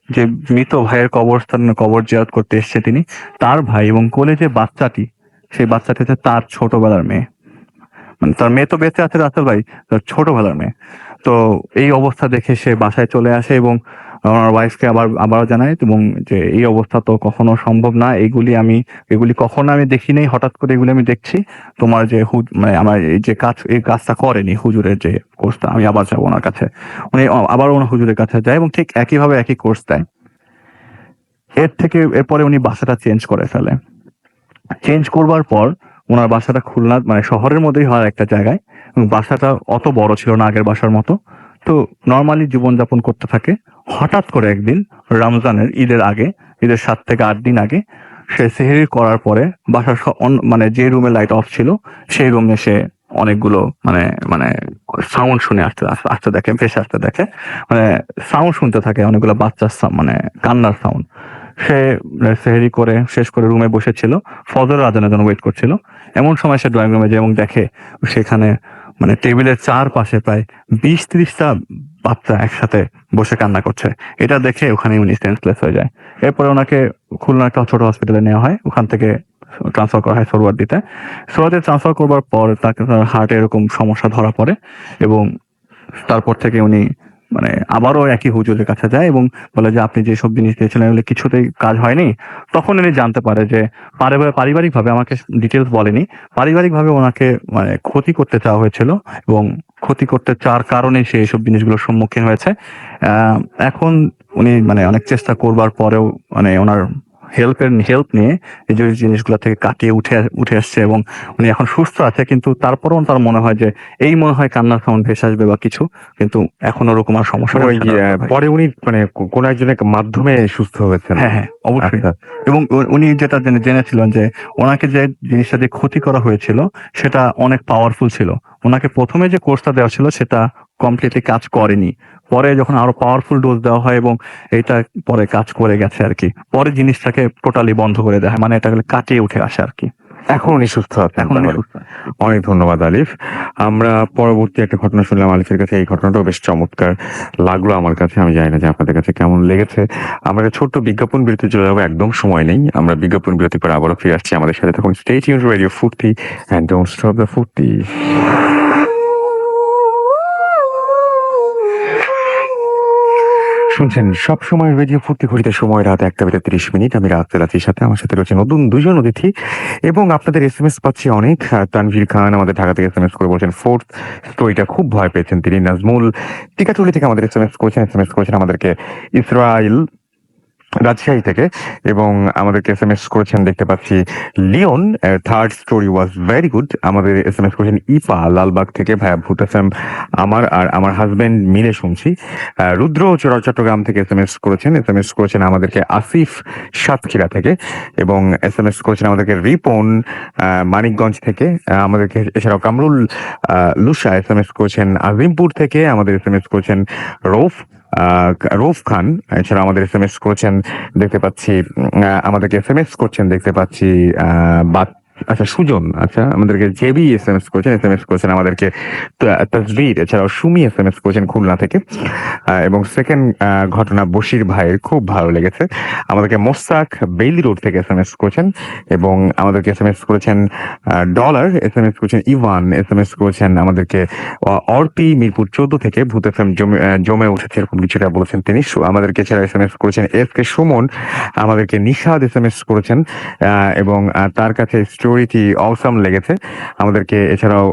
যে মৃত ভাইয়ের কবর জিয়ারত করতে এসেছে তিনি, তার ভাই, এবং কোলে যে বাচ্চাটি, সেই বাচ্চাটি হচ্ছে তার ছোটবেলার মেয়ে। মানে তার মেয়ে তো বেঁচে আছে রাসেল ভাই, তার ছোটবেলার মেয়ে। তো এই অবস্থা দেখে সে বাসায় চলে আসে এবং আমার ওয়াইফকে আবারও জানায়, এবং যে এই অবস্থা তো কখনো সম্ভব না, এগুলি কখনো আমি দেখি নাই, হঠাৎ করে এগুলি আমি দেখছি। তোমার যে মানে আমার এই কাজটা করেনি হুজুরের যে কোর্সটা, আমি আবার যাবো ওনার কাছে। উনি আবার ওনার হুজুরের কাছে যায় এবং ঠিক একইভাবে একই কোর্স দেয়। এরপরে উনি বাসাটা চেঞ্জ করবার পর ওনার বাসাটা খুলনা মানে শহরের মধ্যেই হয় একটা জায়গায়, এবং বাসাটা অত বড় ছিল না আগের বাসার মতো। তো নর্মালি জীবনযাপন করতে থাকে। হঠাৎ করে একদিন রমজানের ঈদের 7 থেকে 8 দিন আগে, সে সেহরি করার পরে বাসার মানে যে রুমে লাইট অফ ছিল সেই রুমে সে অনেকগুলো মানে মানে সাউন্ড শুনে আসতে দেখে, ভেসে আসতে দেখে, মানে সাউন্ড শুনতে থাকে, অনেকগুলো বাচ্চার মানে কান্নার সাউন্ড। সে সেহরি করে শেষ করে রুমে বসেছিল, ফজরের আজানের জন্য ওয়েট করছিল। এমন সময় সে ড্রয়িং রুমে যায় এবং দেখে সেখানে মানে টেবিলের চারপাশে প্রায় 20-30টা বাচ্চা একসাথে বসে কান্না করছে। এটা দেখে ওখানে উনি সেন্সলেস হয়ে যায়। এরপরে ওনাকে খুলনা একটা ছোট হসপিটালে নেওয়া হয়, ওখান থেকে ট্রান্সফার করা হয় সোরওয়ার্দে ট্রান্সফার করবার পর তাকে তার হার্টে এরকম সমস্যা ধরা পড়ে, এবং তারপর থেকে উনি মানে আবারও একই হুজুরের কাছে যায় এবং বলে যে আপনি যেসব জিনিস দিয়েছিলেন এগুলো কিছুতেই কাজ হয়নি। তখন উনি জানতে পারে যে পারিবারিকভাবে, আমাকে ডিটেলস বলেনি, পারিবারিকভাবে ওনাকে মানে ক্ষতি করতে চাওয়া হয়েছিল, এবং ক্ষতি করতে চাওয়ার কারণে সে এইসব জিনিসগুলোর সম্মুখীন হয়েছে। এখন উনি মানে অনেক চেষ্টা করবার পরেও মানে ওনার হেল্প নিয়ে এই যে জিনিসগুলো থেকে কাটিয়ে উঠে আসছে, এবং উনি এখন সুস্থ আছে। কিন্তু তারপরেও তার মনে হয় যে কান্নার সাউন্ড ভেসে আসবে বা কিছু, কিন্তু এখন ওরকম আর সমস্যা ওই পরে উনি মানে কোন একজনের মাধ্যমে সুস্থ হয়েছেন? হ্যাঁ, অবশ্যই। আচ্ছা। এবং উনি যেটা জেনেছিলেন যে ওনাকে যে জিনিসটা দিয়ে ক্ষতি করা হয়েছিল সেটা অনেক পাওয়ারফুল ছিল। ওনাকে প্রথমে যে কোর্সটা দেওয়া ছিল সেটা কমপ্লিটলি কাজ করেনি। পরে যখন আরো পাওয়ারফুল ডোজ দেওয়া হয় এবং এটা পরে কাজ করে গেছে আর কি, পরে জিনিসটাকে টোটালি বন্ধ করে দেয়, মানে এটা কাটিয়ে উঠে আসে আর কি। এখন উনি সুস্থ আছেন এখন উনি তাহলে। সুস্থ। অনেক ধন্যবাদ আলিফ। আমরা পরবর্তী একটা ঘটনা শুনলাম আলিফের কাছে। এই ঘটনাটাও বেশ চমৎকার লাগলো আমার কাছে। আমি জানি না যে আপনাদের কাছে কেমন লেগেছে। আমরা একটা ছোট্ট বিজ্ঞাপন বিরতি চলে যাবো, একদম সময় নেই। আমরা বিজ্ঞাপন বিরতি পরে আবারও ফিরে আসছি। আমাদের সাথে থাকুন। স্টে টিউনড রেডিও ফুর্তি এন্ড ডোন্ট স্টপ দ্য ফুর্তি। শুনছেন সবসময় রেডিও ফুর্তি ঘড়িতে সময় রাত 1:30। আমি রাত তেলাচির সাথে, আমার সাথে রয়েছে নতুন দুজন অতিথি এবং আপনাদের এসএমএস পাচ্ছি অনেক। তানভীর খান আমাদের ঢাকা থেকে এসএমএস করে বলছেন ফোর্থ স্টোরিটা খুব ভয় পেয়েছেন তিনি। নাজমুল টিকাটুলি থেকে আমাদের এসএমএস করেছেন আমাদেরকে ইসরাইল রাজশাহী থেকে, এবং আমাদেরকে এসএমএস করেছেন দেখতে পাচ্ছি Leon, third story was very good. আমাদের এসএমএস করেছেন ইপা লালবাগ থেকে, ভাইয়া ভূত এফএম আমার আর আমার হাজবেন্ড মিলে শুনছি। রুদ্র চট্টগ্রাম থেকে এসএমএস করেছেন আমাদেরকে আসিফ সাতক্ষীরা থেকে, এবং এসএমএস করেছেন আমাদেরকে রিপন মানিকগঞ্জ থেকে। আমাদেরকে এছাড়াও কামরুল লুসা এসএমএস করেছেন আজিমপুর থেকে। আমাদের এসএমএস করেছেন রৌফ খান। এছাড়া আমাদের এসএমএস করেছেন দেখতে পাচ্ছি আচ্ছা সুজন, আচ্ছা আমাদেরকে জেবি এসএমএস করেছেন আমাদেরকে তাজবীর। এছাড়াও সুমি এসএমএস করেছেন খুলনা থেকে। এবং সেকেন্ড ঘটনা বশির ভাইয়ের খুব ভালো লেগেছে। আমাদেরকে মোস্তাক বেইলি রোড থেকে এসএমএস করেছেন, এবং আমাদেরকে এসএমএস করেছেন ডলার, এসএমএস করেছেন ইভান, এসএমএস করেছেন আমাদেরকে অর্পি মিরপুর 14 থেকে। ভূত এফএম জমে উঠেছে এরকম কিছুটা বলেছেন তিনি। আমাদেরকে এছাড়া এসএমএস করেছেন এস কে সুমন, আমাদেরকে নিশাদ এসএমএস করেছেন, এবং তার কাছে স্টোরিটি অসাম লেগেছে। আমাদেরকে এছাড়াও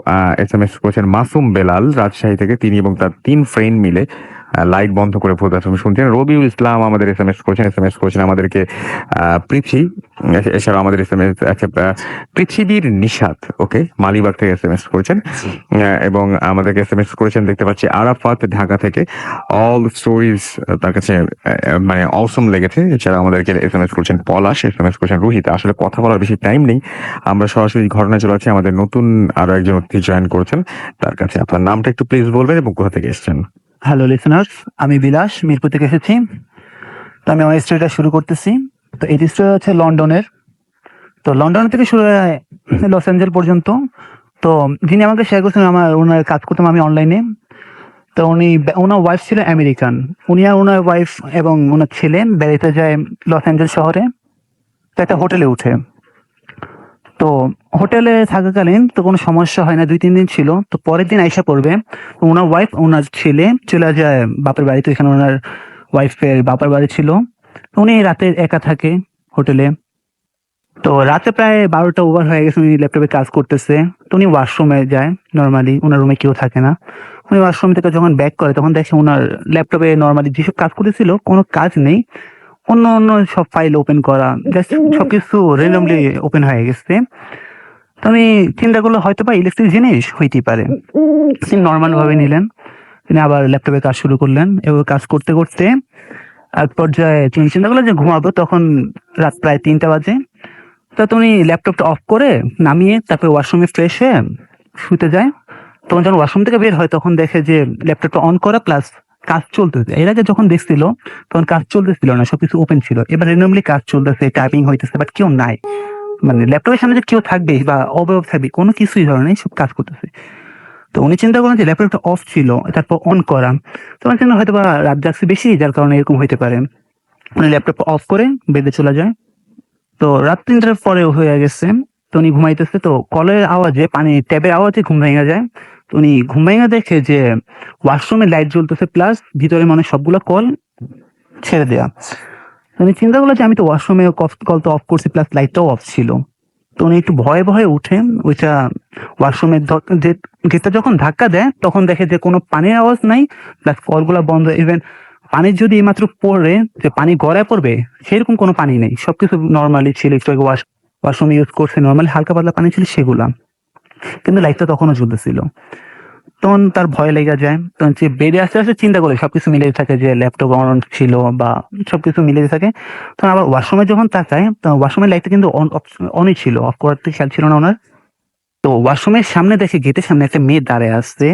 এসএমএস করেছেন মাসুম বেলাল রাজশাহী থেকে, তিনি এবং তার 3 ফ্রেন্ড মিলে লাইট বন্ধ করে ভূত এফএম শুনছেন। রবিউল ইসলাম আমাদের এসএমএস করেছেন আমাদেরকে পৃথ্বী। এছাড়াও আমাদের এসএমএস পৃথিবীর নিশাদ, ওকে, মালিবাগ থেকে এসএমএস করেছেন, এবং আমাদেরকে এসএমএস করেছেন দেখতে পাচ্ছি আরাফাত ঢাকা থেকে। অল স্টোরিজ তার কাছে মানে অসম লেগেছে। এছাড়া আমাদেরকে এসএমএস করেছেন পলাশ, এসএমএস করেছেন রোহিত। আসলে কথা বলার বেশি টাইম নেই, আমরা সরাসরি ঘটনা চলে যাচ্ছি। আমাদের নতুন আরো একজন অতিথি জয়েন করেছেন, তার কাছে আপনার নামটা একটু প্লিজ বলবেন এবং কোথা থেকে এসেছেন। হ্যালো লিসনার্স, আমি বিলাস মিরপুর থেকে এসেছি। তো আমি আমার স্টোরিটা শুরু করতেছি। তো এই স্টোরি হচ্ছে লন্ডনের। তো লন্ডন থেকে শুরু হয় লস অ্যাঞ্জেল পর্যন্ত। তো যিনি আমাকে শেয়ার করছেন, ওনার কাজ করতাম আমি অনলাইনে। তো ওনার ওয়াইফ ছিল আমেরিকান। উনি আর ওনার ওয়াইফ এবং ওনার ছেলে বেড়াতে যায় লস অ্যাঞ্জেল শহরে। তো একটা হোটেলে উঠে, তো হোটেলে থাকাকালীন তো কোনো সমস্যা হয় না, 2-3 দিন ছিল। তো পরের দিন আইসা পড়বে, ওনার ওয়াইফ ওনার ছেলে চলে যায় বাপের বাড়িতে। এখানে ওনার ওয়াইফের বাপের বাড়ি ছিল। উনি রাতে একা থাকে হোটেলে। তো রাতে প্রায় 12টা ওভার হয়ে গেছে, উনি ল্যাপটপে কাজ করতেছে। তো উনি ওয়াশরুমে যায়, নর্মালি ওনার রুমে কেউ থাকে না। উনি ওয়াশরুম থেকে যখন ব্যাক করে তখন দেখে ওনার ল্যাপটপে নর্মালি যেসব কাজ করেছিল কোনো কাজ নেই, অন্য অন্য সব ফাইল ওপেন করা, জাস্ট সবকিছু র্যান্ডমলি ওপেন হয়ে গেছে। তো আমি চিন্তা করলে হয়তো বা ইলেকট্রিক জিনিস হইতেই পারে। তিনি নর্মাল ভাবে নিলেন, তিনি আবার ল্যাপটপে কাজ শুরু করলেন। এবং কাজ করতে করতে এক পর্যায়ে তিনি চিন্তা করলেন যে ঘুমাবো। তখন রাত প্রায় 3টা বাজে। তো উনি ল্যাপটপটা অফ করে নামিয়ে তারপরে ওয়াশরুমে ফ্রেশ হয়ে শুতে যায়। তখন যখন ওয়াশরুম থেকে বের হয় তখন দেখে যে ল্যাপটপটা অন করা প্লাস কাজ চলতেছে। এর আগে যখন দেখছিল তখন কাজ চলতেছিল না, সবকিছু ওপেন ছিল। এবার র্যান্ডমলি কাজ চলতেছে, টাইপিং হইতেছে, বাট কেউ নাই। মানে ল্যাপটপের সামনে যে কেউ থাকবে বা অবয়ব থাকবে কোনো কিছুই ধরনের, সব কাজ করতেছে। তো উনি চিন্তা করেন যে ল্যাপটপটা অফ ছিল, তারপর অন করা। তো উনি চিন্তা হয়তো বা রাত জাগছে বেশি, যার কারণে এরকম হইতে পারে। উনি ল্যাপটপটা অফ করে বেডে চলে যায়। তো রাত 3টার পরে হয়ে গেছে। তো উনি ঘুমাইতেছে, তো কলের আওয়াজে, পানি ট্যাপের আওয়াজে ঘুম ভেঙে যায়। তো উনি ঘুম ভেঙে দেখে যে ওয়াশরুমে লাইট জ্বলতেছে প্লাস ভিতরে মানে সবগুলো কল ছেড়ে দেয়া। তো উনি চিন্তা করলো যে আমি তো ওয়াশরুমে কল তো অফ করছি প্লাস লাইটটাও অফ ছিল। তো উনি একটু ভয়ে ভয়ে উঠে ওইটা ওয়াশরুমের গেটটা যখন ধাক্কা দেয় তখন দেখে যে কোনো পানির আওয়াজ নাই, প্লাস কলগুলা বন্ধ। ইভেন পানি যদি এইমাত্র পড়ে যে পানি গড়ায় পড়বে সেরকম কোনো পানি নেই, সবকিছু নর্মালি ছিল। একটু আগে ওয়াশরুম ইউজ করছে, নর্মালি হালকা পাতলা পানি ছিল সেগুলা, কিন্তু লাইটটা তখনও জ্বলতেছিল। তখন তার ভয় লেগে যায়। তখন সে বেডে আস্তে আস্তে চিন্তা করে সবকিছু মিলে থাকে, যে ল্যাপটপ অন ছিল বা সবকিছু মিলে থাকে। তখন আবার ওয়াশরুমে যখন তাকায় তখন ওয়াশরুমের লাইটটা কিন্তু অনই ছিল, অফ করতে খেয়াল ছিল না ওনার। তো ওয়াশরুমের সামনে দেখে গেটের সামনে একটা মেয়ে দাঁড়ায় আসছে।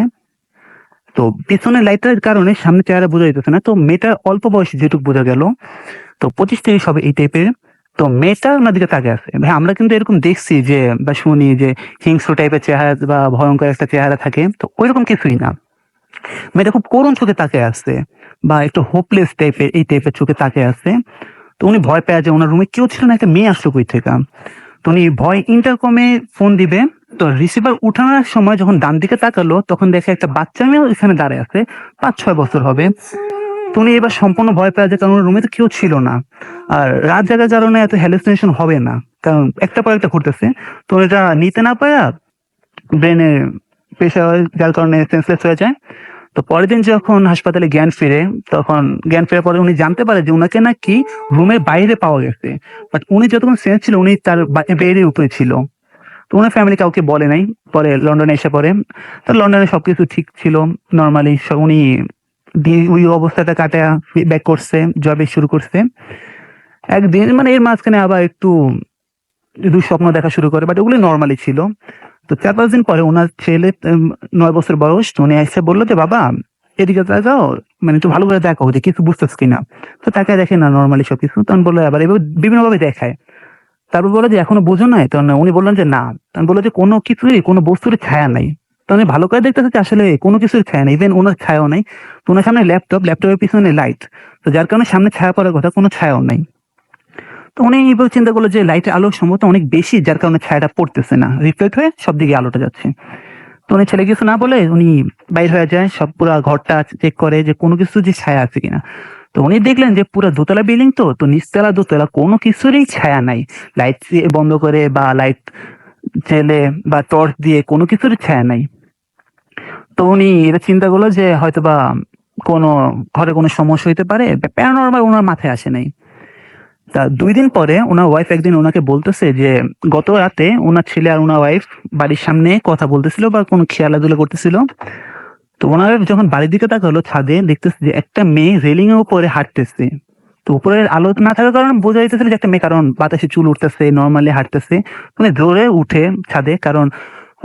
তো পিছনের লাইটের কারণে সামনে চেহারা বোঝা যেতেছে না। তো মেয়েটা অল্প বয়সী যেটুকু বোঝা গেল, তো 25-30 হবে এই টাইপের। তো মেয়েটা ওনার দিকে তাকিয়ে আছে। ভাই আমরা কিন্তু এরকম দেখছি যে বা শুনি যে হিংস্র টাইপের চেহারা বা ভয়ঙ্কর একটা চেহারা থাকে, তো ওইরকম কিছুই না। মেয়েটা খুব করুণ চোখে তাকিয়ে আসছে বা একটু হোপলেস টাইপের এই টাইপের চোখে তাকিয়ে আসছে। তো উনি ভয় পেয়ে যে ওনার রুমে কেউ ছিল না, একটা মেয়ে আসলো কই থেকে। তো উনি ভয় ইন্টারকমে ফোন দিবে, তো রিসিভার উঠানোর সময় যখন ডান দিকে তাকালো তখন দেখে একটা বাচ্চা মেয়ে এখানে দাঁড়িয়ে আছে, 5-6 বছর হবে। তো উনি এবার সম্পূর্ণ ভয় পেয়ে যায়, কারণ ওর রুমে তো কেউ ছিল না। আর রাত জাগার কারণে এত হ্যালুসিনেশন হবে না, কারণ একটা পর একটা ঘুরতেছে। তো এটা নিতে না পারা ব্রেনে প্রেশার হয়, যার কারণে সেন্সলেস হয়ে যায়। তো পরের দিন যখন হাসপাতালে জ্ঞান ফিরে, তখন জ্ঞান ফেরার পরে উনি জানতে পারে যে উনাকে নাকি রুমের বাইরে পাওয়া গেছে, বাট উনি যতক্ষণ সেন্স ছিল উনি তার বেডের উপরে ছিল। তো ওনার ফ্যামিলি কাউকে বলে নাই। পরে লন্ডনে এসে পড়ে, তো লন্ডনে সবকিছু ঠিক ছিল নর্মালি। উনি ওই অবস্থাটা কাটায় ব্যাক করছে, জবে শুরু করছে। একদিন মানে এর মাঝখানে আবার একটু দুঃস্বপ্ন দেখা শুরু করে, বাট ওগুলো নর্মালি ছিল। তো 4-5 দিন পরে ওনার ছেলে 9 বছর বয়স, উনি এসে বললো যে বাবা এদিকে তাকাও, মানে একটু ভালো করে দেখো যে কিছু বুঝতেছ কিনা। তো তাকে দেখে না নর্মালি সবকিছু, তখন বললো আবার এভাবে বিভিন্ন ভাবে দেখায়। তারপর বললো যে এখনো বোঝো নাই, তখন উনি বললেন যে না। তখন বললো যে কোনো কিছুরই কোনো বস্তুর ছায়া নাই। তখন ভালো করে দেখতেছে যে আসলে কোনো কিছুর ছায়া নেই, ইভেন ওনার ছায়াও নাই। তো ওনার সামনে ল্যাপটপের পিছনে লাইট, তো যার কারণে সামনে ছায়া পড়ার কথা, কোনো ছায়াও নাই। তো উনি এইভাবে চিন্তা করলো যে লাইটের আলো সম্ভবত অনেক বেশি, যার কারণে ছায়াটা পড়তেছে না, রিফ্লেক্ট হয়ে সব দিকে আলোটা যাচ্ছে। তো উনি ছেলে কিছু না বলে উনি বাইর হয়ে যায়, সব পুরো ঘরটা চেক করে যে কোনো কিছু যে ছায়া আছে কিনা। তো উনি দেখলেন যে পুরো দোতলা বিল্ডিং, তো নিচতলা দোতলা কোনো কিছুরই ছায়া নাই। লাইট বন্ধ করে বা লাইট জ্বেলে বা টর্চ দিয়ে কোনো কিছুর ছায়া নাই। তো উনি এটা চিন্তা করলো যে হয়তোবা কোনো ঘরে কোনো সমস্যা হইতে পারে, প্যারানরমাল ওনার মাথায় আসে নাই। তা 2 দিন পরে ওনার ওয়াইফ একদিন ওনাকে বলতেছে যে গত রাতে ওনার ছেলে আর ওনার ওয়াইফ বাড়ির সামনে কথা বলতেছিল বা কোনো খেলাধুলা করতেছিল। তো ওনার যখন বাড়ির দিকে তাকালো ছাদে, দেখতেছে যে একটা মেয়ে রেলিং এর উপরে হাঁটতেছে। তো উপরের আলো না থাকার কারণে বোঝা যাইতেছিল যে একটা মেয়ে, কারণ বাতাসে চুল উঠতেছে, নর্মালি হাঁটতেছে। মানে জোরে উঠে ছাদে, কারণ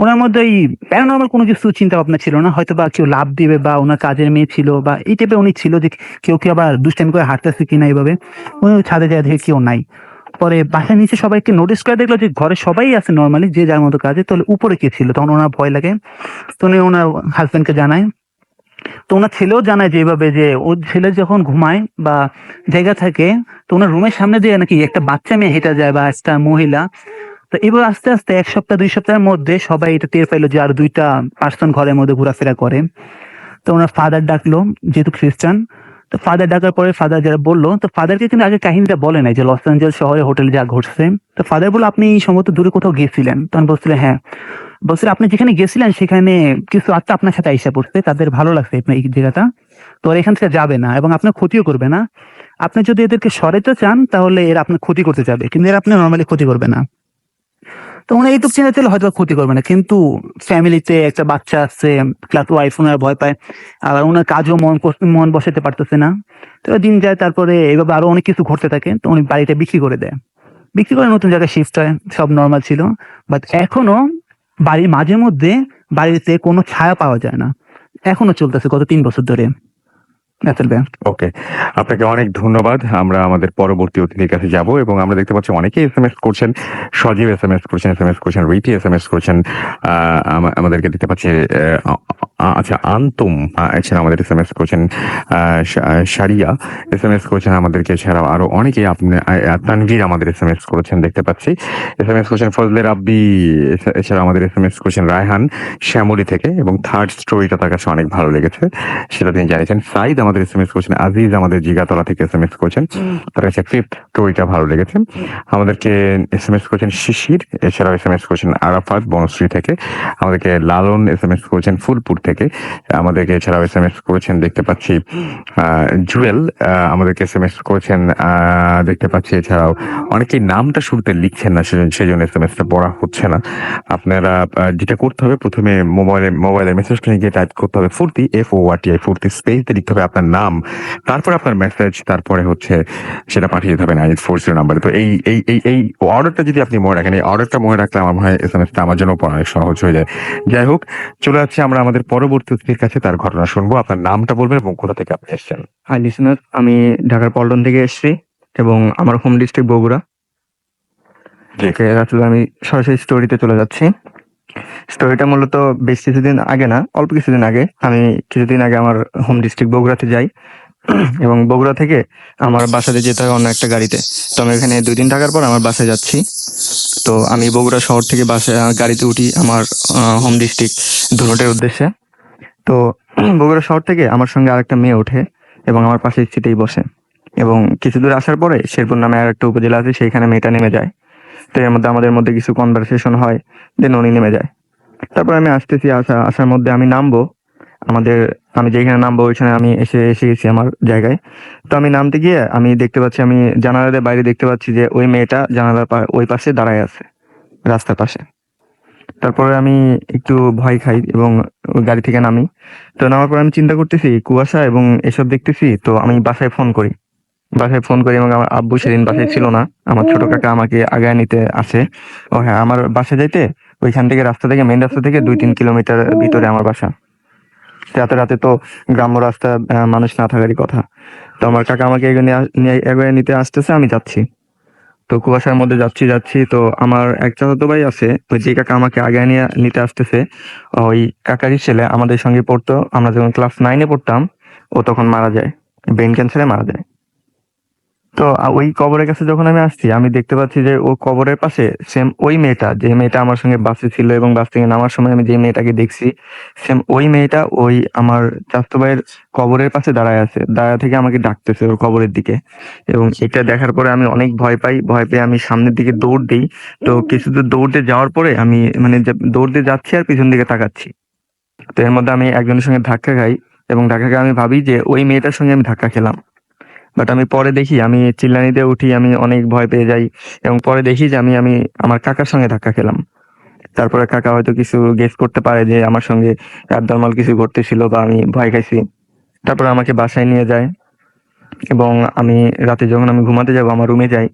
ওনার মধ্যে এই প্যারানর্মাল কোনো কিছু চিন্তা ভাবনা ছিল না, হয়তো বা কেউ লাভ দিবে বা ওনার কাজের মেয়ে ছিল বা এই টাইপের উনি ছিল যে কেউ কি আবার দুষ্টামি করে হাঁটতেছে কিনা এইভাবে। উনি ওই ছাদে যায় দেখে কেউ নাই। পরে বাসার নিচে সবাইকে নোটিস করে দেখলো যে ঘরে সবাই আছে নর্মালি, যে যার মতো কাজে, তাহলে উপরে কে ছিল। তখন ওনার ভয় লাগে, তো উনি ওনার হাজবেন্ডকে জানায়। তো ওনার ছেলেও জানায় যে এইভাবে যে ওর ছেলে যখন ঘুমায় বা জায়গা থাকে, তো ওনার রুমের সামনে দিয়ে নাকি একটা বাচ্চা মেয়ে হেঁটে যায় বা একটা মহিলা। তো এবার আস্তে আস্তে 1 সপ্তাহ 2 সপ্তাহের মধ্যে সবাই এটা টের পাইলো যে আর 2টা পার্সন ঘরের মধ্যে ঘোরাফেরা করে। তো ওনার ফাদার ডাকলো, যেহেতু খ্রিস্টান। তো ফাদার ডাকার পরে ফাদার যারা বললো, তো ফাদারকে কিন্তু আগে কাহিনীটা বলে নাই যে লস অ্যাঞ্জেলস শহরে হোটেলে যা ঘটছে। তো ফাদার বললো আপনি সম্ভবত দূরে কোথাও গেছিলেন। তখন বলছিলেন হ্যাঁ। বলছিল আপনি যেখানে গেছিলেন সেখানে কিছু আত্মা আপনার সাথে আইসা পড়ছে, তাদের ভালো লাগছে আপনার এই জায়গাটা, তো আর এখান থেকে যাবে না এবং আপনার ক্ষতিও করবে না। আপনি যদি এদেরকে সরাইতে চান তাহলে এরা আপনার ক্ষতি করতে যাবে, কিন্তু এরা আপনার নর্মালি ক্ষতি করবে না। তো ওনার এইটুক চিন্তা ছিল হয়তো ক্ষতি করবে না, কিন্তু ফ্যামিলিতে একটা বাচ্চা আছে, প্লাস ওয়াইফ ওনার ভয় পায়, আর ওনার কাজও মন বসাতে পারতেছে না। তো দিন যায়, তারপরে এভাবে আরো অনেক কিছু ঘটতে থাকে। তো উনি বাড়িটা বিক্রি করে দেয়, বিক্রি করে নতুন জায়গায় শিফট হয়, সব নর্মাল ছিল। বাট এখনো বাড়ির মাঝে মধ্যে বাড়িতে কোনো ছায়া পাওয়া যায় না, এখনো চলতেছে গত 3 বছর ধরে। ওকে, আপনাকে অনেক ধন্যবাদ। আমরা আমাদের পরবর্তী অতিথির কাছে যাব এবং আমরা দেখতে পাচ্ছি অনেকে এসএমএস করছেন, সজীব এসএমএস করছেন, রীতি এসএমএস করছেন। আমাদেরকে দেখতে পাচ্ছি আচ্ছা আন্তুম এছাড়া আমাদের এসএমএস করছেন, সারিয়া এসএমএস করছেন আমাদেরকে, এছাড়াও আরো অনেকে আপনি তানভীর আমাদের এসএমএস করেছেন দেখতে পাচ্ছি, এসএমএস করছেন ফজলে রাব্বি, এছাড়া আমাদের এসএমএস করছেন রায়হান শ্যামলী থেকে, এবং থার্ড স্টোরিটা তার কাছে অনেক ভালো লেগেছে সেটা তিনি জানিয়েছেন। সাইদ আমাদের এসএমএস করছেন, আজিজ আমাদের জিগাতলা থেকে এসএমএস করছেন, তার কাছে ফিফথ স্টোরিটা ভালো লেগেছে। আমাদেরকে এসএমএস করছেন শিশির, এছাড়াও এসএমএস করছেন আরাফাত বনশ্রী থেকে, আমাদেরকে লালন এসএমএস করেছেন ফুলপুর থেকে, আমাদেরকে এছাড়াও এসএমএস করেছেন দেখতে পাচ্ছি জুয়েল, আমাদেরকে এসএমএস করেছেন দেখতে পাচ্ছি। এছাড়াও অনেকেই নামটা শুরুতে লিখছেন না, সেজন্য এসএমএসটা পড়া হচ্ছে না। আপনারা যেটা করতে হবে, প্রথমে মোবাইলের মেসেজটা গিয়ে টাইপ করতে হবে ফুর্তি, FORTI ফুর্তি, স্পেস দিয়ে লিখতে হবে আপনার নাম, তারপর আপনার মেসেজ, তারপরে হচ্ছে সেটা পাঠিয়ে দিতে হবে 9840 নাম্বারে। তো এই অর্ডারটা যদি আপনি মনে রাখেন, এই অর্ডারটা মনে রাখলে আমার মনে হয় এসএমএসটা আমার জন্য পড়া অনেক সহজ হয়ে যায়। যাই হোক, চলে যাচ্ছে আমরা আমাদের পরবর্তী অতিথির কাছে, তার ঘটনা শুনবো। আপনার নামটা বলবেন এবং কোথা থেকে আপনি এসেছেন। হাই লিসেনার, আমি ঢাকার পল্টন থেকে এসেছি এবং আমার হোম ডিস্ট্রিক্ট বগুড়া। ওকে, রাতুল, আমি সরাসরি স্টোরিতে চলে যাচ্ছি। স্টোরিটা মূলত বেশ কিছুদিন আগে না, অল্প কিছুদিন আগে। আমি কিছুদিন আগে আমার হোম ডিস্ট্রিক্ট বগুড়াতে যাই এবং বগুড়া থেকে আমার বাসাতে যেতে হয় অন্য একটা গাড়িতে। তো আমি এখানে 2 দিন থাকার পর আমার বাসায় যাচ্ছি। তো আমি বগুড়া শহর থেকে গাড়িতে উঠি আমার হোম ডিস্ট্রিক্ট ধুনটের উদ্দেশ্যে। তো বগুড়া শহর থেকে আমার সঙ্গে আরেকটা মেয়ে ওঠে এবং আমার পাশের সিটেই বসে, এবং কিছু দূর আসার পরে শেরপুর নামে আর একটা উপজেলা আছে, সেইখানে মেয়েটা নেমে যায়। তো এর মধ্যে আমাদের মধ্যে কিছু কনভারসেশন হয়, দেন উনি নেমে যায়। তারপর আমি আসতেছি, আসার মধ্যে আমি নামবো, আমি যেখানে নামবো ওইখানে আমি এসে গেছি আমার জায়গায়। তো আমি নামতে গিয়ে আমি দেখতে পাচ্ছি, আমি জানালার বাইরে দেখতে পাচ্ছি যে ওই মেয়েটা জানালার ওই পাশে দাঁড়ায় আছে, রাস্তার পাশে। তারপরে আমি একটু ভয় খাই এবং ওই গাড়ি থেকে নামি। তো নামার পর আমি চিন্তা করতেছি কুয়াশা এবং এসব দেখতেছি। তো আমি বাসায় ফোন করি এবং আমার আব্বু সেদিন বাসায় ছিল না। আমার ছোট কাকা আমাকে আগায় নিতে আসে। ও হ্যাঁ, আমার বাসায় যাইতে ওইখান থেকে মেইন রাস্তা থেকে 2-3 কিলোমিটার ভিতরে আমার বাসা। রাতে রাতে তো গ্রাম্য রাস্তা, মানুষ না থাকারই কথা। তো আমার কাকা আমাকে এগিয়ে নিতে আসতেছে, আমি যাচ্ছি। তো কুয়াশার মধ্যে যাচ্ছি। তো আমার এক চাচাতো ভাই আছে, ওই যে কাকা আমাকে আগে নিতে আসতেছে, ওই কাকারই ছেলে আমাদের সঙ্গে পড়তো। আমরা যখন ক্লাস 9-এ পড়তাম, ও তখন মারা যায়, ব্রেন ক্যান্সারে মারা যায়। তো ওই কবরের কাছে যখন আমি আসছি, আমি দেখতে পাচ্ছি যে ও কবরের পাশে সেম ওই মেয়েটা, যে মেয়েটা আমার সঙ্গে বাসে ছিল এবং বাস থেকে নামার সময় আমি যে মেয়েটাকে দেখছি, সেম ওই মেয়েটা ওই আমার চাচাতো ভাইয়ের কবরের পাশে দাঁড়ায় আছে, দাঁড়া থেকে আমাকে ডাকতেছে ওর কবরের দিকে। এবং এটা দেখার পরে আমি অনেক ভয় পেয়ে আমি সামনের দিকে দৌড় দিই। তো কিছু দূর দৌড়তে যাওয়ার পরে আমি দৌড়তে যাচ্ছি আর পিছন দিকে তাকাচ্ছি। তো এর মধ্যে আমি একজনের সঙ্গে ধাক্কা খাই, এবং ধাক্কা খেয়ে আমি ভাবি যে ওই মেয়েটার সঙ্গে আমি ধাক্কা খেলাম। বাট আমি পরে দেখি, আমি চিল্লানিতে উঠি, আমি অনেক ভয় পেয়ে যাই, এবং পরে দেখি যে আমি আমার কাকার সঙ্গে ধাক্কা খেলাম। তারপরে কাকা হয়তো কিছু গেস করতে পারে যে আমার সঙ্গে অ্যাবনর্মাল কিছু ঘটতেছিল বা আমি ভয় খাইছি। তারপরে আমাকে বাসায় নিয়ে যায়, এবং আমি রাতে যখন আমি ঘুমাতে যাব আমার রুমে যাই।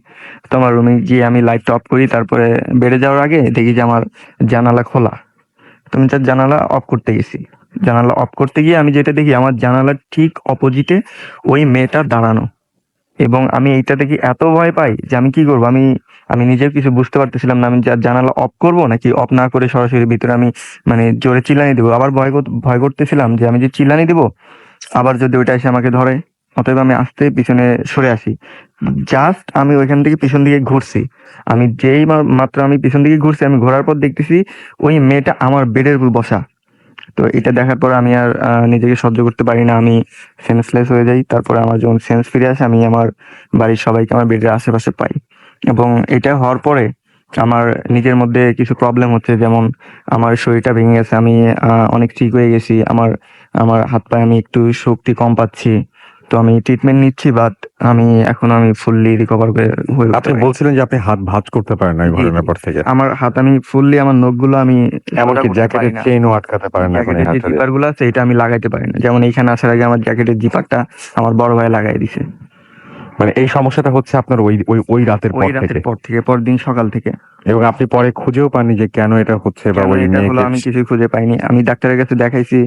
তো আমার রুমে গিয়ে আমি লাইটটা অফ করি, তারপরে বেডে যাওয়ার আগে দেখি যে আমার জানালা খোলা। তো আমি তার জানালা অফ করতে গেছি। জানালা অফ করতে গিয়ে আমি যেটা দেখি, আমার জানালার ঠিক অপোজিটে ওই মেয়েটা দাঁড়ানো। এবং আমি এইটা দেখি এত ভয় পাই যে আমি কি করবো, আমি নিজেও কিছু বুঝতে পারতেছিলাম না। আমি জানালা অফ করবো নাকি অফ না করে সরাসরি ভিতরে আমি জোরে চিল্লানি দেবো। আবার ভয় করতেছিলাম যে আমি যে চিল্লানি দেবো, আবার যদি ওইটা এসে আমাকে ধরে। অতএব আমি আস্তে পিছনে সরে আসি। জাস্ট আমি ওইখান থেকে পিছন দিকে ঘুরছি, আমি যেই মাত্র আমি পিছন দিকে ঘুরছি, আমি ঘোরার পর দেখতেছি ওই মেয়েটা আমার বেডের উপর বসা। তো এটা দেখার পর আমি আর নিজেকে সহ্য করতে পারি না, আমি সেন্সলেস হয়ে যাই। তারপরে আমার যখন সেন্স ফিরে আসে, আমি আমার বাড়ির সবাইকে আমার বেডের আশেপাশে পাই। এবং এটা হওয়ার পরে আমার নিজের মধ্যে কিছু প্রবলেম হচ্ছে, যেমন আমার শরীরটা ভেঙে গেছে, আমি অনেক ঠিক হয়ে গেছি, আমার আমার হাত পায়ে আমি একটু শক্তি কম পাচ্ছি। তো আমি ট্রিটমেন্ট নিচ্ছি, বাট আমি ফুললি রিকভার হয়ে আপনি বলছিলেন যে আপনি হাত ভাঁজ করতে পারেন না এই ঘটনার পর থেকে, আমার হাত, আমি ফুললি আমার নখগুলো আমি এমনকি জ্যাকেটের চেইনও আটকাতে পারেন না এখন এই জ্যাকেটের যে হাতে। জিপার গুলো আছে এটা আমি লাগাইতে পারি না। যেমন এইখানে আসার আগে আমার জ্যাকেটের জিপারটা আমার বড় ভাই লাগাই দিছে, মানে এই সমস্যাটা হচ্ছে আপনার ওই রাতের ওই পর রাতের থেকে, পর থেকে, পরদিন সকাল থেকে। এবং আপনি পরে খুঁজেও পাননি যে কেন এটা হচ্ছে বা কেন ওই এটা হলো আমি মেয়েকে। কিছুই খুঁজে পাইনি। আমি ডাক্তারের কাছে দেখাইছি,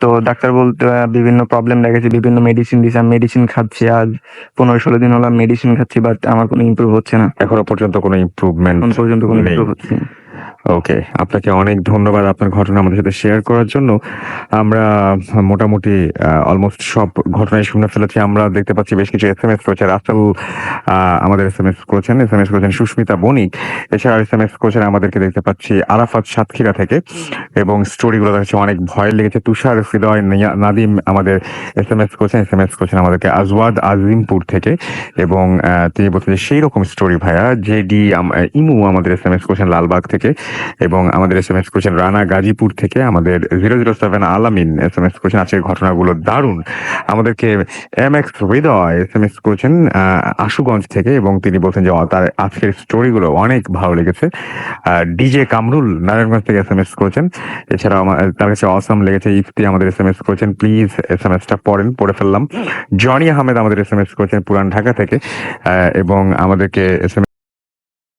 তো ডাক্তার বলতে বিভিন্ন প্রবলেম দেখাইছি, বিভিন্ন মেডিসিন দিছে, আমি মেডিসিন খাচ্ছি, আজ 15-16 দিন হলো মেডিসিন খাচ্ছি, বাট আমার কোনো ইমপ্রুভ হচ্ছে না, এখনো পর্যন্ত কোনো ইমপ্রুভমেন্ট এখন পর্যন্ত কোনো নেই। ইমপ্রুভ হচ্ছে না। ওকে, আপনাকে অনেক ধন্যবাদ আপনার ঘটনা আমাদের সাথে শেয়ার করার জন্য। আমরা মোটামুটি অলমোস্ট সব ঘটনায় শুনে ফেলেছি। আমরা দেখতে পাচ্ছি বেশ কিছু SMS করেছে রাসেল, আমাদের SMS করেছেন সুস্মিতা বণিক। এছাড়া SMS করেছেন আমাদেরকে দেখতে পাচ্ছি আরাফাত সাতক্ষীরা থেকে, এবং স্টোরিগুলো দেখছি অনেক ভয় লেগেছে। তুষার হৃদয় নাদিম আমাদের SMS করেছেন আমাদেরকে আজওয়াদ আজিমপুর থেকে, এবং তিনি বলছেন যে সেই রকম স্টোরি ভাইয়া। জেডি ইমু আমাদের SMS করেছেন লালবাগ থেকে, এবং আমাদের SMS করেছেন রানা গাজীপুর থেকে। আমাদের 007 আলামিন SMS করেছেন আজকের ঘটনাগুলো দারুণ। আমাদেরকে MX হৃদয় SMS করেছেন আশুগঞ্জ থেকে, এবং তিনি বলছেন যে তার আজকের স্টোরিগুলো অনেক ভালো লেগেছে। ডিজে কামরুল নারায়ণগঞ্জ থেকে SMS করেছেন। এছাড়াও তার কাছে অসাম লেগেছে। ইফতি আমাদের SMS করেছেন, প্লিজ SMS-টা পড়ে ফেললাম। জনি আহমেদ আমাদের SMS করেছেন পুরান ঢাকা থেকে, এবং আমাদেরকে SMS